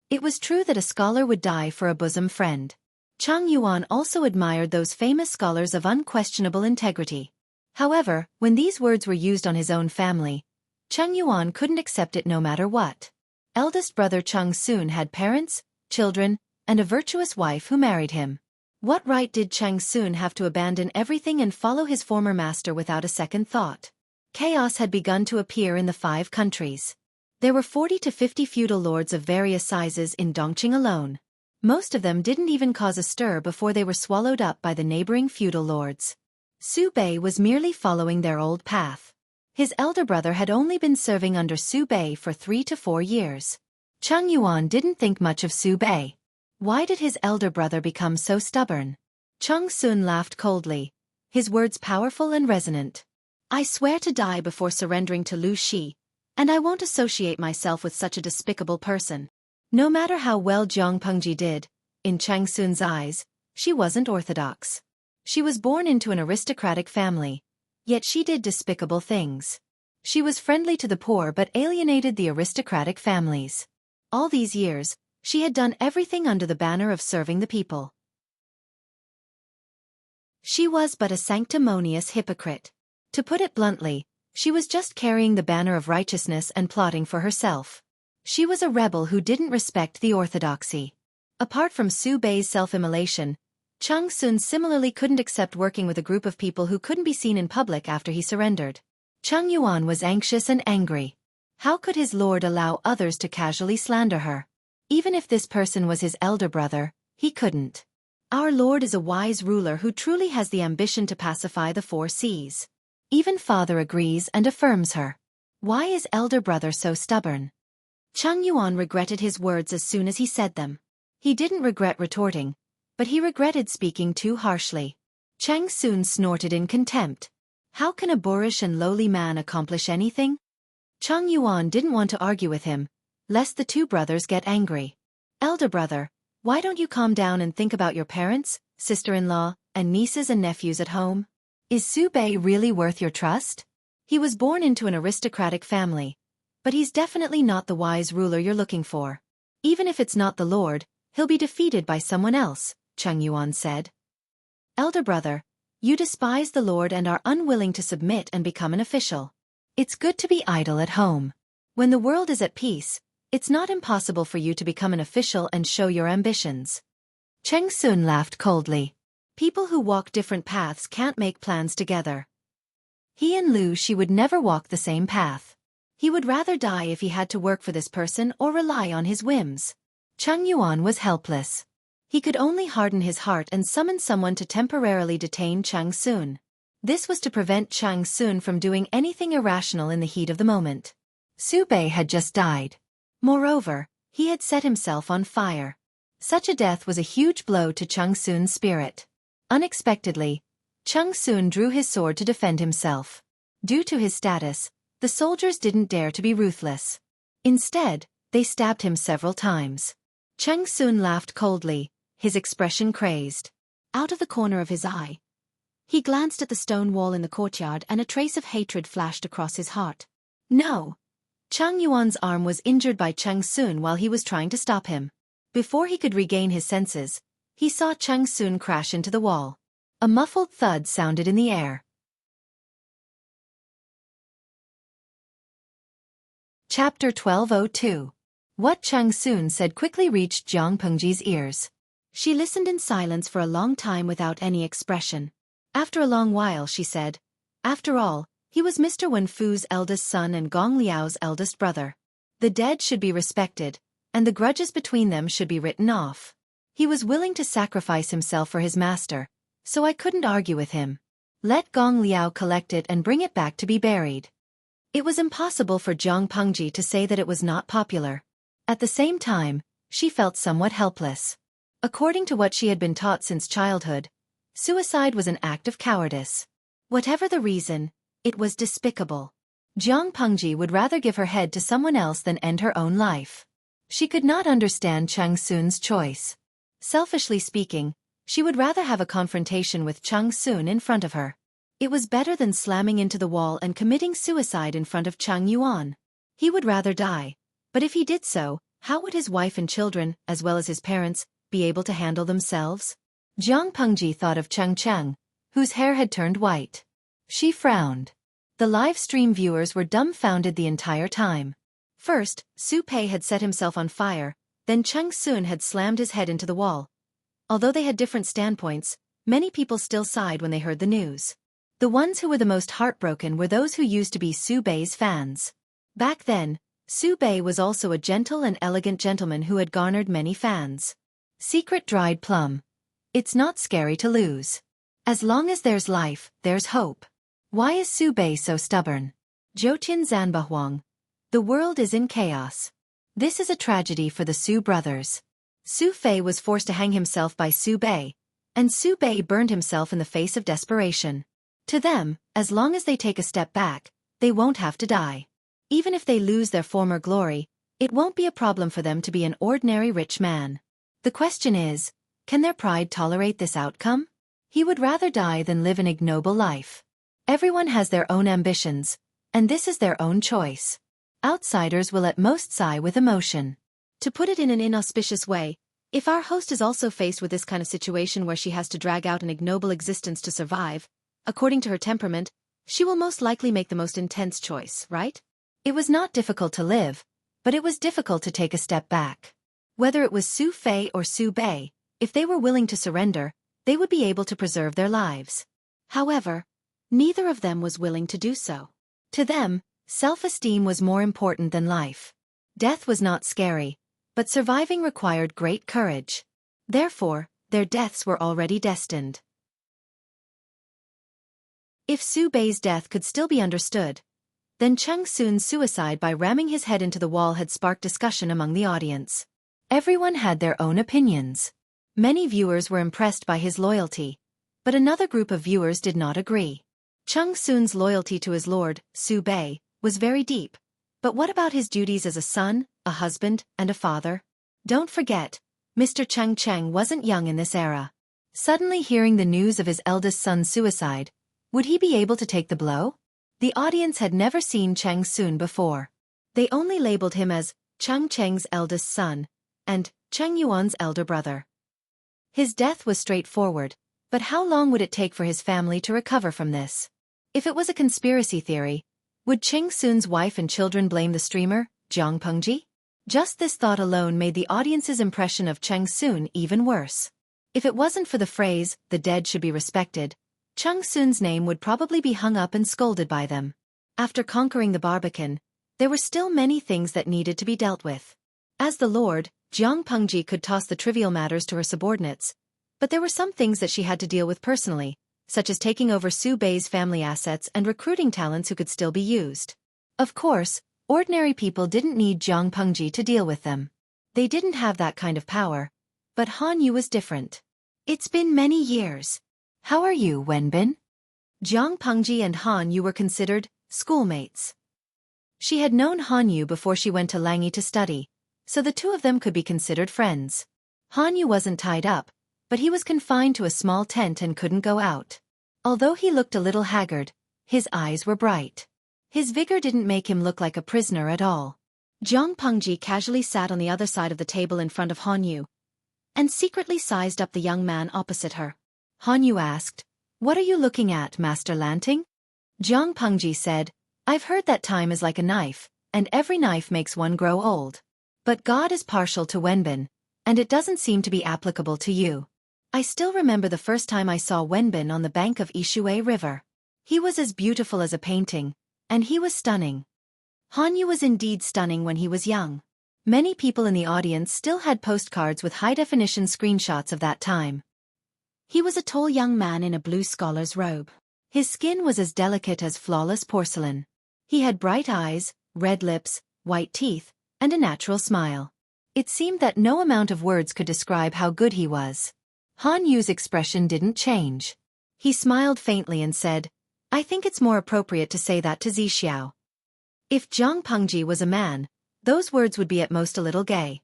It was true that a scholar would die for a bosom friend. Chang Yuan also admired those famous scholars of unquestionable integrity. However, when these words were used on his own family, Chang Yuan couldn't accept it no matter what. Eldest brother Chang Sun had parents, children, and a virtuous wife who married him. What right did Chang Sun have to abandon everything and follow his former master without a second thought? Chaos had begun to appear in the 5 countries. There were 40 to 50 feudal lords of various sizes in Dongqing alone. Most of them didn't even cause a stir before they were swallowed up by the neighboring feudal lords. Su Bei was merely following their old path. His elder brother had only been serving under Su Bei for 3 to 4 years. Chang Yuan didn't think much of Su Bei. Why did his elder brother become so stubborn? Chang Sun laughed coldly, his words powerful and resonant. I swear to die before surrendering to Lu Shi, and I won't associate myself with such a despicable person. No matter how well Jiang Pengji did, in Chang Sun's eyes, she wasn't orthodox. She was born into an aristocratic family, yet she did despicable things. She was friendly to the poor but alienated the aristocratic families. All these years, she had done everything under the banner of serving the people. She was but a sanctimonious hypocrite. To put it bluntly, she was just carrying the banner of righteousness and plotting for herself. She was a rebel who didn't respect the orthodoxy. Apart from Su Bei's self-immolation, Chang Sun similarly couldn't accept working with a group of people who couldn't be seen in public after he surrendered. Chang Yuan was anxious and angry. How could his lord allow others to casually slander her? Even if this person was his elder brother, he couldn't. Our Lord is a wise ruler who truly has the ambition to pacify the four seas. Even father agrees and affirms her. Why is elder brother so stubborn? Cheng Yuan regretted his words as soon as he said them. He didn't regret retorting, but he regretted speaking too harshly. Cheng Sun snorted in contempt. How can a boorish and lowly man accomplish anything? Cheng Yuan didn't want to argue with him, lest the two brothers get angry. Elder brother, why don't you calm down and think about your parents, sister-in-law, and nieces and nephews at home? Is Su Bei really worth your trust? He was born into an aristocratic family, but he's definitely not the wise ruler you're looking for. Even if it's not the Lord, he'll be defeated by someone else, Cheng Yuan said. Elder brother, you despise the Lord and are unwilling to submit and become an official. It's good to be idle at home. When the world is at peace, it's not impossible for you to become an official and show your ambitions. Cheng Sun laughed coldly. People who walk different paths can't make plans together. He and Lu Shi would never walk the same path. He would rather die if he had to work for this person or rely on his whims. Cheng Yuan was helpless. He could only harden his heart and summon someone to temporarily detain Cheng Sun. This was to prevent Cheng Sun from doing anything irrational in the heat of the moment. Su Bei had just died. Moreover, he had set himself on fire. Such a death was a huge blow to Cheng Sun's spirit. Unexpectedly, Cheng Sun drew his sword to defend himself. Due to his status, the soldiers didn't dare to be ruthless. Instead, they stabbed him several times. Cheng Sun laughed coldly, his expression crazed. Out of the corner of his eye, he glanced at the stone wall in the courtyard and a trace of hatred flashed across his heart. No! Cheng Yuan's arm was injured by Cheng Sun while he was trying to stop him. Before he could regain his senses, he saw Cheng Sun crash into the wall. A muffled thud sounded in the air. Chapter 1202. What Cheng Sun said quickly reached Jiang Pengji's ears. She listened in silence for a long time without any expression. After a long while she said, "After all, he was Mr. Wen Fu's eldest son and Gong Liao's eldest brother. The dead should be respected, and the grudges between them should be written off. He was willing to sacrifice himself for his master, so I couldn't argue with him. Let Gong Liao collect it and bring it back to be buried." It was impossible for Jiang Pengji to say that it was not popular. At the same time, she felt somewhat helpless. According to what she had been taught since childhood, suicide was an act of cowardice. Whatever the reason, it was despicable. Jiang Pengji would rather give her head to someone else than end her own life. She could not understand Cheng Sun's choice. Selfishly speaking, she would rather have a confrontation with Cheng Sun in front of her. It was better than slamming into the wall and committing suicide in front of Cheng Yuan. He would rather die, but if he did so, how would his wife and children, as well as his parents, be able to handle themselves? Jiang Pengji thought of Cheng, whose hair had turned white. She frowned. The live stream viewers were dumbfounded the entire time. First, Su Pei had set himself on fire, then Cheng Sun had slammed his head into the wall. Although they had different standpoints, many people still sighed when they heard the news. The ones who were the most heartbroken were those who used to be Su Bei's fans. Back then, Su Bei was also a gentle and elegant gentleman who had garnered many fans. Secret dried plum. It's not scary to lose. As long as there's life, there's hope. Why is Su Bei so stubborn? Zhouqian Zanbahuang. The world is in chaos. This is a tragedy for the Su brothers. Su Fei was forced to hang himself by Su Bei, and Su Bei burned himself in the face of desperation. To them, as long as they take a step back, they won't have to die. Even if they lose their former glory, it won't be a problem for them to be an ordinary rich man. The question is, can their pride tolerate this outcome? He would rather die than live an ignoble life. Everyone has their own ambitions, and this is their own choice. Outsiders will at most sigh with emotion. To put it in an inauspicious way, if our host is also faced with this kind of situation where she has to drag out an ignoble existence to survive, according to her temperament, she will most likely make the most intense choice, right? It was not difficult to live, but it was difficult to take a step back. Whether it was Su Fei or Su Bei, if they were willing to surrender, they would be able to preserve their lives. However, neither of them was willing to do so. To them, self-esteem was more important than life. Death was not scary, but surviving required great courage. Therefore, Their deaths were already destined. If Su Bei's death could still be understood, then Cheng Sun's suicide by ramming his head into the wall had sparked discussion among the audience. Everyone had their own opinions. Many viewers were impressed by his loyalty, but another group of viewers did not agree. Cheng Sun's loyalty to his lord, Su Bei, was very deep. But what about his duties as a son, a husband, and a father? Don't forget, Mr. Cheng wasn't young in this era. Suddenly hearing the news of his eldest son's suicide, would he be able to take the blow? The audience had never seen Cheng Sun before. They only labeled him as Cheng's eldest son and Cheng Yuan's elder brother. His death was straightforward, but how long would it take for his family to recover from this? If it was a conspiracy theory, would Cheng Sun's wife and children blame the streamer, Jiang Pengji? Just this thought alone made the audience's impression of Cheng Sun even worse. If it wasn't for the phrase, "the dead should be respected," Cheng Sun's name would probably be hung up and scolded by them. After conquering the Barbican, there were still many things that needed to be dealt with. As the Lord, Jiang Pengji could toss the trivial matters to her subordinates, but there were some things that she had to deal with personally, such as taking over Su Bei's family assets and recruiting talents who could still be used. Of course, ordinary people didn't need Jiang Pengji to deal with them. They didn't have that kind of power, but Han Yu was different. It's been many years. How are you, Wenbin? Jiang Pengji and Han Yu were considered schoolmates. She had known Han Yu before she went to Langi to study, so the two of them could be considered friends. Han Yu wasn't tied up, but he was confined to a small tent and couldn't go out. Although he looked a little haggard, his eyes were bright. His vigor didn't make him look like a prisoner at all. Jiang Pengji casually sat on the other side of the table in front of Han Yu, and secretly sized up the young man opposite her. Han Yu asked, "What are you looking at, Master Lanting?" Jiang Pengji said, "I've heard that time is like a knife, and every knife makes one grow old. But God is partial to Wenbin, and it doesn't seem to be applicable to you. I still remember the first time I saw Wenbin on the bank of Xueqi River. He was as beautiful as a painting, and he was stunning." Han Yu was indeed stunning when he was young. Many people in the audience still had postcards with high-definition screenshots of that time. He was a tall young man in a blue scholar's robe. His skin was as delicate as flawless porcelain. He had bright eyes, red lips, white teeth, and a natural smile. It seemed that no amount of words could describe how good he was. Han Yu's expression didn't change. He smiled faintly and said, "I think it's more appropriate to say that to Zixiao." If Jiang Pengji was a man, those words would be at most a little gay.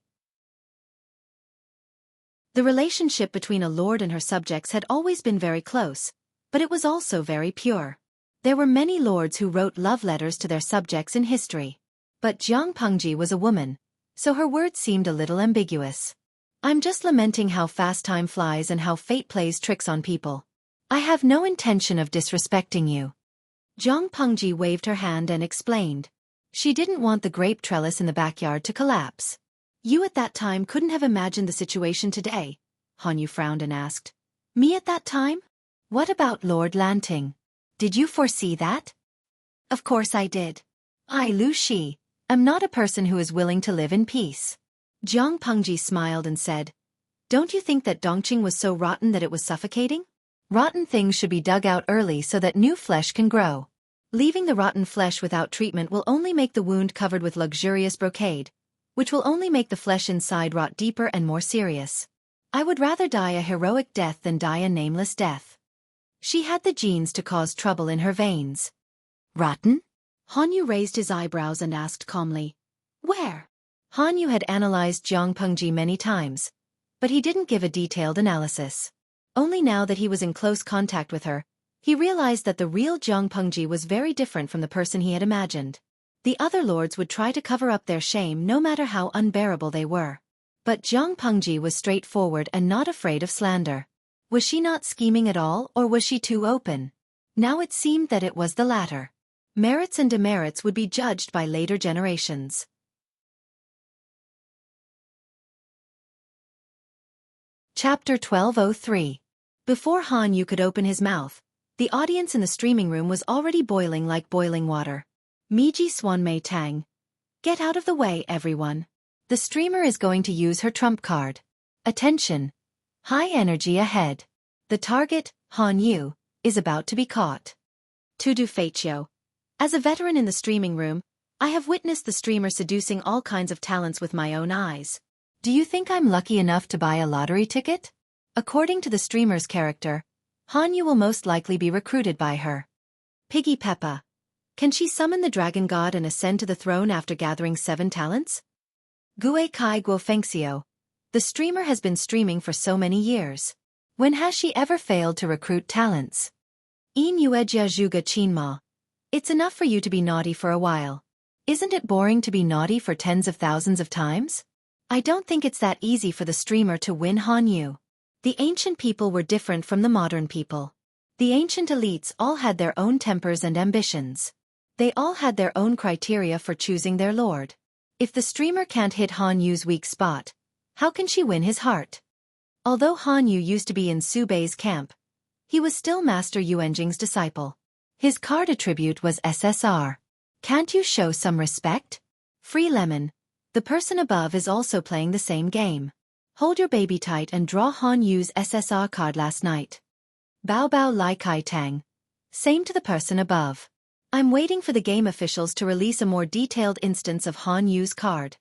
The relationship between a lord and her subjects had always been very close, but it was also very pure. There were many lords who wrote love letters to their subjects in history. But Jiang Pengji was a woman, so her words seemed a little ambiguous. "I'm just lamenting how fast time flies and how fate plays tricks on people. I have no intention of disrespecting you." Jiang Pengji waved her hand and explained. She didn't want the grape trellis in the backyard to collapse. "You at that time couldn't have imagined the situation today?" Han Yu frowned and asked. "Me at that time? What about Lord Lanting? Did you foresee that?" "Of course I did. I, Lu Shi, am not a person who is willing to live in peace." Jiang Pengji smiled and said, "Don't you think that Dongqing was so rotten that it was suffocating? Rotten things should be dug out early so that new flesh can grow. Leaving the rotten flesh without treatment will only make the wound covered with luxurious brocade, which will only make the flesh inside rot deeper and more serious. I would rather die a heroic death than die a nameless death." She had the genes to cause trouble in her veins. "Rotten?" Han Yu raised his eyebrows and asked calmly, "Where?" Han Yu had analyzed Jiang Pengji many times, but he didn't give a detailed analysis. Only now that he was in close contact with her, he realized that the real Jiang Pengji was very different from the person he had imagined. The other lords would try to cover up their shame no matter how unbearable they were. But Jiang Pengji was straightforward and not afraid of slander. Was she not scheming at all, or was she too open? Now it seemed that it was the latter. Merits and demerits would be judged by later generations. Chapter 1203. Before Han Yu could open his mouth, the audience in the streaming room was already boiling like boiling water. Miji Swan Mei Tang. Get out of the way, everyone. The streamer is going to use her trump card. Attention. High energy ahead. The target, Han Yu, is about to be caught. To do Fatio. As a veteran in the streaming room, I have witnessed the streamer seducing all kinds of talents with my own eyes. Do you think I'm lucky enough to buy a lottery ticket? According to the streamer's character, Han Yu will most likely be recruited by her. Piggy Peppa. Can she summon the dragon god and ascend to the throne after gathering 7 talents? Gue Kai Guo Fengxiu. The streamer has been streaming for so many years. When has she ever failed to recruit talents? In Yuejia Zhuge Qinma. It's enough for you to be naughty for a while. Isn't it boring to be naughty for tens of thousands of times? I don't think it's that easy for the streamer to win Han Yu. The ancient people were different from the modern people. The ancient elites all had their own tempers and ambitions. They all had their own criteria for choosing their lord. If the streamer can't hit Han Yu's weak spot, how can she win his heart? Although Han Yu used to be in Su Bei's camp, he was still Master Yuanjing's disciple. His card attribute was SSR. Can't you show some respect? Free Lemon. The person above is also playing the same game. Hold your baby tight and draw Han Yu's SSR card last night. Bao Bao Lai Kai Tang. Same to the person above. I'm waiting for the game officials to release a more detailed instance of Han Yu's card.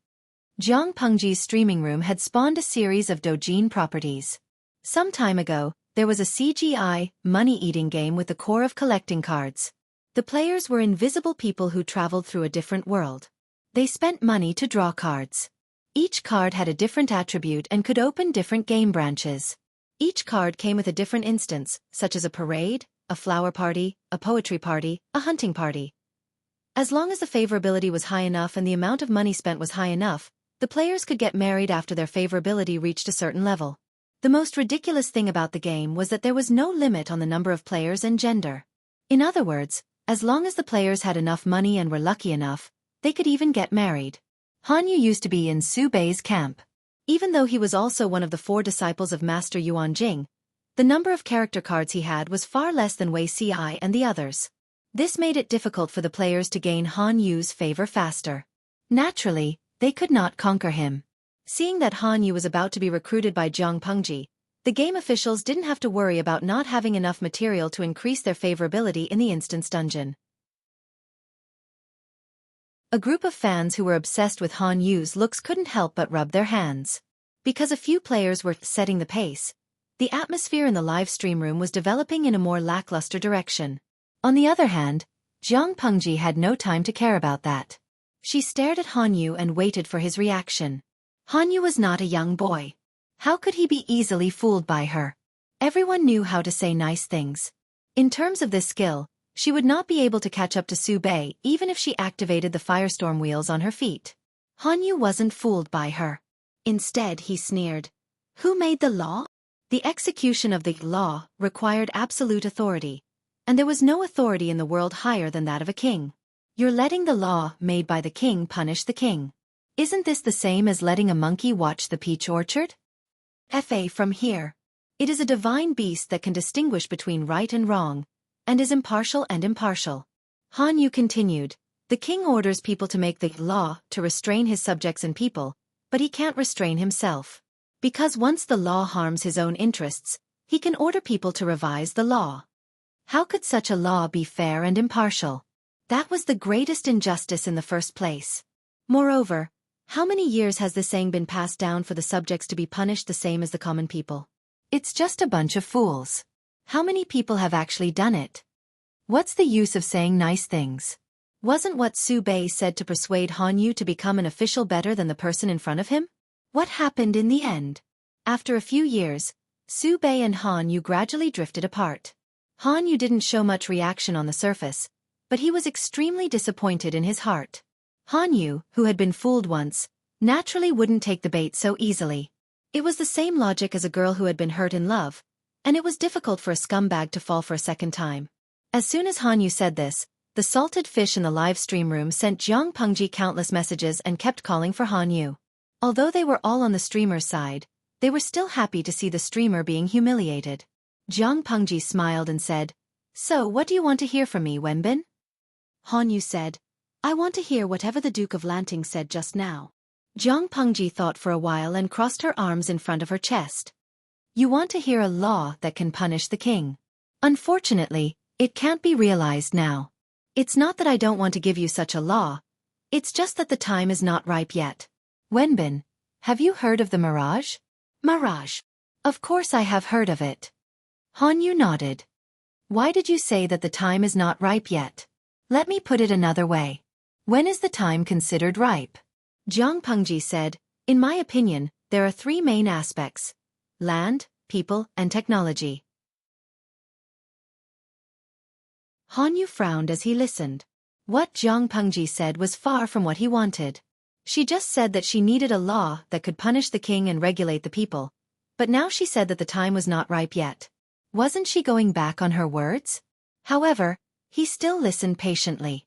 Jiang Pengji's streaming room had spawned a series of doujin properties. Some time ago, there was a CGI, money-eating game with the core of collecting cards. The players were invisible people who traveled through a different world. They spent money to draw cards. Each card had a different attribute and could open different game branches. Each card came with a different instance, such as a parade, a flower party, a poetry party, a hunting party. As long as the favorability was high enough and the amount of money spent was high enough, the players could get married after their favorability reached a certain level. The most ridiculous thing about the game was that there was no limit on the number of players and gender. In other words, as long as the players had enough money and were lucky enough, they could even get married. Han Yu used to be in Su Bei's camp. Even though he was also one of the 4 disciples of Master Yuanjing, the number of character cards he had was far less than Wei Ci and the others. This made it difficult for the players to gain Han Yu's favor faster. Naturally, they could not conquer him. Seeing that Han Yu was about to be recruited by Jiang Pengji, the game officials didn't have to worry about not having enough material to increase their favorability in the instance dungeon. A group of fans who were obsessed with Han Yu's looks couldn't help but rub their hands. Because a few players were setting the pace, the atmosphere in the live stream room was developing in a more lackluster direction. On the other hand, Jiang Pengji had no time to care about that. She stared at Han Yu and waited for his reaction. Han Yu was not a young boy. How could he be easily fooled by her? Everyone knew how to say nice things. In terms of this skill, she would not be able to catch up to Su Bei even if she activated the firestorm wheels on her feet. Han Yu wasn't fooled by her. Instead, he sneered. Who made the law? The execution of the law required absolute authority, and there was no authority in the world higher than that of a king. You're letting the law made by the king punish the king. Isn't this the same as letting a monkey watch the peach orchard? From here. It is a divine beast that can distinguish between right and wrong, and is impartial and impartial. Han Yu continued, the king orders people to make the law to restrain his subjects and people, but he can't restrain himself. Because once the law harms his own interests, he can order people to revise the law. How could such a law be fair and impartial? That was the greatest injustice in the first place. Moreover, how many years has this saying been passed down for the subjects to be punished the same as the common people? It's just a bunch of fools. How many people have actually done it? What's the use of saying nice things? Wasn't what Su Bei said to persuade Han Yu to become an official better than the person in front of him? What happened in the end? After a few years, Su Bei and Han Yu gradually drifted apart. Han Yu didn't show much reaction on the surface, but he was extremely disappointed in his heart. Han Yu, who had been fooled once, naturally wouldn't take the bait so easily. It was the same logic as a girl who had been hurt in love, and it was difficult for a scumbag to fall for a second time. As soon as Han Yu said this, the salted fish in the live stream room sent Jiang Pengji countless messages and kept calling for Han Yu. Although they were all on the streamer's side, they were still happy to see the streamer being humiliated. Jiang Pengji smiled and said, So what do you want to hear from me, Wenbin? Han Yu said, I want to hear whatever the Duke of Lanting said just now. Jiang Pengji thought for a while and crossed her arms in front of her chest. You want to hear a law that can punish the king. Unfortunately, it can't be realized now. It's not that I don't want to give you such a law. It's just that the time is not ripe yet. Wenbin, have you heard of the mirage? Mirage. Of course I have heard of it. Hanyu nodded. Why did you say that the time is not ripe yet? Let me put it another way. When is the time considered ripe? Jiang Pengji said, in my opinion, there are three main aspects: land, people, and technology. Hanyu frowned as he listened. What Jiang Pengji said was far from what he wanted. She just said that she needed a law that could punish the king and regulate the people. But now she said that the time was not ripe yet. Wasn't she going back on her words? However, he still listened patiently.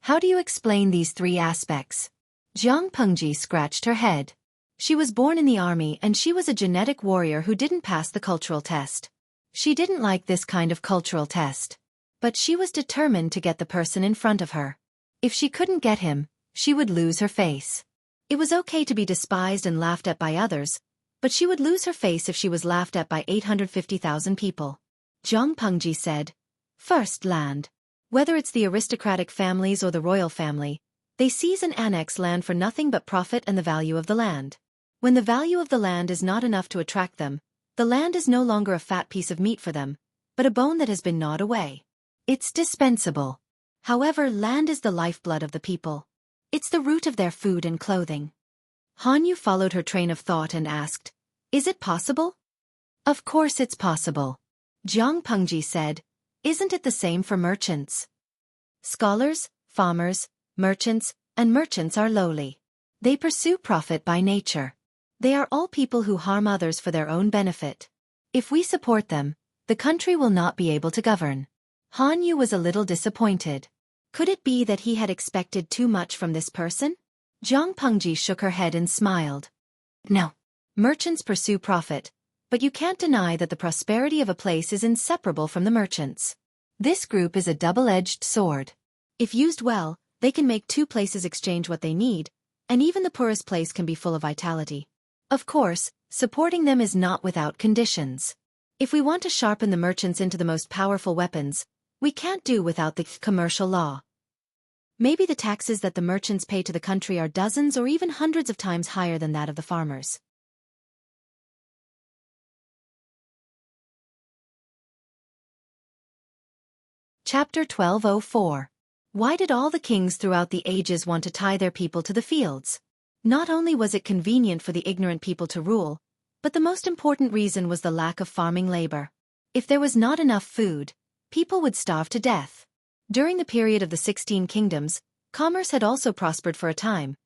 How do you explain these three aspects? Jiang Pengji scratched her head. She was born in the army and she was a genetic warrior who didn't pass the cultural test. She didn't like this kind of cultural test. But she was determined to get the person in front of her. If she couldn't get him, she would lose her face. It was okay to be despised and laughed at by others, but she would lose her face if she was laughed at by 850,000 people. Jiang Pengji said, first, land. Whether it's the aristocratic families or the royal family, they seize and annex land for nothing but profit and the value of the land. When the value of the land is not enough to attract them, the land is no longer a fat piece of meat for them, but a bone that has been gnawed away. It's dispensable. However, land is the lifeblood of the people. It's the root of their food and clothing. Hanyu followed her train of thought and asked, is it possible? Of course it's possible. Jiang Pengji said, isn't it the same for merchants? Scholars, farmers, merchants, and merchants are lowly. They pursue profit by nature. They are all people who harm others for their own benefit. If we support them, the country will not be able to govern. Hanyu was a little disappointed. Could it be that he had expected too much from this person? Jiang Pengji shook her head and smiled. No. Merchants pursue profit, but you can't deny that the prosperity of a place is inseparable from the merchants. This group is a double-edged sword. If used well, they can make two places exchange what they need, and even the poorest place can be full of vitality. Of course, supporting them is not without conditions. If we want to sharpen the merchants into the most powerful weapons, we can't do without the commercial law. Maybe the taxes that the merchants pay to the country are dozens or even hundreds of times higher than that of the farmers. Chapter 1204. Why did all the kings throughout the ages want to tie their people to the fields? Not only was it convenient for the ignorant people to rule, but the most important reason was the lack of farming labor. If there was not enough food, people would starve to death. During the period of the 16 kingdoms, commerce had also prospered for a time.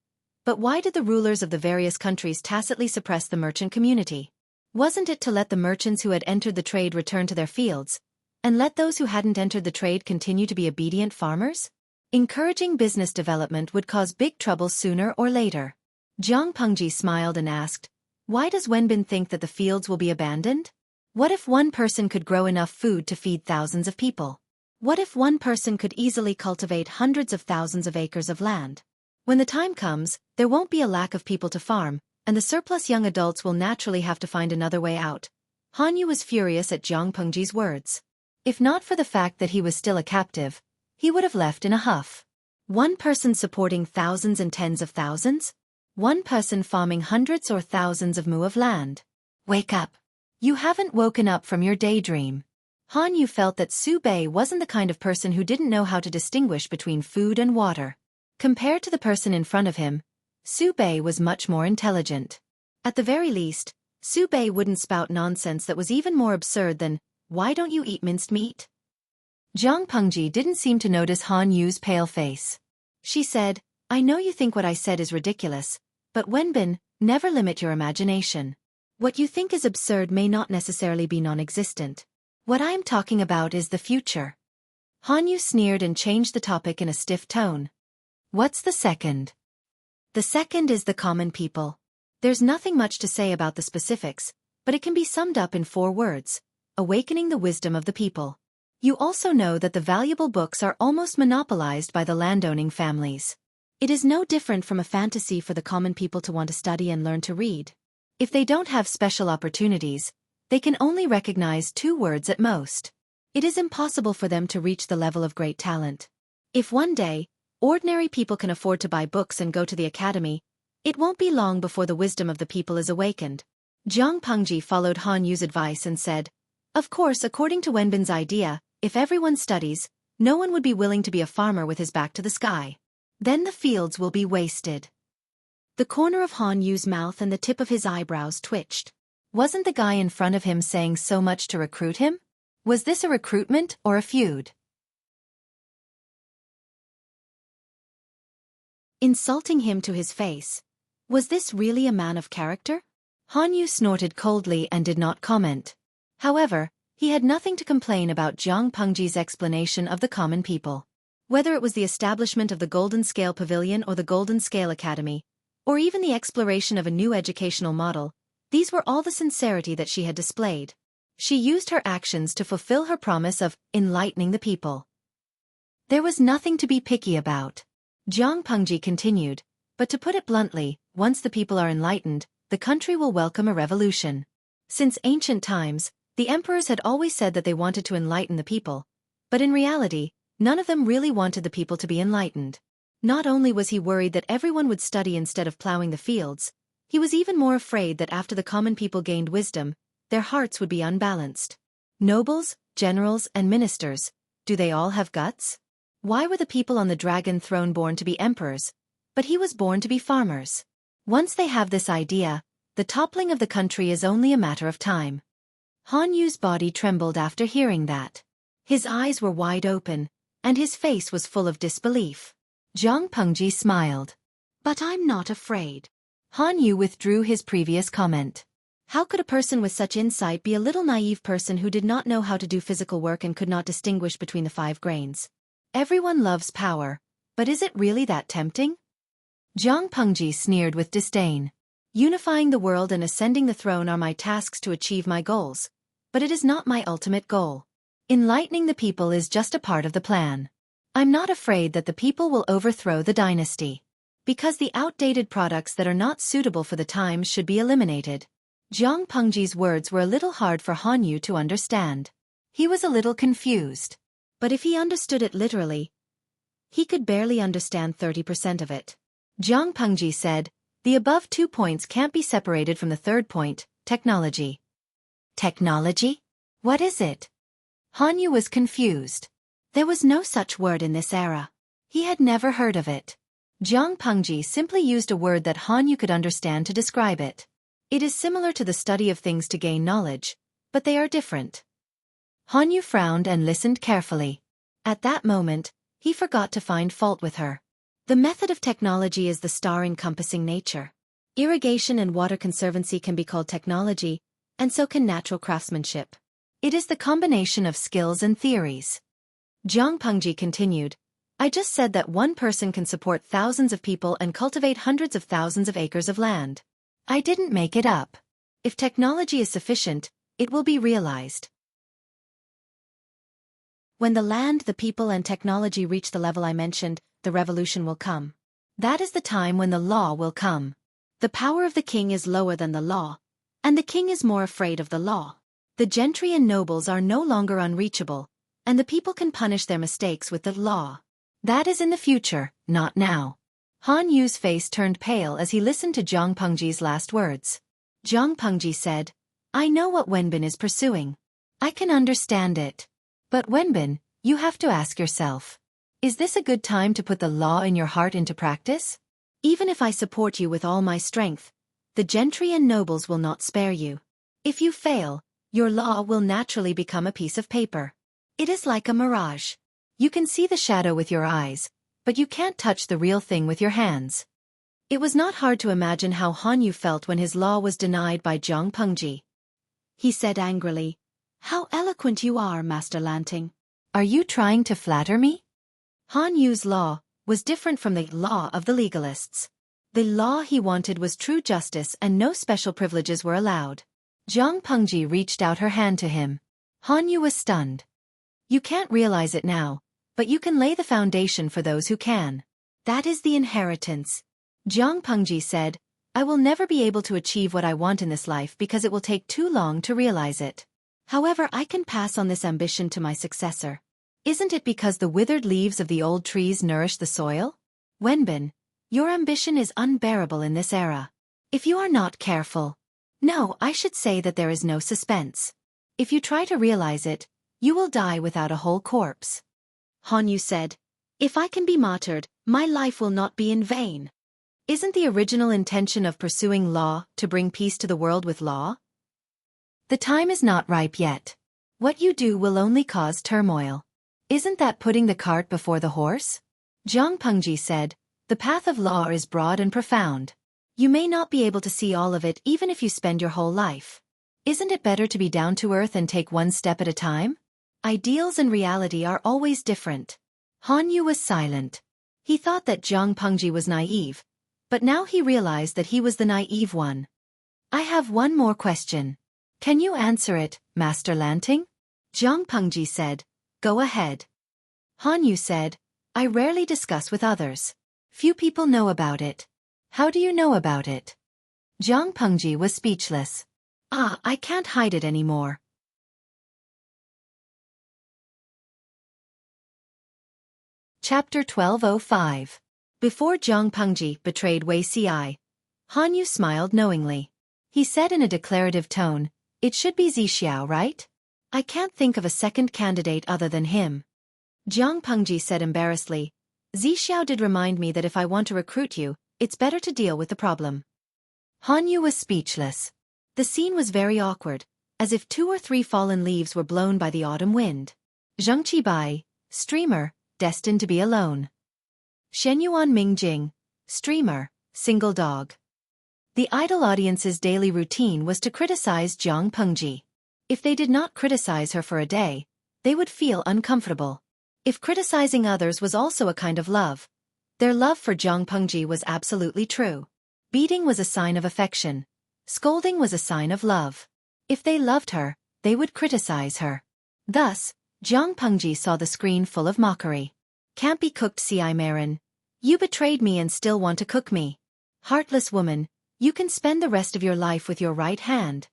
But why did the rulers of the various countries tacitly suppress the merchant community? Wasn't it to let the merchants who had entered the trade return to their fields, and let those who hadn't entered the trade continue to be obedient farmers? Encouraging business development would cause big trouble sooner or later. Jiang Pengji smiled and asked, why does Wenbin think that the fields will be abandoned? What if one person could grow enough food to feed thousands of people? What if one person could easily cultivate hundreds of thousands of acres of land? When the time comes, there won't be a lack of people to farm, and the surplus young adults will naturally have to find another way out. Hanyu was furious at Jiang Pengji's words. If not for the fact that he was still a captive, he would have left in a huff. One person supporting thousands and tens of thousands? One person farming hundreds or thousands of mu of land. Wake up. You haven't woken up from your daydream. Hanyu felt that Su Bei wasn't the kind of person who didn't know how to distinguish between food and water. Compared to the person in front of him, Su Bei was much more intelligent. At the very least, Su Bei wouldn't spout nonsense that was even more absurd than, why don't you eat minced meat? Jiang Pengji didn't seem to notice Hanyu's pale face. She said, I know you think what I said is ridiculous, but Wenbin, never limit your imagination. What you think is absurd may not necessarily be non-existent. What I am talking about is the future. Hanyu sneered and changed the topic in a stiff tone. What's the second? The second is the common people. There's nothing much to say about the specifics, but it can be summed up in 4 words: awakening the wisdom of the people. You also know that the valuable books are almost monopolized by the landowning families. It is no different from a fantasy for the common people to want to study and learn to read. If they don't have special opportunities, They can only recognize 2 words at most. It is impossible for them to reach the level of great talent. If one day, ordinary people can afford to buy books and go to the academy, it won't be long before the wisdom of the people is awakened. Jiang Pengji followed Han Yu's advice and said, "Of course, according to Wenbin's idea, if everyone studies, no one would be willing to be a farmer with his back to the sky. Then the fields will be wasted." The corner of Han Yu's mouth and the tip of his eyebrows twitched. Wasn't the guy in front of him saying so much to recruit him? Was this a recruitment or a feud? Insulting him to his face. Was this really a man of character? Han Yu snorted coldly and did not comment. However, he had nothing to complain about Jiang Pengji's explanation of the common people. Whether it was the establishment of the Golden Scale Pavilion or the Golden Scale Academy, or even the exploration of a new educational model, these were all the sincerity that she had displayed. She used her actions to fulfill her promise of enlightening the people. There was nothing to be picky about. Jiang Pengji continued, but to put it bluntly, once the people are enlightened, the country will welcome a revolution. Since ancient times, the emperors had always said that they wanted to enlighten the people, but in reality, none of them really wanted the people to be enlightened. Not only was he worried that everyone would study instead of plowing the fields, he was even more afraid that after the common people gained wisdom, their hearts would be unbalanced. Nobles, generals, and ministers, do they all have guts? Why were the people on the dragon throne born to be emperors, but he was born to be farmers? Once they have this idea, the toppling of the country is only a matter of time. Han Yu's body trembled after hearing that. His eyes were wide open, and his face was full of disbelief. Jiang Pengji smiled. "But I'm not afraid." Han Yu withdrew his previous comment. How could a person with such insight be a little naive person who did not know how to do physical work and could not distinguish between the 5 grains? Everyone loves power, but is it really that tempting? Jiang Pengji sneered with disdain. Unifying the world and ascending the throne are my tasks to achieve my goals, but it is not my ultimate goal. Enlightening the people is just a part of the plan. I'm not afraid that the people will overthrow the dynasty. Because the outdated products that are not suitable for the times should be eliminated. Jiang Pengji's words were a little hard for Han Yu to understand. He was a little confused. But if he understood it literally, he could barely understand 30% of it. Jiang Pengji said, "The above 2 points can't be separated from the 3rd point, technology." Technology? What is it? Han Yu was confused. There was no such word in this era. He had never heard of it. Jiang Pengji simply used a word that Han Yu could understand to describe it. It is similar to the study of things to gain knowledge, but they are different. Han Yu frowned and listened carefully. At that moment, he forgot to find fault with her. The method of technology is the star-encompassing nature. Irrigation and water conservancy can be called technology, and so can natural craftsmanship. It is the combination of skills and theories. Jiang Pengji continued, "I just said that one person can support thousands of people and cultivate hundreds of thousands of acres of land. I didn't make it up. If technology is sufficient, it will be realized. When the land, the people, and technology reach the level I mentioned, the revolution will come. That is the time when the law will come. The power of the king is lower than the law, and the king is more afraid of the law. The gentry and nobles are no longer unreachable, and the people can punish their mistakes with the law. That is in the future, not now." Han Yu's face turned pale as he listened to Jiang Pengji's last words. Jiang Pengji said, "I know what Wenbin is pursuing. I can understand it. But Wenbin, you have to ask yourself, is this a good time to put the law in your heart into practice? Even if I support you with all my strength, the gentry and nobles will not spare you. If you fail, your law will naturally become a piece of paper. It is like a mirage. You can see the shadow with your eyes, but you can't touch the real thing with your hands." It was not hard to imagine how Han Yu felt when his law was denied by Jiang Pengji. He said angrily, "How eloquent you are, Master Lanting. Are you trying to flatter me?" Han Yu's law was different from the law of the legalists. The law he wanted was true justice and no special privileges were allowed. Jiang Pengji reached out her hand to him. Han Yu was stunned. "You can't realize it now, but you can lay the foundation for those who can. That is the inheritance." Jiang Pengji said, I will never be able to achieve what I want in this life because it will take too long to realize it. However, I can pass on this ambition to my successor. Isn't it because the withered leaves of the old trees nourish the soil? Wenbin, your ambition is unbearable in this era. If you are not careful. No, I should say that there is no suspense. If you try to realize it, you will die without a whole corpse. Hanyu said, if I can be martyred, my life will not be in vain. Isn't the original intention of pursuing law to bring peace to the world with law? The time is not ripe yet. What you do will only cause turmoil. Isn't that putting the cart before the horse? Zhang Pengji said, the path of law is broad and profound. You may not be able to see all of it even if you spend your whole life. Isn't it better to be down to earth and take one step at a time? Ideals and reality are always different. Hanyu was silent. He thought that Zhang Pengji was naive, but now he realized that he was the naive one. I have one more question. Can you answer it, Master Lanting? Zhang Pengji said, go ahead. Hanyu said, I rarely discuss with others. Few people know about it. How do you know about it? Zhang Pengji was speechless. I can't hide it anymore. Chapter 1205. Before Zhang Pengji betrayed Wei Ci, Hanyu smiled knowingly. He said in a declarative tone, it should be Zixiao, right? I can't think of a second candidate other than him. Zhang Pengji said embarrassedly, Zixiao did remind me that if I want to recruit you, it's better to deal with the problem. Hanyu was speechless. The scene was very awkward, as if 2 or 3 fallen leaves were blown by the autumn wind. Zhengqi Bai, streamer, destined to be alone. Shenyuan Mingjing, streamer, single dog. The idol audience's daily routine was to criticize Zhang Pengji. If they did not criticize her for a day, they would feel uncomfortable. If criticizing others was also a kind of love, their love for Zhang Pengji was absolutely true. Beating was a sign of affection. Scolding was a sign of love. If they loved her, they would criticize her. Thus, Zhang Pengji saw the screen full of mockery. Can't be cooked, Ci Marin. You betrayed me and still want to cook me. Heartless woman, you can spend the rest of your life with your right hand.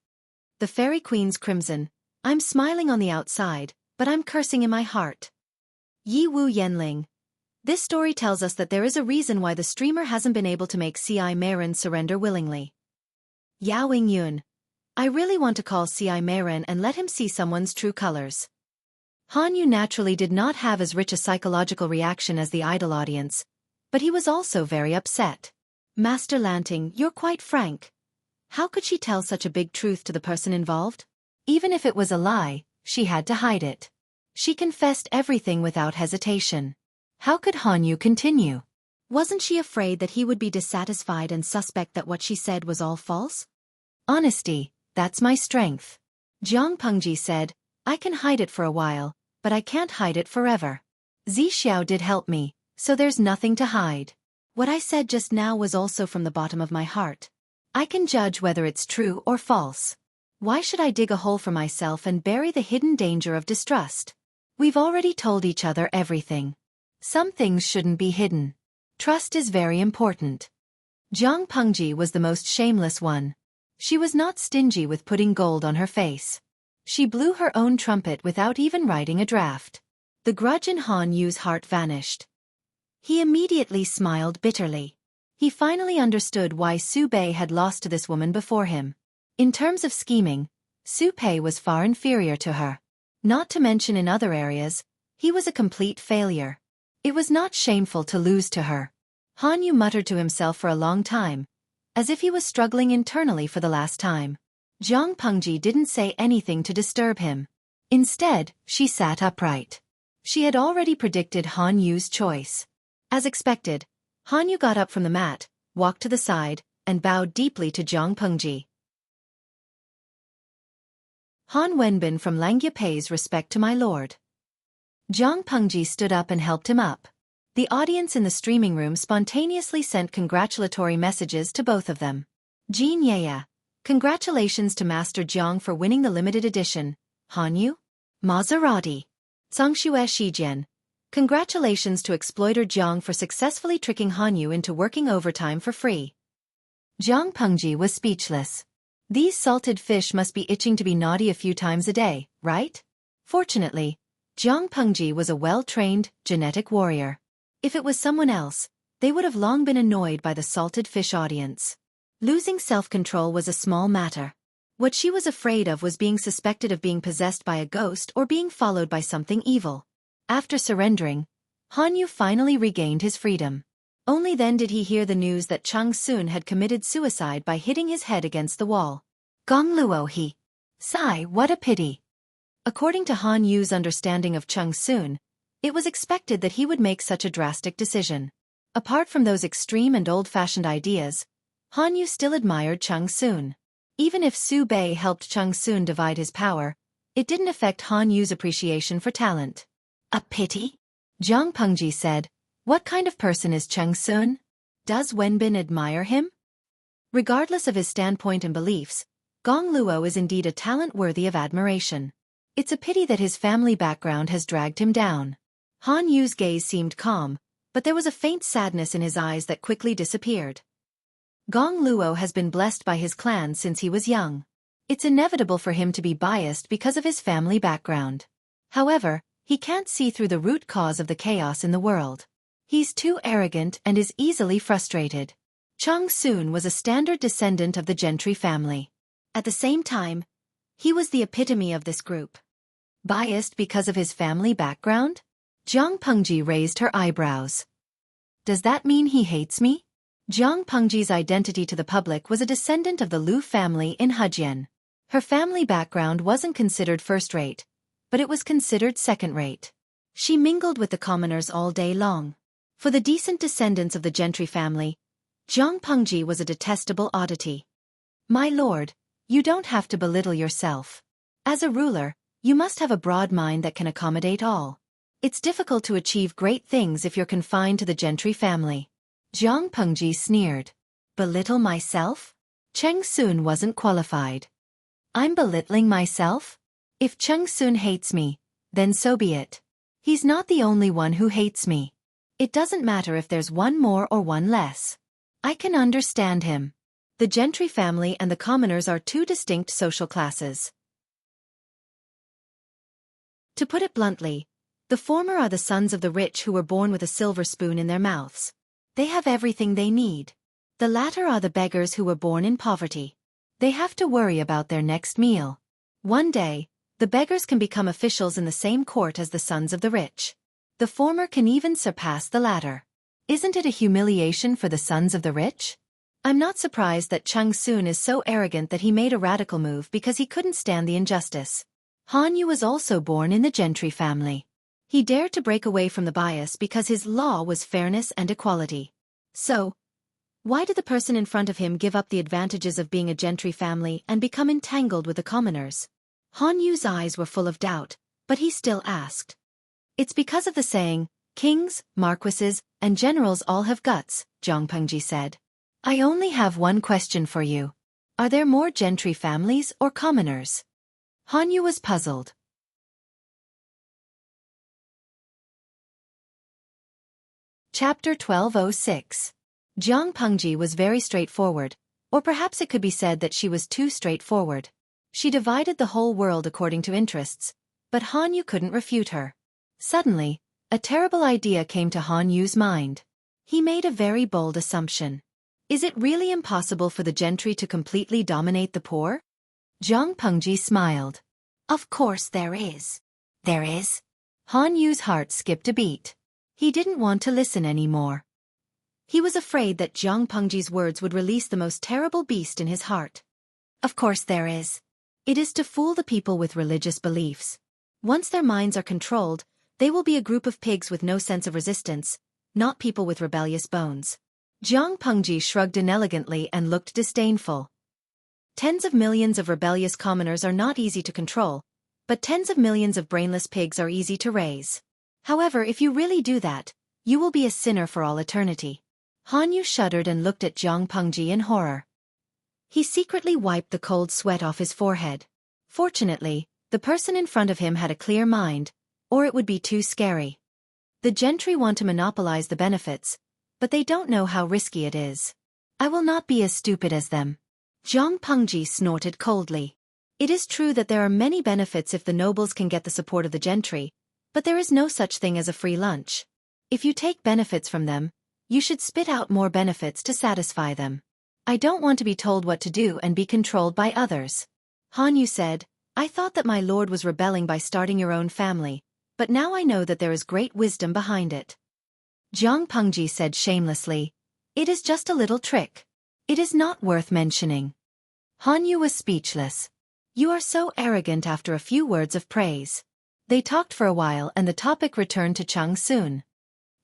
The Fairy Queen's crimson. I'm smiling on the outside, but I'm cursing in my heart. Yi Wu Yenling. This story tells us that there is a reason why the streamer hasn't been able to make Ci Marin surrender willingly. Yao Yun. I really want to call Ci Marin and let him see someone's true colors. Hanyu naturally did not have as rich a psychological reaction as the idol audience, but he was also very upset. Master Lanting, you're quite frank. How could she tell such a big truth to the person involved? Even if it was a lie, she had to hide it. She confessed everything without hesitation. How could Hanyu continue? Wasn't she afraid that he would be dissatisfied and suspect that what she said was all false? Honesty, that's my strength. Zhang Pengji said, I can hide it for a while, but I can't hide it forever. Zixiao did help me, so there's nothing to hide. What I said just now was also from the bottom of my heart. I can judge whether it's true or false. Why should I dig a hole for myself and bury the hidden danger of distrust? We've already told each other everything. Some things shouldn't be hidden. Trust is very important. Zhang Pengji was the most shameless one. She was not stingy with putting gold on her face. She blew her own trumpet without even writing a draft. The grudge in Han Yu's heart vanished. He immediately smiled bitterly. He finally understood why Su Bei had lost to this woman before him. In terms of scheming, Su Pei was far inferior to her. Not to mention in other areas, he was a complete failure. It was not shameful to lose to her. Han Yu muttered to himself for a long time, as if he was struggling internally for the last time. Zhang Pengji didn't say anything to disturb him. Instead, she sat upright. She had already predicted Han Yu's choice. As expected, Han Yu got up from the mat, walked to the side, and bowed deeply to Zhang Pengji. Han Wenbin from Langya pays respect to my lord. Zhang Pengji stood up and helped him up. The audience in the streaming room spontaneously sent congratulatory messages to both of them. Jin Yaya. Congratulations to Master Jiang for winning the limited edition. Hanyu? Maserati. Zhangxue Shijian. Congratulations to exploiter Jiang for successfully tricking Hanyu into working overtime for free. Jiang Pengji was speechless. These salted fish must be itching to be naughty a few times a day, right? Fortunately, Jiang Pengji was a well-trained, genetic warrior. If it was someone else, they would have long been annoyed by the salted fish audience. Losing self-control was a small matter. What she was afraid of was being suspected of being possessed by a ghost or being followed by something evil. After surrendering, Han Yu finally regained his freedom. Only then did he hear the news that Chang Sun had committed suicide by hitting his head against the wall. Gong Luo he. Sigh, what a pity. According to Han Yu's understanding of Chang Sun, it was expected that he would make such a drastic decision. Apart from those extreme and old-fashioned ideas, Han Yu still admired Chang Sun. Even if Su Bei helped Chang Sun divide his power, it didn't affect Han Yu's appreciation for talent. A pity? Jiang Pengji said, what kind of person is Chang Sun? Does Wenbin admire him? Regardless of his standpoint and beliefs, Gong Luo is indeed a talent worthy of admiration. It's a pity that his family background has dragged him down. Han Yu's gaze seemed calm, but there was a faint sadness in his eyes that quickly disappeared. Gong Luo has been blessed by his clan since he was young. It's inevitable for him to be biased because of his family background. However, he can't see through the root cause of the chaos in the world. He's too arrogant and is easily frustrated. Chang Sun was a standard descendant of the gentry family. At the same time, he was the epitome of this group. Biased because of his family background? Jiang Pengji raised her eyebrows. Does that mean he hates me? Jiang Pengji's identity to the public was a descendant of the Lu family in Hejian. Her family background wasn't considered first-rate, but it was considered second-rate. She mingled with the commoners all day long. For the decent descendants of the gentry family, Jiang Pengji was a detestable oddity. My lord, you don't have to belittle yourself. As a ruler, you must have a broad mind that can accommodate all. It's difficult to achieve great things if you're confined to the gentry family. Jiang Pengji sneered. Belittle myself? Chang Sun wasn't qualified. I'm belittling myself? If Chang Sun hates me, then so be it. He's not the only one who hates me. It doesn't matter if there's one more or one less. I can understand him. The gentry family and the commoners are two distinct social classes. To put it bluntly, the former are the sons of the rich who were born with a silver spoon in their mouths. They have everything they need. The latter are the beggars who were born in poverty. They have to worry about their next meal. One day, the beggars can become officials in the same court as the sons of the rich. The former can even surpass the latter. Isn't it a humiliation for the sons of the rich? I'm not surprised that Chang Sun is so arrogant that he made a radical move because he couldn't stand the injustice. Han Yu was also born in the gentry family. He dared to break away from the bias because his law was fairness and equality. So, why did the person in front of him give up the advantages of being a gentry family and become entangled with the commoners? Han Yu's eyes were full of doubt, but he still asked. It's because of the saying, kings, marquises, and generals all have guts, Jiang Pengji said. I only have one question for you. Are there more gentry families or commoners? Han Yu was puzzled. Chapter 1206. Jiang Pengji was very straightforward, or perhaps it could be said that she was too straightforward. She divided the whole world according to interests, but Han Yu couldn't refute her. Suddenly, a terrible idea came to Han Yu's mind. He made a very bold assumption. Is it really impossible for the gentry to completely dominate the poor? Jiang Pengji smiled. Of course there is. There is? Han Yu's heart skipped a beat. He didn't want to listen anymore. He was afraid that Jiang Pengji's words would release the most terrible beast in his heart. Of course there is. It is to fool the people with religious beliefs. Once their minds are controlled, they will be a group of pigs with no sense of resistance, not people with rebellious bones. Jiang Pengji shrugged inelegantly and looked disdainful. Tens of millions of rebellious commoners are not easy to control, but tens of millions of brainless pigs are easy to raise. However, if you really do that, you will be a sinner for all eternity. Han Yu shuddered and looked at Jiang Pengji in horror. He secretly wiped the cold sweat off his forehead. Fortunately, the person in front of him had a clear mind, or it would be too scary. The gentry want to monopolize the benefits, but they don't know how risky it is. I will not be as stupid as them. Zhang Pengji snorted coldly. It is true that there are many benefits if the nobles can get the support of the gentry, but there is no such thing as a free lunch. If you take benefits from them, you should spit out more benefits to satisfy them. I don't want to be told what to do and be controlled by others. Han Yu said, I thought that my lord was rebelling by starting your own family, but now I know that there is great wisdom behind it. Zhang Pengji said shamelessly, it is just a little trick. It is not worth mentioning. Han Yu was speechless. You are so arrogant after a few words of praise. They talked for a while and the topic returned to Chang Sun.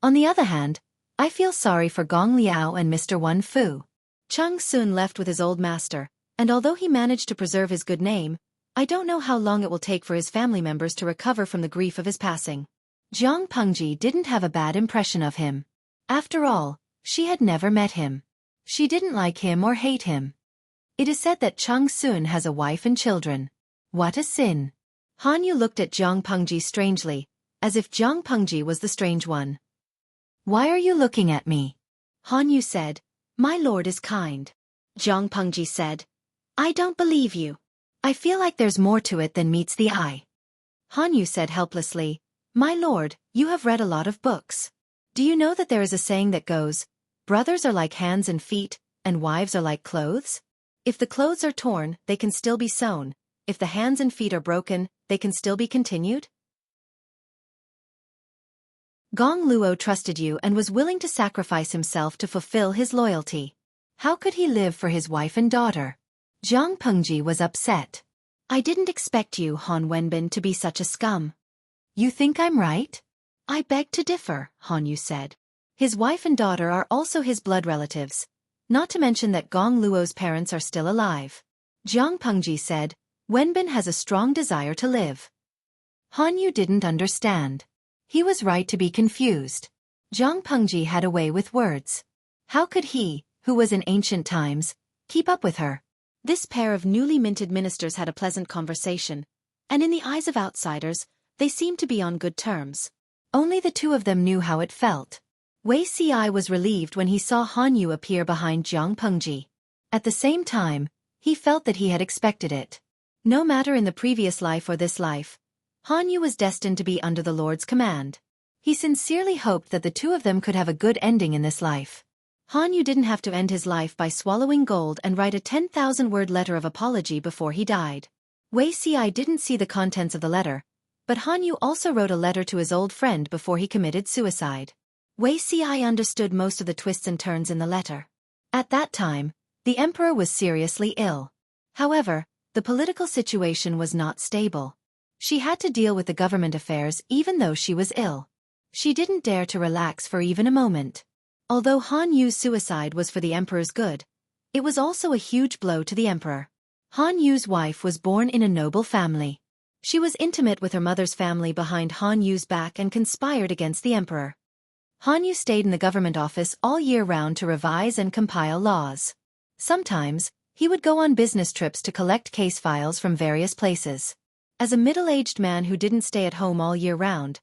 On the other hand, I feel sorry for Gong Liao and Mr. Wen Fu. Chang Sun left with his old master, and although he managed to preserve his good name, I don't know how long it will take for his family members to recover from the grief of his passing. Zhang Pengji didn't have a bad impression of him. After all, she had never met him. She didn't like him or hate him. It is said that Chang Sun has a wife and children. What a sin. Han Yu looked at Zhang Pengji strangely, as if Zhang Pengji was the strange one. Why are you looking at me? Han Yu said, my lord is kind. Zhang Pengji said, I don't believe you. I feel like there's more to it than meets the eye. Han Yu said helplessly, my lord, you have read a lot of books. Do you know that there is a saying that goes, brothers are like hands and feet, and wives are like clothes? If the clothes are torn, they can still be sewn. If the hands and feet are broken, they can still be continued? Gong Luo trusted you and was willing to sacrifice himself to fulfill his loyalty. How could he live for his wife and daughter? Zhang Pengji was upset. I didn't expect you, Han Wenbin, to be such a scum. You think I'm right? I beg to differ, Han Yu said. His wife and daughter are also his blood relatives, not to mention that Gong Luo's parents are still alive. Zhang Pengji said, Wenbin has a strong desire to live. Han Yu didn't understand. He was right to be confused. Zhang Pengji had a way with words. How could he, who was in ancient times, keep up with her? This pair of newly minted ministers had a pleasant conversation, and in the eyes of outsiders, they seemed to be on good terms. Only the two of them knew how it felt. Wei Ci was relieved when he saw Han Yu appear behind Zhang Pengji. At the same time, he felt that he had expected it. No matter in the previous life or this life, Han Yu was destined to be under the Lord's command. He sincerely hoped that the two of them could have a good ending in this life. Han Yu didn't have to end his life by swallowing gold and write a 10,000-word letter of apology before he died. Wei Ci didn't see the contents of the letter, but Han Yu also wrote a letter to his old friend before he committed suicide. Wei Ci understood most of the twists and turns in the letter. At that time, the emperor was seriously ill. However, the political situation was not stable. She had to deal with the government affairs even though she was ill. She didn't dare to relax for even a moment. Although Han Yu's suicide was for the emperor's good, it was also a huge blow to the emperor. Han Yu's wife was born in a noble family. She was intimate with her mother's family behind Han Yu's back and conspired against the emperor. Han Yu stayed in the government office all year round to revise and compile laws. Sometimes, he would go on business trips to collect case files from various places. As a middle-aged man who didn't stay at home all year round,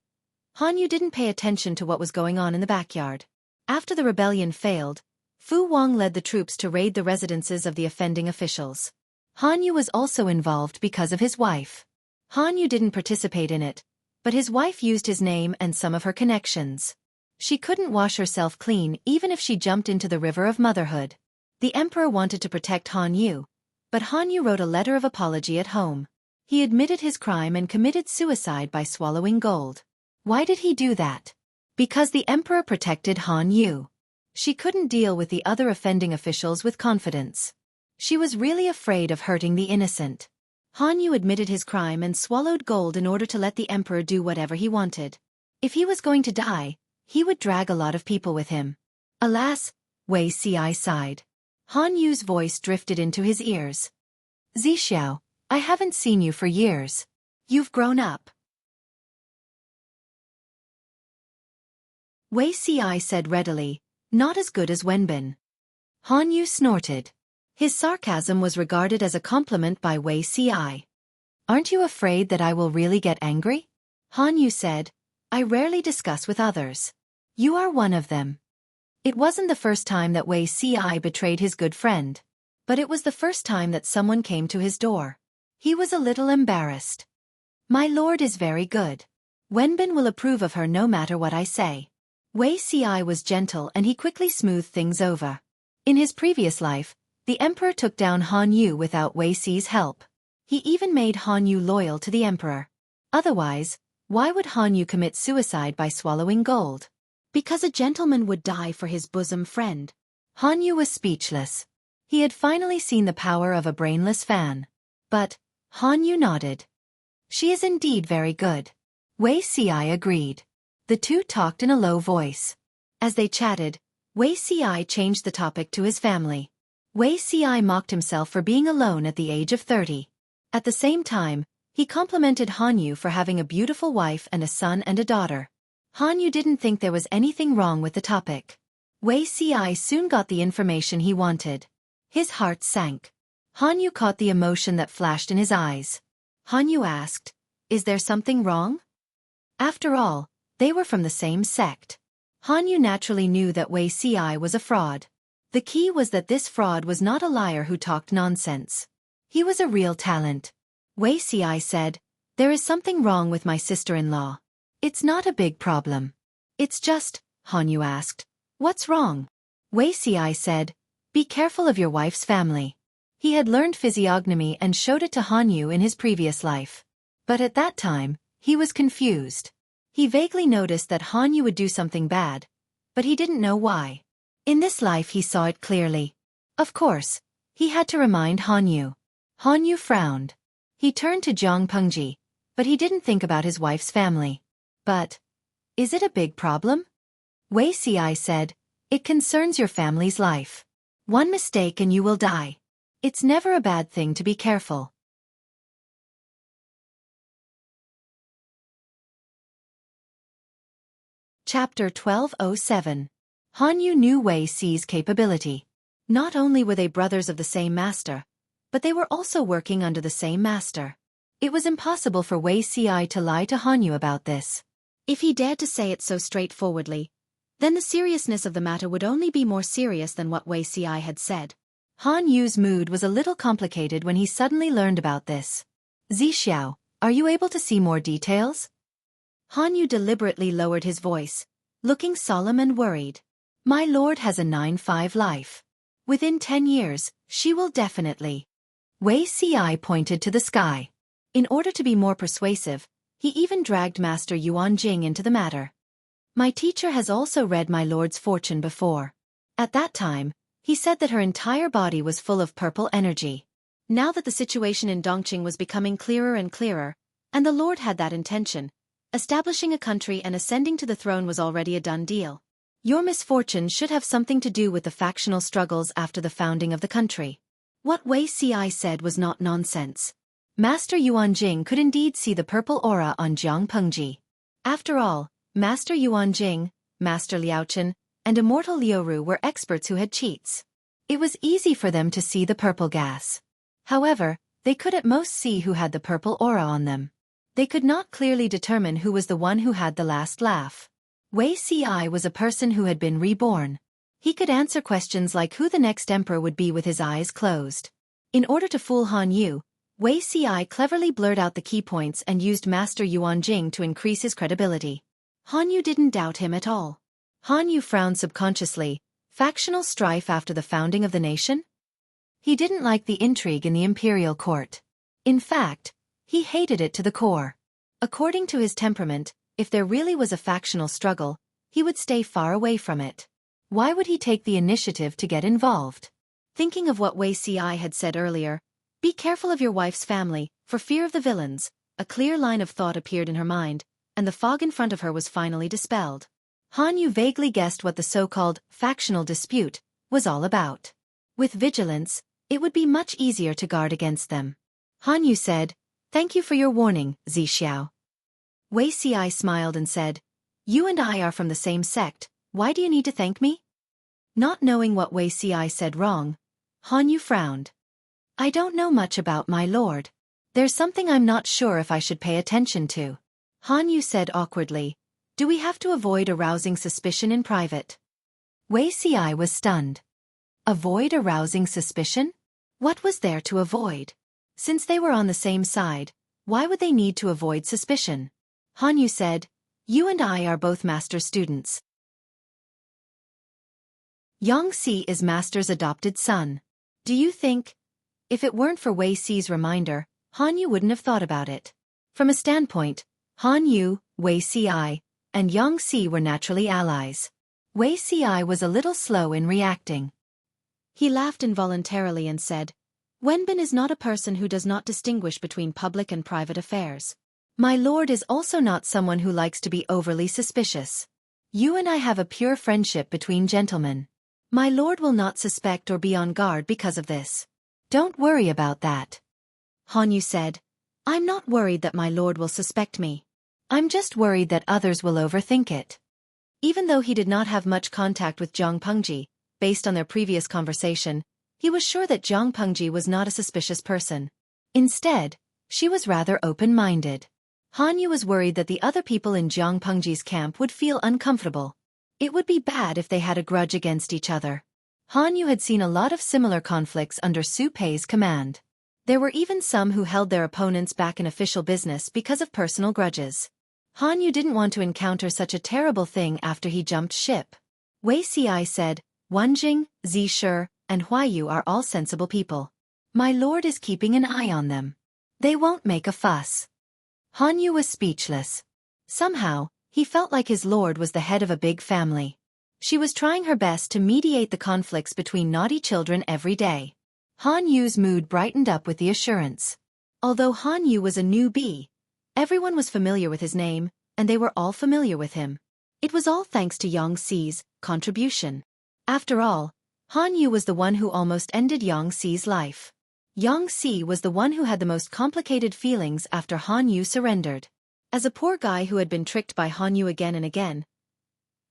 Han Yu didn't pay attention to what was going on in the backyard. After the rebellion failed, Fu Wang led the troops to raid the residences of the offending officials. Han Yu was also involved because of his wife. Han Yu didn't participate in it, but his wife used his name and some of her connections. She couldn't wash herself clean even if she jumped into the river of motherhood. The emperor wanted to protect Han Yu, but Han Yu wrote a letter of apology at home. He admitted his crime and committed suicide by swallowing gold. Why did he do that? Because the emperor protected Han Yu. She couldn't deal with the other offending officials with confidence. She was really afraid of hurting the innocent. Han Yu admitted his crime and swallowed gold in order to let the emperor do whatever he wanted. If he was going to die, he would drag a lot of people with him. Alas, Wei Ci sighed. Han Yu's voice drifted into his ears. Zixiao, I haven't seen you for years. You've grown up. Wei Ci said readily, not as good as Wenbin. Han Yu snorted. His sarcasm was regarded as a compliment by Wei Ci. Aren't you afraid that I will really get angry? Han Yu said, I rarely discuss with others. You are one of them. It wasn't the first time that Wei Ci betrayed his good friend. But it was the first time that someone came to his door. He was a little embarrassed. My lord is very good. Wenbin will approve of her no matter what I say. Wei Ci was gentle and he quickly smoothed things over. In his previous life, the emperor took down Han Yu without Wei Ci's help. He even made Han Yu loyal to the emperor. Otherwise, why would Han Yu commit suicide by swallowing gold? Because a gentleman would die for his bosom friend. Han Yu was speechless. He had finally seen the power of a brainless fan. But Han Yu nodded. She is indeed very good. Wei Ci agreed. The two talked in a low voice. As they chatted, Wei Ci changed the topic to his family. Wei Ci mocked himself for being alone at the age of 30. At the same time, he complimented Han Yu for having a beautiful wife and a son and a daughter. Han Yu didn't think there was anything wrong with the topic. Wei Ci soon got the information he wanted. His heart sank. Han Yu caught the emotion that flashed in his eyes. Han Yu asked, "Is there something wrong?" After all, they were from the same sect. Han Yu naturally knew that Wei Ci was a fraud. The key was that this fraud was not a liar who talked nonsense. He was a real talent. Wei Ci said, "There is something wrong with my sister-in-law. It's not a big problem." "It's just," Han Yu asked, "what's wrong?" Wei Ci said, "Be careful of your wife's family." He had learned physiognomy and showed it to Han Yu in his previous life. But at that time, he was confused. He vaguely noticed that Han Yu would do something bad, but he didn't know why. In this life he saw it clearly. Of course, he had to remind Han Yu. Han Yu frowned. He turned to Zhang Pengji, but he didn't think about his wife's family. "But, is it a big problem?" Wei Ci said, "It concerns your family's life. One mistake and you will die. It's never a bad thing to be careful." Chapter 1207. Han Yu knew Wei Ci's capability. Not only were they brothers of the same master, but they were also working under the same master. It was impossible for Wei Ci to lie to Han Yu about this. If he dared to say it so straightforwardly, then the seriousness of the matter would only be more serious than what Wei Ci had said. Han Yu's mood was a little complicated when he suddenly learned about this. "Zixiao, are you able to see more details?" Han Yu deliberately lowered his voice, looking solemn and worried. "My lord has a 9-5 life. Within 10 years, she will definitely." Wei Ci pointed to the sky. In order to be more persuasive, he even dragged Master Yuan Jing into the matter. "My teacher has also read my lord's fortune before. At that time, he said that her entire body was full of purple energy. Now that the situation in Dongqing was becoming clearer and clearer, and the lord had that intention, establishing a country and ascending to the throne was already a done deal. Your misfortune should have something to do with the factional struggles after the founding of the country." What Wei Ci said was not nonsense. Master Yuan Jing could indeed see the purple aura on Zhang Pengji. After all, Master Yuan Jing, Master Liaochen, and Immortal Liuru were experts who had cheats. It was easy for them to see the purple gas. However, they could at most see who had the purple aura on them. They could not clearly determine who was the one who had the last laugh. Wei Ci was a person who had been reborn. He could answer questions like who the next emperor would be with his eyes closed. In order to fool Han Yu, Wei Ci cleverly blurred out the key points and used Master Yuan Jing to increase his credibility. Han Yu didn't doubt him at all. Han Yu frowned subconsciously. Factional strife after the founding of the nation? He didn't like the intrigue in the imperial court. In fact, he hated it to the core. According to his temperament, if there really was a factional struggle, he would stay far away from it. Why would he take the initiative to get involved? Thinking of what Wei Ci had said earlier, "Be careful of your wife's family, for fear of the villains," a clear line of thought appeared in her mind, and the fog in front of her was finally dispelled. Han Yu vaguely guessed what the so-called factional dispute was all about. With vigilance, it would be much easier to guard against them. Han Yu said, "Thank you for your warning, Zixiao." Wei Ci smiled and said, "You and I are from the same sect, why do you need to thank me?" Not knowing what Wei Ci said wrong, Han Yu frowned. "I don't know much about my lord. There's something I'm not sure if I should pay attention to." Han Yu said awkwardly, "Do we have to avoid arousing suspicion in private?" Wei Si was stunned. Avoid arousing suspicion? What was there to avoid? Since they were on the same side, why would they need to avoid suspicion? Han Yu said, "You and I are both master's students. Yang Si is master's adopted son. Do you think?" If it weren't for Wei Si's reminder, Han Yu wouldn't have thought about it. From a standpoint, Han Yu, Wei Si, and Yang Si were naturally allies. Wei Si was a little slow in reacting. He laughed involuntarily and said, "Wenbin is not a person who does not distinguish between public and private affairs. My lord is also not someone who likes to be overly suspicious. You and I have a pure friendship between gentlemen. My lord will not suspect or be on guard because of this. Don't worry about that." Han Yu said, "I'm not worried that my lord will suspect me. I'm just worried that others will overthink it." Even though he did not have much contact with Zhang Pengji, based on their previous conversation, he was sure that Zhang Pengji was not a suspicious person. Instead, she was rather open-minded. Han Yu was worried that the other people in Zhang Pengji's camp would feel uncomfortable. It would be bad if they had a grudge against each other. Han Yu had seen a lot of similar conflicts under Xueqi's command. There were even some who held their opponents back in official business because of personal grudges. Han Yu didn't want to encounter such a terrible thing after he jumped ship. Wei Si said, "Wanjing, Zishu, and Huayu are all sensible people. My lord is keeping an eye on them. They won't make a fuss." Han Yu was speechless. Somehow, he felt like his lord was the head of a big family. She was trying her best to mediate the conflicts between naughty children every day. Han Yu's mood brightened up with the assurance. Although Han Yu was a newbie, everyone was familiar with his name, and they were all familiar with him. It was all thanks to Yang Si's contribution. After all, Han Yu was the one who almost ended Yang Si's life. Yang Si was the one who had the most complicated feelings after Han Yu surrendered. As a poor guy who had been tricked by Han Yu again and again,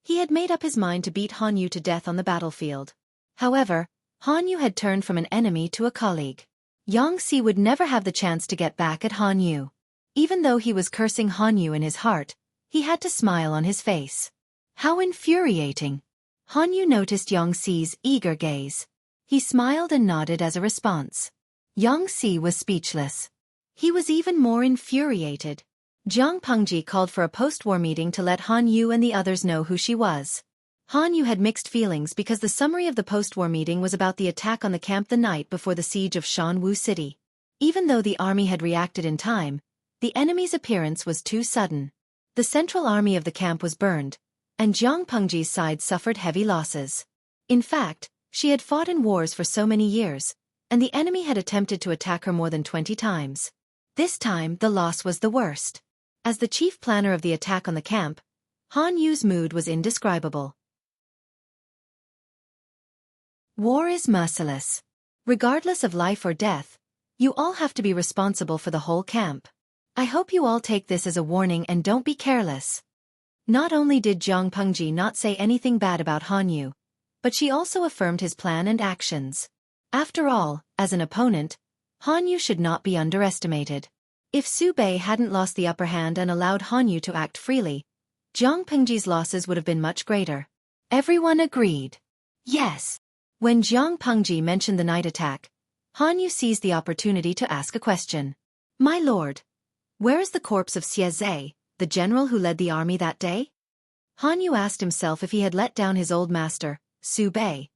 he had made up his mind to beat Han Yu to death on the battlefield. However, Han Yu had turned from an enemy to a colleague. Yang Si would never have the chance to get back at Han Yu. Even though he was cursing Han Yu in his heart, he had to smile on his face. How infuriating! Han Yu noticed Yang Si's eager gaze. He smiled and nodded as a response. Yang Si was speechless. He was even more infuriated. Zhang Pengji called for a post-war meeting to let Han Yu and the others know who she was. Han Yu had mixed feelings because the summary of the post-war meeting was about the attack on the camp the night before the siege of Shanwu City. Even though the army had reacted in time, the enemy's appearance was too sudden. The central army of the camp was burned, and Zhang Pengji's side suffered heavy losses. In fact, she had fought in wars for so many years, and the enemy had attempted to attack her more than 20 times. This time the loss was the worst. As the chief planner of the attack on the camp, Han Yu's mood was indescribable. War is merciless. Regardless of life or death, you all have to be responsible for the whole camp. I hope you all take this as a warning and don't be careless. Not only did Zhang Pengji not say anything bad about Han Yu, but she also affirmed his plan and actions. After all, as an opponent, Han Yu should not be underestimated. If Su Bei hadn't lost the upper hand and allowed Han Yu to act freely, Zhang Pengji's losses would have been much greater. Everyone agreed. Yes. When Zhang Pengji mentioned the night attack, Han Yu seized the opportunity to ask a question. "My lord, where is the corpse of Xueqi, the general who led the army that day?" Han Yu asked himself if he had let down his old master, Su Bei,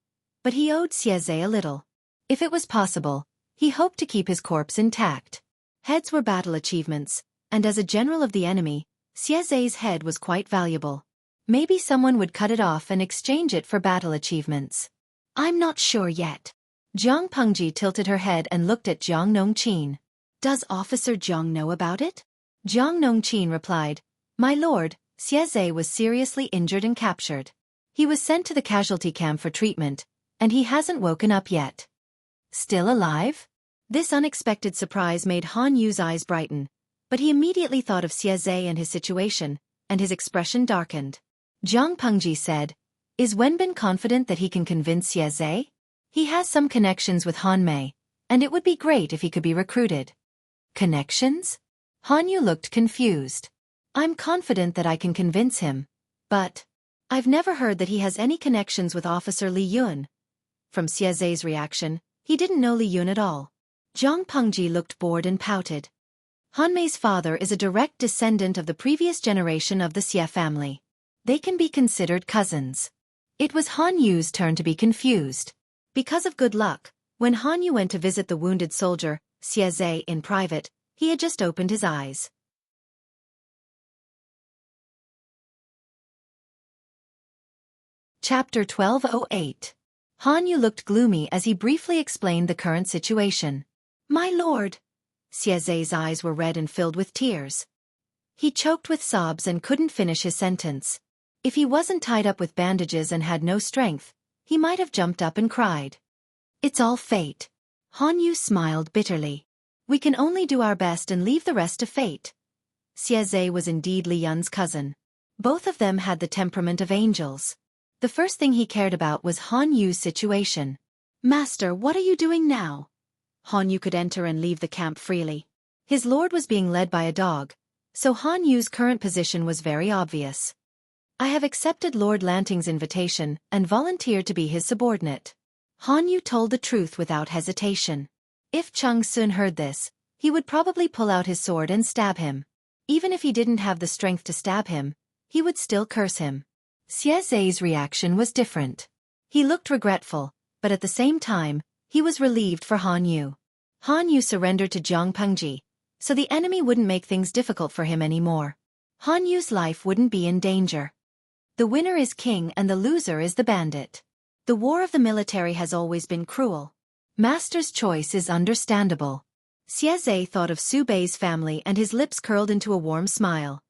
but he owed Xueqi a little. If it was possible, he hoped to keep his corpse intact. Heads were battle achievements, and as a general of the enemy, Xueqi's head was quite valuable. Maybe someone would cut it off and exchange it for battle achievements. "I'm not sure yet." Zhang Pengji tilted her head and looked at Zhang Nongqin. "Does Officer Zhang know about it?" Zhang Nongqin replied, "My lord, Xueqi was seriously injured and captured. He was sent to the casualty camp for treatment, and he hasn't woken up yet." "Still alive?" This unexpected surprise made Han Yu's eyes brighten, but he immediately thought of Xueqi and his situation, and his expression darkened. Zhang Pengji said, "Is Wenbin confident that he can convince Xueqi? He has some connections with Han Mei, and it would be great if he could be recruited." "Connections?" Han Yu looked confused. "I'm confident that I can convince him, but I've never heard that he has any connections with Officer Li Yun. From Xueqi's reaction, he didn't know Li Yun at all. Zhang Pengji looked bored and pouted. Han Mei's father is a direct descendant of the previous generation of the Xie family. They can be considered cousins. It was Han Yu's turn to be confused. Because of good luck, when Han Yu went to visit the wounded soldier, Xueqi, in private, he had just opened his eyes. Chapter 1208. Han Yu looked gloomy as he briefly explained the current situation. My lord. Xueqi's eyes were red and filled with tears. He choked with sobs and couldn't finish his sentence. If he wasn't tied up with bandages and had no strength, he might have jumped up and cried. It's all fate. Han Yu smiled bitterly. We can only do our best and leave the rest to fate. Xueqi was indeed Li Yun's cousin. Both of them had the temperament of angels. The first thing he cared about was Han Yu's situation. Master, what are you doing now? Han Yu could enter and leave the camp freely. His lord was being led by a dog, so Han Yu's current position was very obvious. I have accepted Lord Lanting's invitation and volunteered to be his subordinate. Han Yu told the truth without hesitation. If Chung Sun heard this, he would probably pull out his sword and stab him. Even if he didn't have the strength to stab him, he would still curse him. Xueqi's reaction was different. He looked regretful, but at the same time, he was relieved for Han Yu. Han Yu surrendered to Zhang Pengji, so the enemy wouldn't make things difficult for him anymore. Han Yu's life wouldn't be in danger. The winner is king and the loser is the bandit. The war of the military has always been cruel. Master's choice is understandable. Xueqi thought of Su Bei's family and his lips curled into a warm smile.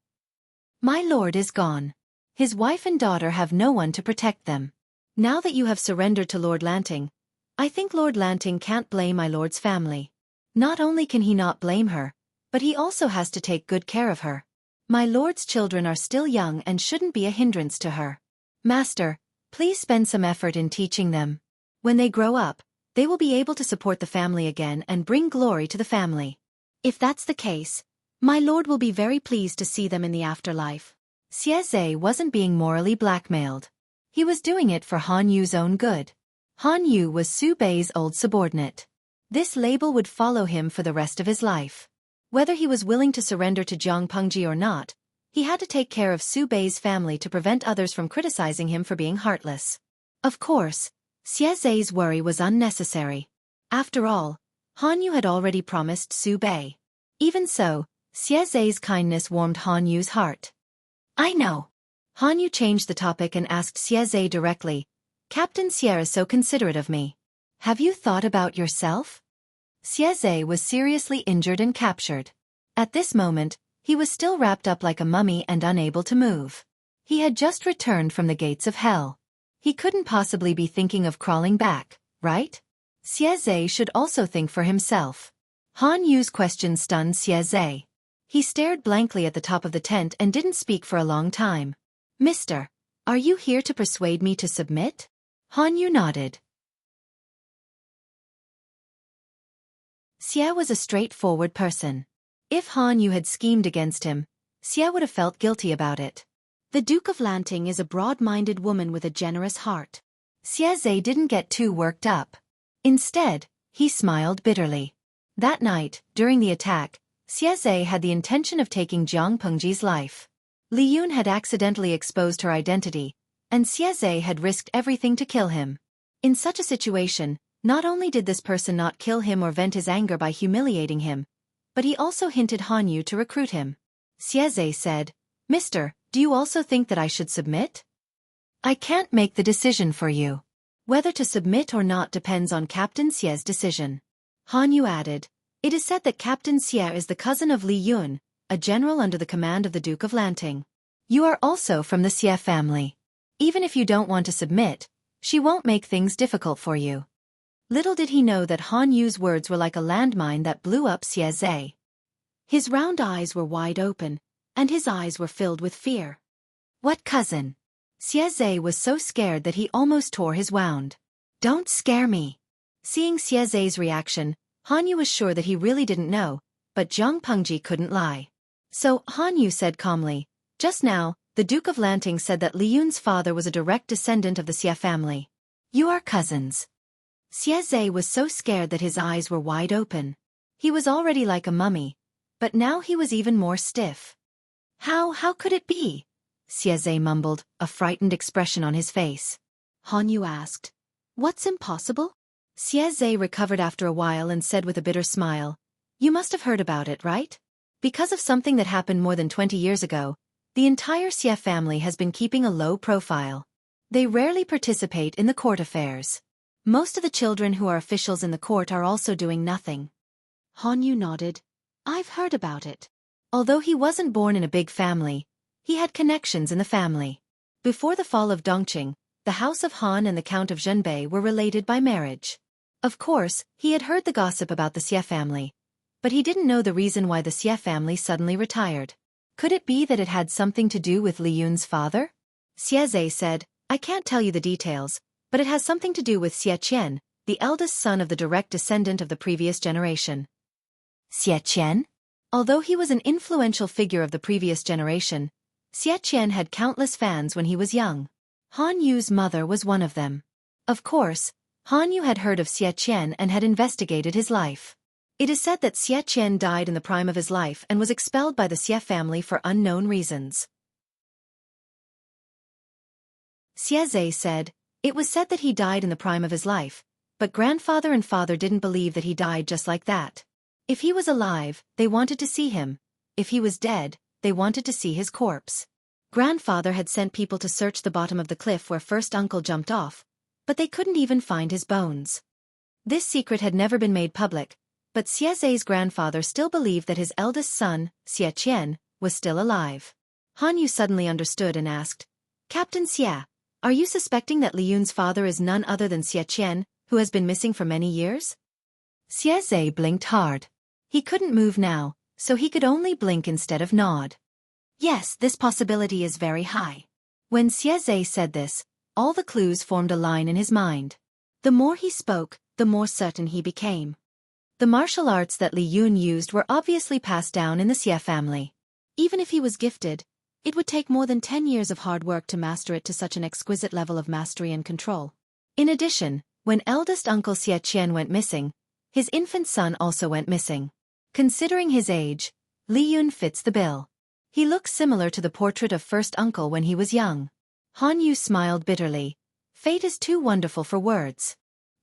My lord is gone. His wife and daughter have no one to protect them. Now that you have surrendered to Lord Lanting, I think Lord Lanting can't blame my lord's family. Not only can he not blame her, but he also has to take good care of her. My lord's children are still young and shouldn't be a hindrance to her. Master, please spend some effort in teaching them. When they grow up, they will be able to support the family again and bring glory to the family. If that's the case, my lord will be very pleased to see them in the afterlife. Xueqi wasn't being morally blackmailed. He was doing it for Han Yu's own good. Han Yu was Su Bei's old subordinate. This label would follow him for the rest of his life. Whether he was willing to surrender to Zhang Pengji or not, he had to take care of Su Bei's family to prevent others from criticizing him for being heartless. Of course, Xueqi's worry was unnecessary. After all, Han Yu had already promised Su Bei. Even so, Xueqi's kindness warmed Han Yu's heart. I know. Han Yu changed the topic and asked Xueqi directly, Captain Xie is so considerate of me. Have you thought about yourself? Xueqi was seriously injured and captured. At this moment, he was still wrapped up like a mummy and unable to move. He had just returned from the gates of hell. He couldn't possibly be thinking of crawling back, right? Xueqi should also think for himself. Han Yu's question stunned Xueqi. He stared blankly at the top of the tent and didn't speak for a long time. Mister, are you here to persuade me to submit? Han Yu nodded. Xie was a straightforward person. If Han Yu had schemed against him, Xie would have felt guilty about it. The Duke of Lanting is a broad-minded woman with a generous heart. Xueqi didn't get too worked up. Instead, he smiled bitterly. That night, during the attack, Xueqi had the intention of taking Zhang Pengji's life. Li Yun had accidentally exposed her identity, and Xueqi had risked everything to kill him. In such a situation, not only did this person not kill him or vent his anger by humiliating him, but he also hinted Han Yu to recruit him. Xueqi said, Mister, do you also think that I should submit? I can't make the decision for you. Whether to submit or not depends on Captain Xie's decision. Han Yu added, It is said that Captain Xie is the cousin of Li Yun, a general under the command of the Duke of Lanting. You are also from the Xie family. Even if you don't want to submit, she won't make things difficult for you. Little did he know that Han Yu's words were like a landmine that blew up Xueqi. His round eyes were wide open, and his eyes were filled with fear. What cousin? Xueqi was so scared that he almost tore his wound. Don't scare me. Seeing Xueqi's reaction, Han Yu was sure that he really didn't know, but Zhang Pengji couldn't lie. So Han Yu said calmly, Just now, The Duke of Lanting said that Li Yun's father was a direct descendant of the Xie family. You are cousins. Xueqi was so scared that his eyes were wide open. He was already like a mummy, but now he was even more stiff. How could it be? Xueqi mumbled, a frightened expression on his face. Han Yu asked, What's impossible? Xueqi recovered after a while and said with a bitter smile, You must have heard about it, right? Because of something that happened more than 20 years ago, the entire Xie family has been keeping a low profile. They rarely participate in the court affairs. Most of the children who are officials in the court are also doing nothing. Han Yu nodded. I've heard about it. Although he wasn't born in a big family, he had connections in the family. Before the fall of Dongqing, the House of Han and the Count of Zhenbei were related by marriage. Of course, he had heard the gossip about the Xie family, but he didn't know the reason why the Xie family suddenly retired. Could it be that it had something to do with Li Yun's father? Xueqi said, I can't tell you the details, but it has something to do with Xie Qian, the eldest son of the direct descendant of the previous generation. Xie Qian? Although he was an influential figure of the previous generation, Xie Qian had countless fans when he was young. Han Yu's mother was one of them. Of course, Han Yu had heard of Xie Qian and had investigated his life. It is said that Xie Qian died in the prime of his life and was expelled by the Xie family for unknown reasons. Xueqi said, It was said that he died in the prime of his life, but grandfather and father didn't believe that he died just like that. If he was alive, they wanted to see him. If he was dead, they wanted to see his corpse. Grandfather had sent people to search the bottom of the cliff where first uncle jumped off, but they couldn't even find his bones. This secret had never been made public, but Xueqi's grandfather still believed that his eldest son, Xie Qian, was still alive. Han Yu suddenly understood and asked, Captain Xie, are you suspecting that Li Yun's father is none other than Xie Qian, who has been missing for many years? Xueqi blinked hard. He couldn't move now, so he could only blink instead of nod. Yes, this possibility is very high. When Xueqi said this, all the clues formed a line in his mind. The more he spoke, the more certain he became. The martial arts that Li Yun used were obviously passed down in the Xie family. Even if he was gifted, it would take more than 10 years of hard work to master it to such an exquisite level of mastery and control. In addition, when eldest uncle Xie Qian went missing, his infant son also went missing. Considering his age, Li Yun fits the bill. He looks similar to the portrait of first uncle when he was young. Han Yu smiled bitterly. Fate is too wonderful for words.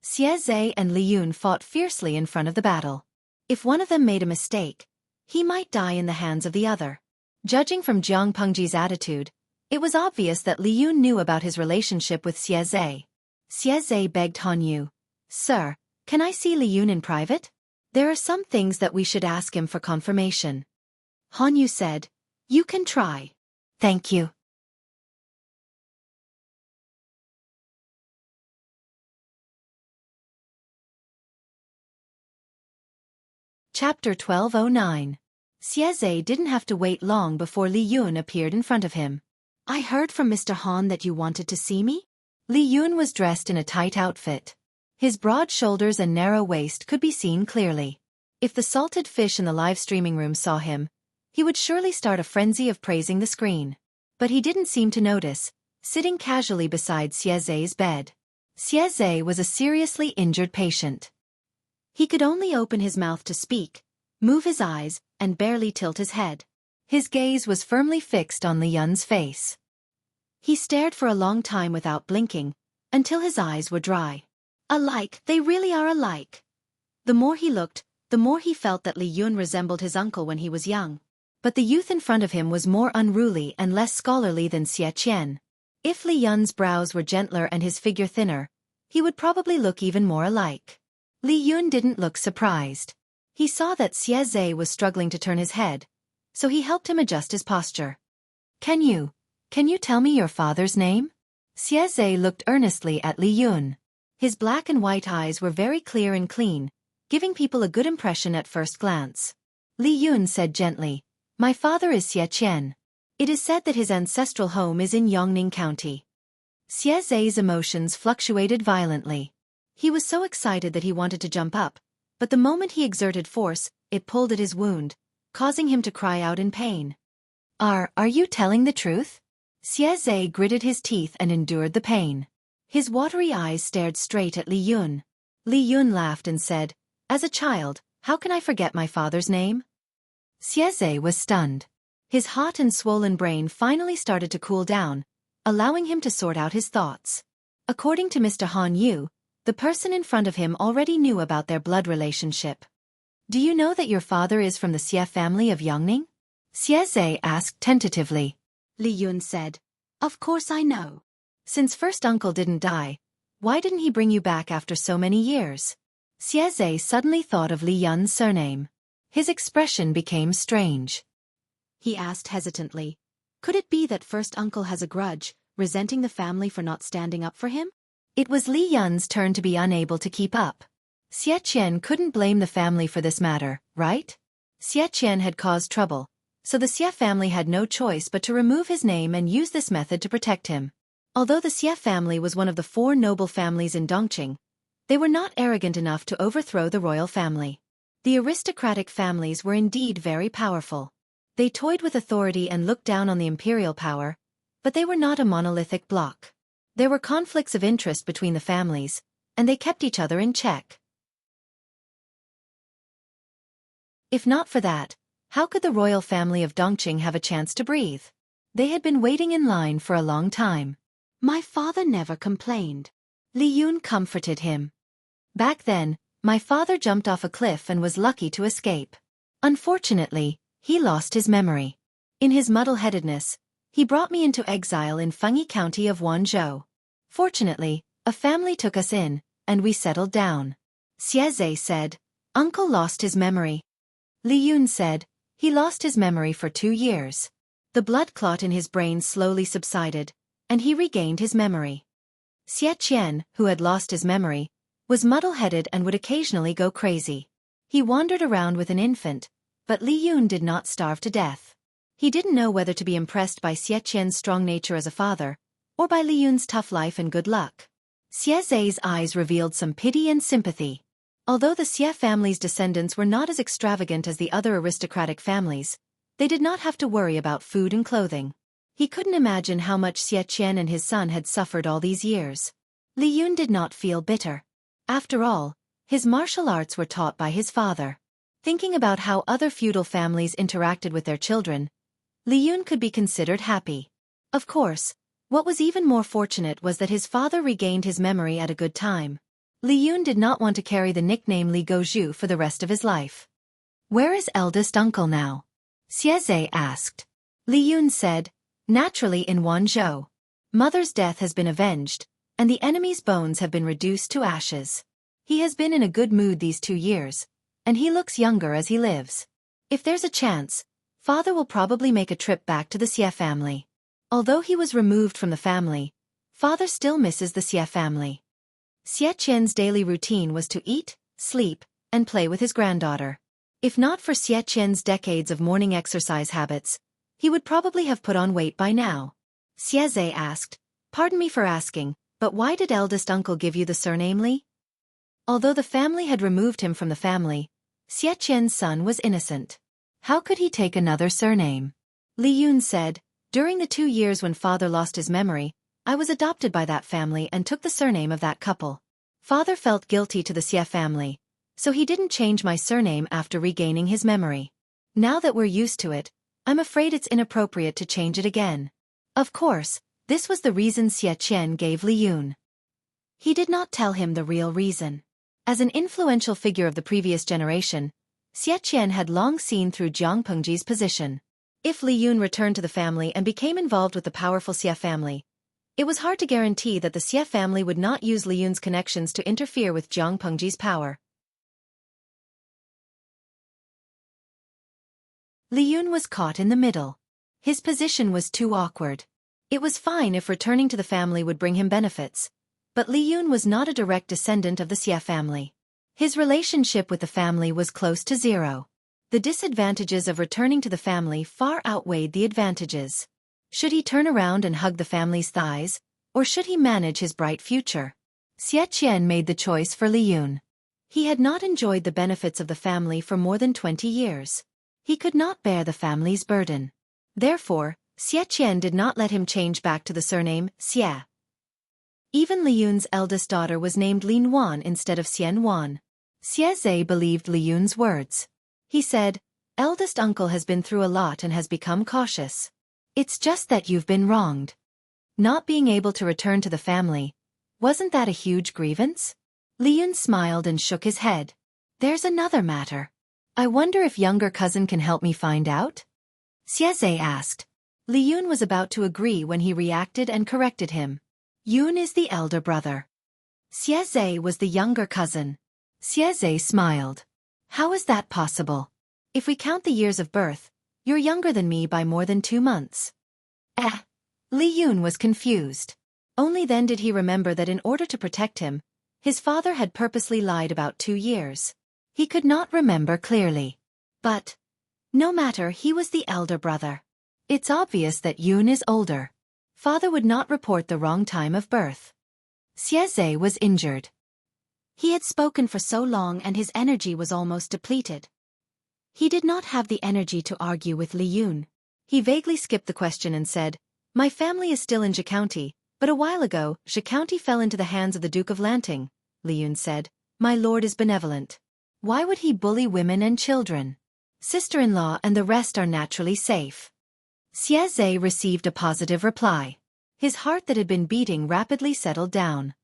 Xueqi and Li Yun fought fiercely in front of the battle. If one of them made a mistake, he might die in the hands of the other. Judging from Jiang Pengji's attitude, it was obvious that Li Yun knew about his relationship with Xueqi. Xueqi begged Han Yu, Sir, can I see Li Yun in private? There are some things that we should ask him for confirmation. Han Yu said, You can try. Thank you. Chapter 1209. Xueqi didn't have to wait long before Li Yun appeared in front of him. I heard from Mr. Han that you wanted to see me? Li Yun was dressed in a tight outfit. His broad shoulders and narrow waist could be seen clearly. If the salted fish in the live streaming room saw him, he would surely start a frenzy of praising the screen. But he didn't seem to notice, sitting casually beside Xueqi's bed. Xueqi was a seriously injured patient. He could only open his mouth to speak, move his eyes, and barely tilt his head. His gaze was firmly fixed on Li Yun's face. He stared for a long time without blinking, until his eyes were dry. Alike, they really are alike. The more he looked, the more he felt that Li Yun resembled his uncle when he was young. But the youth in front of him was more unruly and less scholarly than Xie Qian. If Li Yun's brows were gentler and his figure thinner, he would probably look even more alike. Li Yun didn't look surprised. He saw that Xueqi was struggling to turn his head, so he helped him adjust his posture. Can you tell me your father's name? Xueqi looked earnestly at Li Yun. His black and white eyes were very clear and clean, giving people a good impression at first glance. Li Yun said gently, My father is Xie Qian. It is said that his ancestral home is in Yongning County. Xueqi's emotions fluctuated violently. He was so excited that he wanted to jump up, but the moment he exerted force, it pulled at his wound, causing him to cry out in pain. Are you telling the truth? Xueqi gritted his teeth and endured the pain. His watery eyes stared straight at Li Yun. Li Yun laughed and said, "As a child, how can I forget my father's name?" Xueqi was stunned. His hot and swollen brain finally started to cool down, allowing him to sort out his thoughts. According to Mr. Han Yu, the person in front of him already knew about their blood relationship. "Do you know that your father is from the Xie family of Yongning?" Xueqi asked tentatively. Li Yun said, "Of course I know. Since first uncle didn't die, why didn't he bring you back after so many years?" Xueqi suddenly thought of Li Yun's surname. His expression became strange. He asked hesitantly, "Could it be that first uncle has a grudge, resenting the family for not standing up for him?" It was Li Yun's turn to be unable to keep up. Xueqi couldn't blame the family for this matter, right? Xueqi had caused trouble, so the Xie family had no choice but to remove his name and use this method to protect him. Although the Xie family was one of the 4 noble families in Dongqing, they were not arrogant enough to overthrow the royal family. The aristocratic families were indeed very powerful. They toyed with authority and looked down on the imperial power, but they were not a monolithic bloc. There were conflicts of interest between the families, and they kept each other in check. If not for that, how could the royal family of Dongqing have a chance to breathe? They had been waiting in line for a long time. "My father never complained." Li Yun comforted him. "Back then, my father jumped off a cliff and was lucky to escape. Unfortunately, he lost his memory. In his muddle-headedness, he brought me into exile in Fengyi County of Wanzhou. Fortunately, a family took us in, and we settled down." Xueqi said, "Uncle lost his memory." Li Yun said, "He lost his memory for 2 years. The blood clot in his brain slowly subsided, and he regained his memory." Xueqi, who had lost his memory, was muddle-headed and would occasionally go crazy. He wandered around with an infant, but Li Yun did not starve to death. He didn't know whether to be impressed by Xueqi's strong nature as a father, or by Li Yun's tough life and good luck. Xueqi's eyes revealed some pity and sympathy. Although the Xie family's descendants were not as extravagant as the other aristocratic families, they did not have to worry about food and clothing. He couldn't imagine how much Xueqi and his son had suffered all these years. Li Yun did not feel bitter. After all, his martial arts were taught by his father. Thinking about how other feudal families interacted with their children, Li Yun could be considered happy. Of course, what was even more fortunate was that his father regained his memory at a good time. Li Yun did not want to carry the nickname Li Gozhu for the rest of his life. "Where is eldest uncle now?" Xueqi asked. Li Yun said, "Naturally in Wanzhou. Mother's death has been avenged, and the enemy's bones have been reduced to ashes. He has been in a good mood these 2 years, and he looks younger as he lives. If there's a chance, father will probably make a trip back to the Xie family." Although he was removed from the family, father still misses the Xie family. Xueqi's daily routine was to eat, sleep, and play with his granddaughter. If not for Xueqi's decades of morning exercise habits, he would probably have put on weight by now. Xueqi asked, "Pardon me for asking, but why did eldest uncle give you the surname Li?" Although the family had removed him from the family, Xueqi's son was innocent. How could he take another surname? Li Yun said, "During the 2 years when father lost his memory, I was adopted by that family and took the surname of that couple. Father felt guilty to the Xie family, so he didn't change my surname after regaining his memory. Now that we're used to it, I'm afraid it's inappropriate to change it again." Of course, this was the reason Xueqi gave Li Yun. He did not tell him the real reason. As an influential figure of the previous generation, Xueqi had long seen through Jiang Pengji's position. If Li Yun returned to the family and became involved with the powerful Xie family, it was hard to guarantee that the Xie family would not use Li Yun's connections to interfere with Jiang Pengji's power. Li Yun was caught in the middle. His position was too awkward. It was fine if returning to the family would bring him benefits, but Li Yun was not a direct descendant of the Xie family. His relationship with the family was close to zero. The disadvantages of returning to the family far outweighed the advantages. Should he turn around and hug the family's thighs, or should he manage his bright future? Xueqi made the choice for Li Yun. He had not enjoyed the benefits of the family for more than 20 years. He could not bear the family's burden. Therefore, Xueqi did not let him change back to the surname Xie. Even Li Yun's eldest daughter was named Lin Wan instead of Xian Wan. Xie believed Li Yun's words. He said, "Eldest uncle has been through a lot and has become cautious. It's just that you've been wronged. Not being able to return to the family, wasn't that a huge grievance?" Li Yun smiled and shook his head. "There's another matter. I wonder if younger cousin can help me find out?" Xie asked. Li Yun was about to agree when he reacted and corrected him. Yun is the elder brother. Xie was the younger cousin. Xie smiled. "How is that possible? If we count the years of birth, you're younger than me by more than 2 months. Li Yun was confused. Only then did he remember that in order to protect him, his father had purposely lied about 2 years. He could not remember clearly. But, no matter, he was the elder brother. It's obvious that Yun is older. Father would not report the wrong time of birth. Xie was injured. He had spoken for so long and his energy was almost depleted. He did not have the energy to argue with Li Yun. He vaguely skipped the question and said, "My family is still in Xueqi, but a while ago, Xueqi fell into the hands of the Duke of Lanting." Li Yun said, "My lord is benevolent. Why would he bully women and children? Sister-in-law and the rest are naturally safe." Xie received a positive reply. His heart that had been beating rapidly settled down.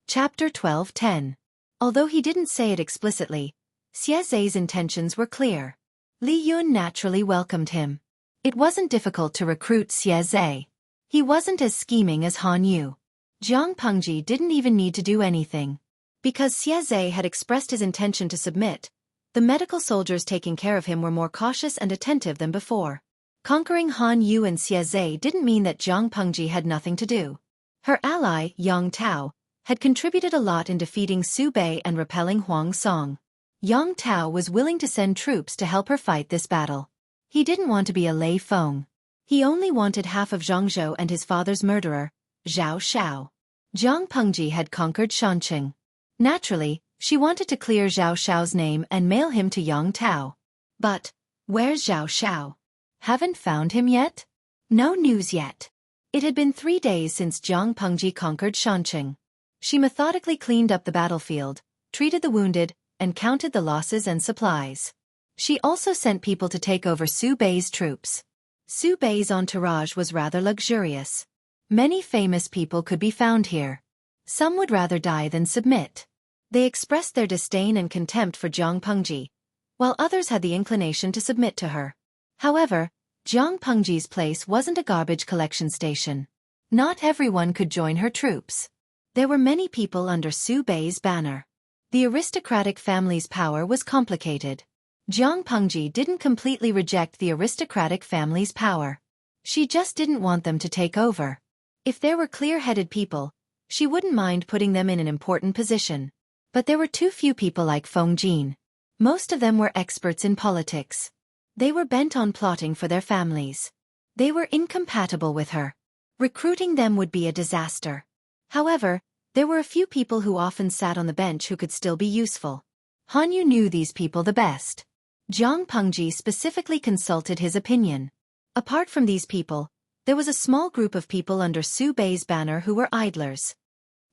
Chapter 12:10. Although he didn't say it explicitly, Xie's intentions were clear. Li Yun naturally welcomed him. It wasn't difficult to recruit Xie. He wasn't as scheming as Han Yu. Jiang Pengji didn't even need to do anything. Because Xie had expressed his intention to submit, the medical soldiers taking care of him were more cautious and attentive than before. Conquering Han Yu and Xie didn't mean that Jiang Pengji had nothing to do. Her ally, Yang Tao, had contributed a lot in defeating Su Bei and repelling Huang Song. Yang Tao was willing to send troops to help her fight this battle. He didn't want to be a Lei Feng. He only wanted half of Zhangzhou and his father's murderer, Zhao Shao. Jiang Pengji had conquered Shanqing. Naturally, she wanted to clear Zhao Shao's name and mail him to Yang Tao. But, where's Zhao Shao? Haven't found him yet? No news yet. It had been 3 days since Jiang Pengji conquered Shanqing. She methodically cleaned up the battlefield, treated the wounded, and counted the losses and supplies. She also sent people to take over Su Bei's troops. Su Bei's entourage was rather luxurious. Many famous people could be found here. Some would rather die than submit. They expressed their disdain and contempt for Jiang Pengji, while others had the inclination to submit to her. However, Jiang Pengji's place wasn't a garbage collection station. Not everyone could join her troops. There were many people under Su Bei's banner. The aristocratic family's power was complicated. Jiang Pengji didn't completely reject the aristocratic family's power. She just didn't want them to take over. If there were clear-headed people, she wouldn't mind putting them in an important position. But there were too few people like Feng Jin. Most of them were experts in politics. They were bent on plotting for their families. They were incompatible with her. Recruiting them would be a disaster. However, there were a few people who often sat on the bench who could still be useful. Han Yu knew these people the best. Jiang Pengji specifically consulted his opinion. Apart from these people, there was a small group of people under Su Bei's banner who were idlers.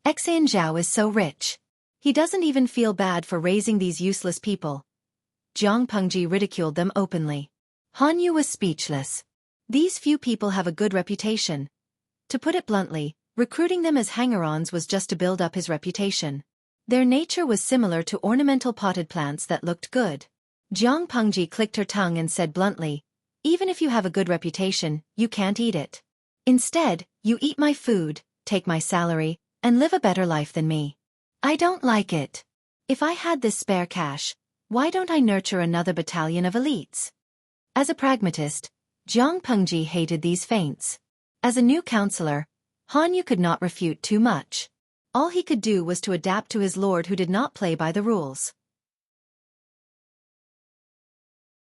Xian Zhao is so rich. He doesn't even feel bad for raising these useless people. Jiang Pengji ridiculed them openly. Han Yu was speechless. These few people have a good reputation. To put it bluntly, recruiting them as hanger-ons was just to build up his reputation. Their nature was similar to ornamental potted plants that looked good. Jiang Pengji clicked her tongue and said bluntly, "Even if you have a good reputation, you can't eat it. Instead, you eat my food, take my salary, and live a better life than me. I don't like it. If I had this spare cash, why don't I nurture another battalion of elites?" As a pragmatist, Jiang Pengji hated these feints. As a new counselor, Han Yu could not refute too much. All he could do was to adapt to his lord who did not play by the rules.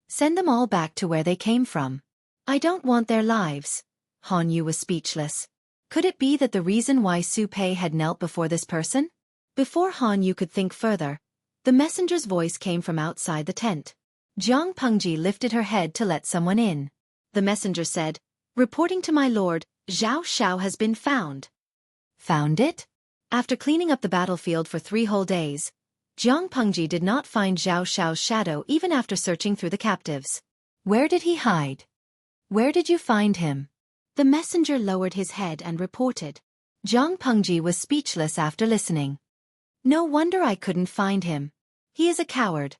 Send them all back to where they came from. I don't want their lives. Han Yu was speechless. Could it be that the reason why Su Pei had knelt before this person? Before Han Yu could think further, The messenger's voice came from outside the tent. Jiang Pengji lifted her head to let someone in. The messenger said, "Reporting to my lord, Zhao Shao has been found." Found it? After cleaning up the battlefield for 3 whole days, Jiang Pengji did not find Zhao Shao's shadow even after searching through the captives. Where did he hide? Where did you find him? The messenger lowered his head and reported. Jiang Pengji was speechless after listening. No wonder I couldn't find him. He is a coward.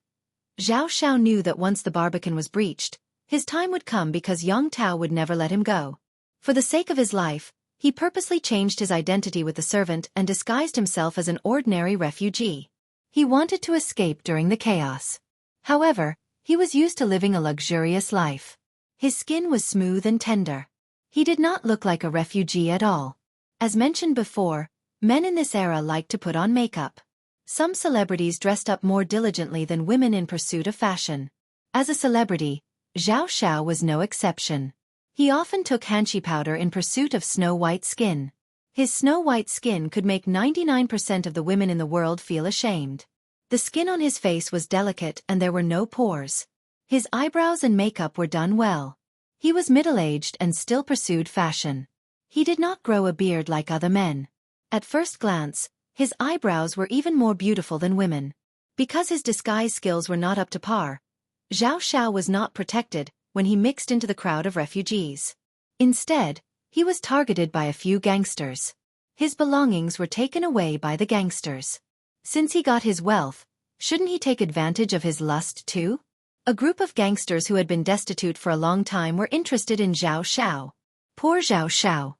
Zhao Shao knew that once the Barbican was breached, his time would come because Yang Tao would never let him go. For the sake of his life, he purposely changed his identity with the servant and disguised himself as an ordinary refugee. He wanted to escape during the chaos. However, he was used to living a luxurious life. His skin was smooth and tender. He did not look like a refugee at all. As mentioned before, men in this era liked to put on makeup. Some celebrities dressed up more diligently than women in pursuit of fashion. As a celebrity, Zhao Shao was no exception. He often took hanshi powder in pursuit of snow-white skin. His snow-white skin could make 99% of the women in the world feel ashamed. The skin on his face was delicate and there were no pores. His eyebrows and makeup were done well. He was middle-aged and still pursued fashion. He did not grow a beard like other men. At first glance, his eyebrows were even more beautiful than women. Because his disguise skills were not up to par, Zhao Shao was not protected when he mixed into the crowd of refugees. Instead, he was targeted by a few gangsters. His belongings were taken away by the gangsters. Since he got his wealth, shouldn't he take advantage of his lust too? A group of gangsters who had been destitute for a long time were interested in Zhao Shao. Poor Zhao Shao.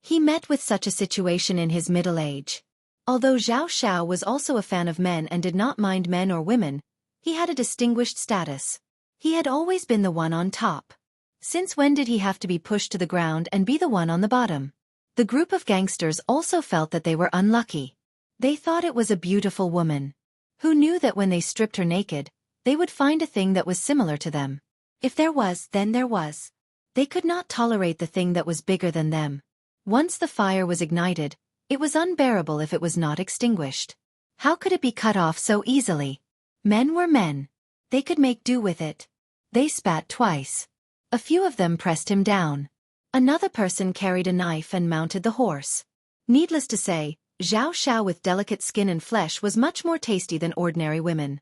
He met with such a situation in his middle age. Although Zhao Shao was also a fan of men and did not mind men or women, he had a distinguished status. He had always been the one on top. Since when did he have to be pushed to the ground and be the one on the bottom? The group of gangsters also felt that they were unlucky. They thought it was a beautiful woman. Who knew that when they stripped her naked, they would find a thing that was similar to them? If there was, then there was. They could not tolerate the thing that was bigger than them. Once the fire was ignited, it was unbearable if it was not extinguished. How could it be cut off so easily? Men were men. They could make do with it. They spat twice. A few of them pressed him down. Another person carried a knife and mounted the horse. Needless to say, Zhao Shao with delicate skin and flesh was much more tasty than ordinary women.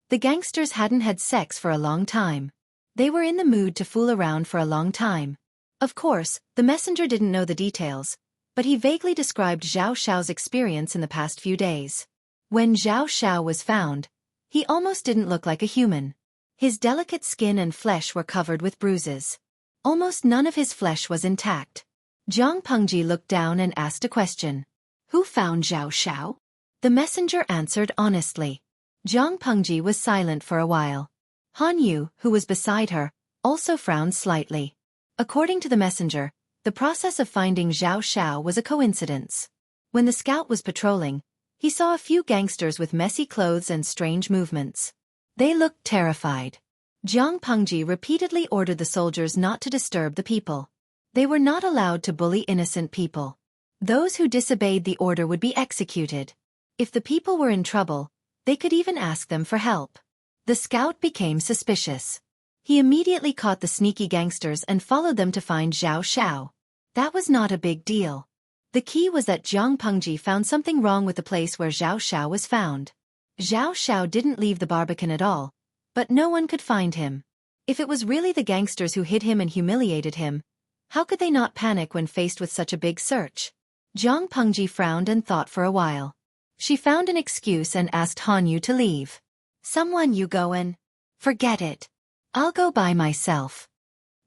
The gangsters hadn't had sex for a long time. They were in the mood to fool around for a long time. Of course, the messenger didn't know the details, but he vaguely described Zhao Shao's experience in the past few days. When Zhao Shao was found, he almost didn't look like a human. His delicate skin and flesh were covered with bruises. Almost none of his flesh was intact. Jiang Pengji looked down and asked a question. Who found Zhao Shao? The messenger answered honestly. Jiang Pengji was silent for a while. Han Yu, who was beside her, also frowned slightly. According to the messenger, the process of finding Zhao Shao was a coincidence. When the scout was patrolling, he saw a few gangsters with messy clothes and strange movements. They looked terrified. Jiang Pengji repeatedly ordered the soldiers not to disturb the people. They were not allowed to bully innocent people. Those who disobeyed the order would be executed. If the people were in trouble, they could even ask them for help. The scout became suspicious. He immediately caught the sneaky gangsters and followed them to find Zhao Shao. That was not a big deal. The key was that Jiang Pengji found something wrong with the place where Zhao Shao was found. Zhao Shao didn't leave the Barbican at all, but no one could find him. If it was really the gangsters who hid him and humiliated him, how could they not panic when faced with such a big search? Jiang Pengji frowned and thought for a while. She found an excuse and asked Han Yu to leave. Someone you go and... Forget it. I'll go by myself.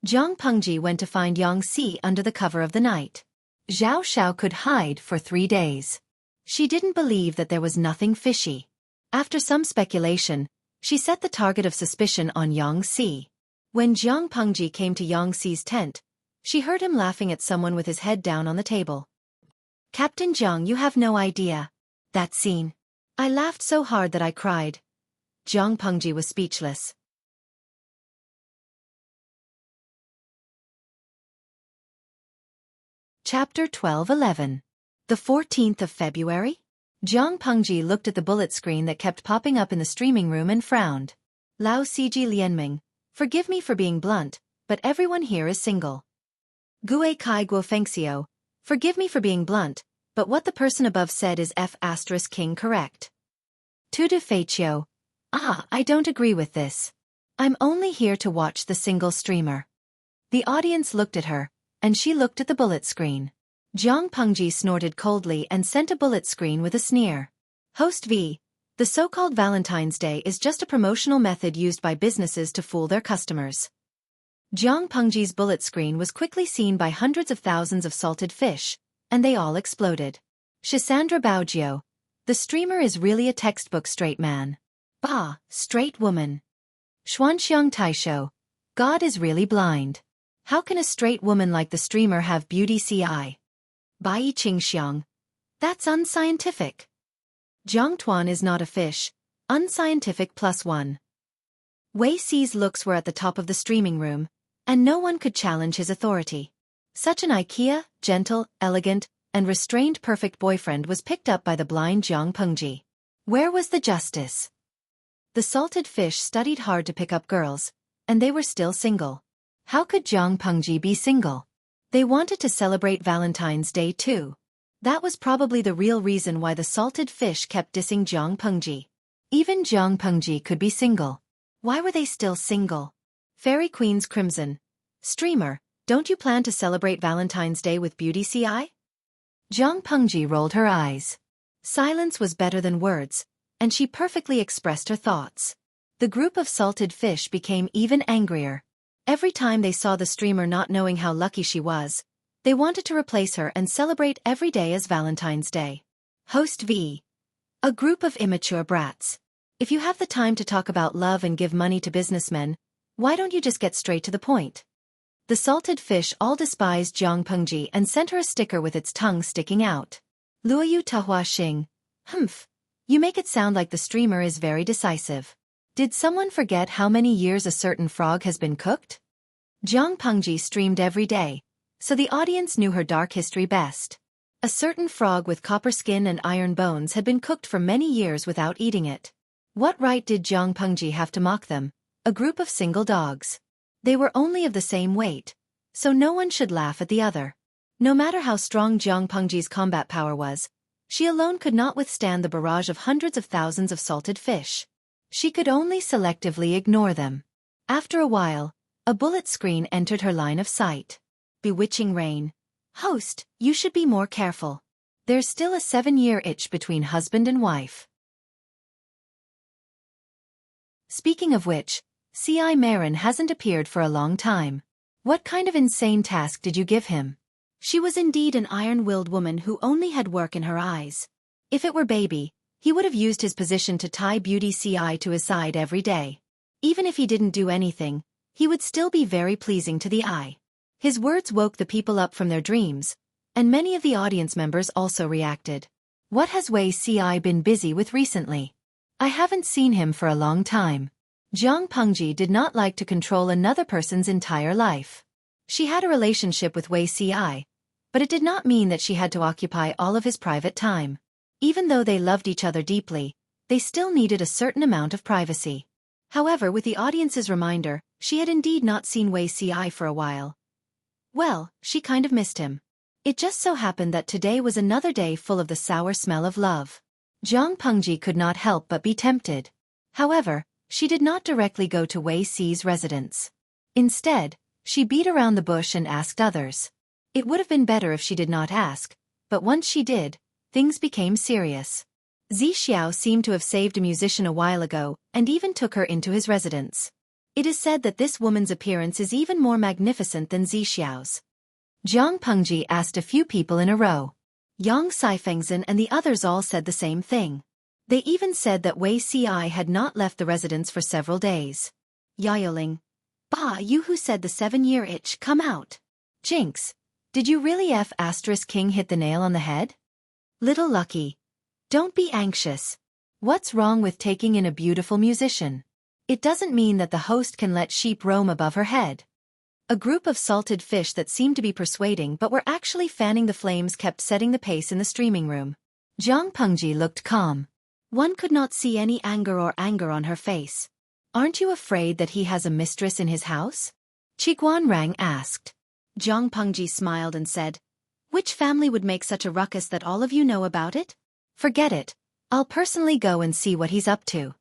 Jiang Pengji went to find Yang Si under the cover of the night. Zhao Shao could hide for 3 days. She didn't believe that there was nothing fishy. After some speculation, she set the target of suspicion on Yang Si. When Jiang Pengji came to Yang Si's tent, she heard him laughing at someone with his head down on the table. Captain Jiang, you have no idea. That scene. I laughed so hard that I cried. Jiang Pengji was speechless. Chapter 12:11. The 14th of February? Jiang Pengji looked at the bullet screen that kept popping up in the streaming room and frowned. Lao Ciji Lianming, forgive me for being blunt, but everyone here is single. Gue Kai Guo Fengxiu, forgive me for being blunt, but what the person above said is F*King correct. Tudu Feiqiu, I don't agree with this. I'm only here to watch the single streamer. The audience looked at her, and she looked at the bullet screen. Jiang Pengji snorted coldly and sent a bullet screen with a sneer. Host V. The so-called Valentine's Day is just a promotional method used by businesses to fool their customers. Jiang Pengji's bullet screen was quickly seen by hundreds of thousands of salted fish, and they all exploded. Shisandra Baojiu. The streamer is really a textbook straight man. Bah, straight woman. Xuanxiang Taisho. God is really blind. How can a straight woman like the streamer have beauty CI? Bai Qingxiang. That's unscientific. Jiang Tuan is not a fish. Unscientific +1. Wei Si's looks were at the top of the streaming room, and no one could challenge his authority. Such an IKEA, gentle, elegant, and restrained perfect boyfriend was picked up by the blind Jiang Pengji. Where was the justice? The salted fish studied hard to pick up girls, and they were still single. How could Jiang Pengji be single? They wanted to celebrate Valentine's Day too. That was probably the real reason why the salted fish kept dissing Jiang Pengji. Even Jiang Pengji could be single. Why were they still single? Fairy Queen's Crimson. Streamer, don't you plan to celebrate Valentine's Day with Beauty CI? Jiang Pengji rolled her eyes. Silence was better than words, and she perfectly expressed her thoughts. The group of salted fish became even angrier. Every time they saw the streamer not knowing how lucky she was, they wanted to replace her and celebrate every day as Valentine's Day. Host V. A group of immature brats. If you have the time to talk about love and give money to businessmen, why don't you just get straight to the point? The salted fish all despised Jiang Pengji and sent her a sticker with its tongue sticking out. Luoyu Tahua Xing. Humph. You make it sound like the streamer is very decisive. Did someone forget how many years a certain frog has been cooked? Jiang Pengji streamed every day, so the audience knew her dark history best. A certain frog with copper skin and iron bones had been cooked for many years without eating it. What right did Jiang Pengji have to mock them, a group of single dogs? They were only of the same weight, so no one should laugh at the other. No matter how strong Jiang Pengji's combat power was, she alone could not withstand the barrage of hundreds of thousands of salted fish. She could only selectively ignore them. After a while, a bullet screen entered her line of sight. Bewitching rain. Host, you should be more careful. There's still a 7-year itch between husband and wife. Speaking of which, C.I. Marin hasn't appeared for a long time. What kind of insane task did you give him? She was indeed an iron-willed woman who only had work in her eyes. If it were baby, he would have used his position to tie Beauty CI to his side every day. Even if he didn't do anything, he would still be very pleasing to the eye. His words woke the people up from their dreams, and many of the audience members also reacted. What has Wei CI been busy with recently? I haven't seen him for a long time. Jiang Pengji did not like to control another person's entire life. She had a relationship with Wei CI, but it did not mean that she had to occupy all of his private time. Even though they loved each other deeply, they still needed a certain amount of privacy. However, with the audience's reminder, she had indeed not seen Wei CI for a while. Well, she kind of missed him. It just so happened that today was another day full of the sour smell of love. Jiang Pengji could not help but be tempted. However, she did not directly go to Wei Si's residence. Instead, she beat around the bush and asked others. It would have been better if she did not ask, but once she did, things became serious. Zi Xiao seemed to have saved a musician a while ago and even took her into his residence. It is said that this woman's appearance is even more magnificent than Zi Xiao's. Jiang Pengji asked a few people in a row. Yang Saifengzhen and the others all said the same thing. They even said that Wei Ci had not left the residence for several days. Yaoling. Bah, you who said the 7-year itch, come out. Jinx. Did you really King hit the nail on the head? Little Lucky. Don't be anxious. What's wrong with taking in a beautiful musician? It doesn't mean that the host can let sheep roam above her head. A group of salted fish that seemed to be persuading but were actually fanning the flames kept setting the pace in the streaming room. Zhang Pengji looked calm. One could not see any anger on her face. Aren't you afraid that he has a mistress in his house? Qiguan Rang asked. Zhang Pengji smiled and said, which family would make such a ruckus that all of you know about it? Forget it. I'll personally go and see what he's up to.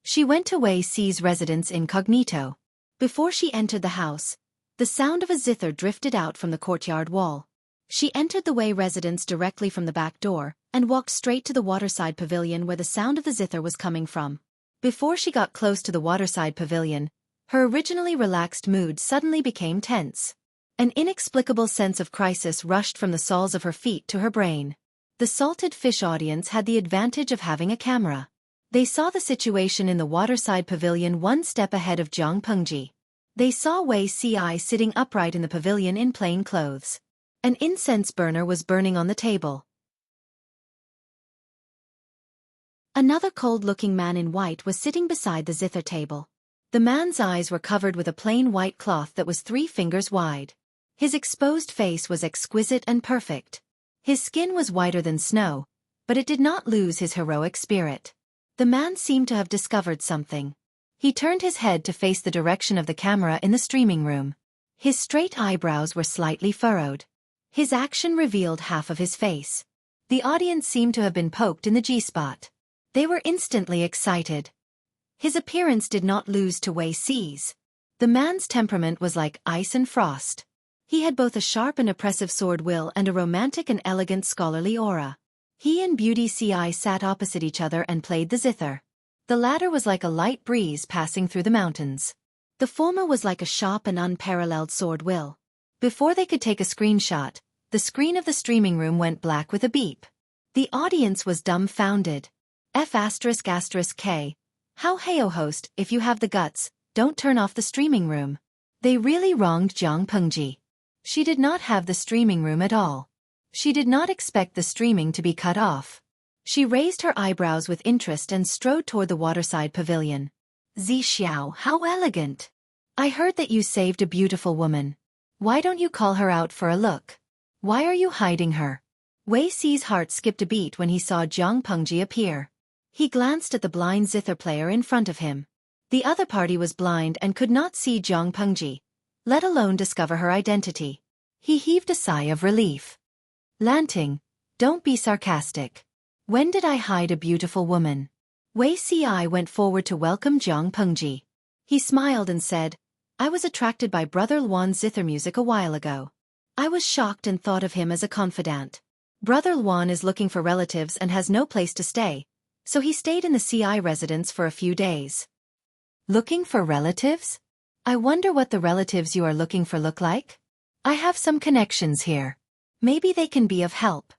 She went to Wei Si's residence incognito. Before she entered the house, the sound of a zither drifted out from the courtyard wall. She entered the Wei residence directly from the back door, and walked straight to the waterside pavilion where the sound of the zither was coming from. Before she got close to the waterside pavilion, her originally relaxed mood suddenly became tense. An inexplicable sense of crisis rushed from the soles of her feet to her brain. The salted fish audience had the advantage of having a camera. They saw the situation in the waterside pavilion one step ahead of Zhang Pengji. They saw Wei Si sitting upright in the pavilion in plain clothes. An incense burner was burning on the table. Another cold-looking man in white was sitting beside the zither table. The man's eyes were covered with a plain white cloth that was 3 fingers wide. His exposed face was exquisite and perfect. His skin was whiter than snow, but it did not lose his heroic spirit. The man seemed to have discovered something. He turned his head to face the direction of the camera in the streaming room. His straight eyebrows were slightly furrowed. His action revealed half of his face. The audience seemed to have been poked in the G-spot. They were instantly excited. His appearance did not lose to Wei Si's. The man's temperament was like ice and frost. He had both a sharp and oppressive sword will and a romantic and elegant scholarly aura. He and Beauty Ci sat opposite each other and played the zither. The latter was like a light breeze passing through the mountains. The former was like a sharp and unparalleled sword will. Before they could take a screenshot, the screen of the streaming room went black with a beep. The audience was dumbfounded. F***K. How heyo host, if you have the guts, don't turn off the streaming room. They really wronged Zhang Pengji. She did not have the streaming room at all. She did not expect the streaming to be cut off. She raised her eyebrows with interest and strode toward the waterside pavilion. Zi Xiao, how elegant! I heard that you saved a beautiful woman. Why don't you call her out for a look? Why are you hiding her? Wei Si's heart skipped a beat when he saw Zhang Pengji appear. He glanced at the blind zither player in front of him. The other party was blind and could not see Zhang Pengji, let alone discover her identity. He heaved a sigh of relief. Lanting, don't be sarcastic. When did I hide a beautiful woman? Wei Si went forward to welcome Zhang Pengji. He smiled and said, I was attracted by Brother Luan's zither music a while ago. I was shocked and thought of him as a confidant. Brother Luan is looking for relatives and has no place to stay, so he stayed in the CI residence for a few days. Looking for relatives? I wonder what the relatives you are looking for look like? I have some connections here. Maybe they can be of help.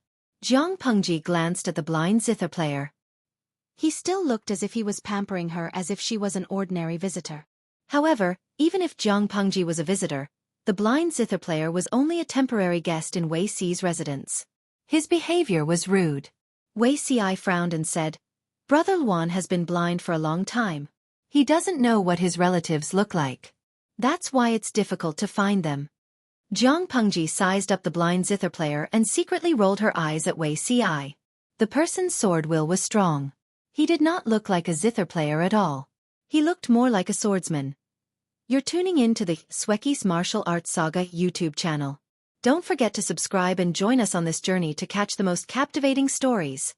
Zhang Pengji glanced at the blind zither player. He still looked as if he was pampering her as if she was an ordinary visitor. However, even if Zhang Pengji was a visitor, the blind zither player was only a temporary guest in Wei Si's residence. His behavior was rude. Wei Si frowned and said, Brother Luan has been blind for a long time. He doesn't know what his relatives look like. That's why it's difficult to find them. Zhang Pengji sized up the blind zither player and secretly rolled her eyes at Wei Si. The person's sword will was strong. He did not look like a zither player at all. He looked more like a swordsman. You're tuning in to the Xueqi's Martial Arts Saga YouTube channel. Don't forget to subscribe and join us on this journey to catch the most captivating stories.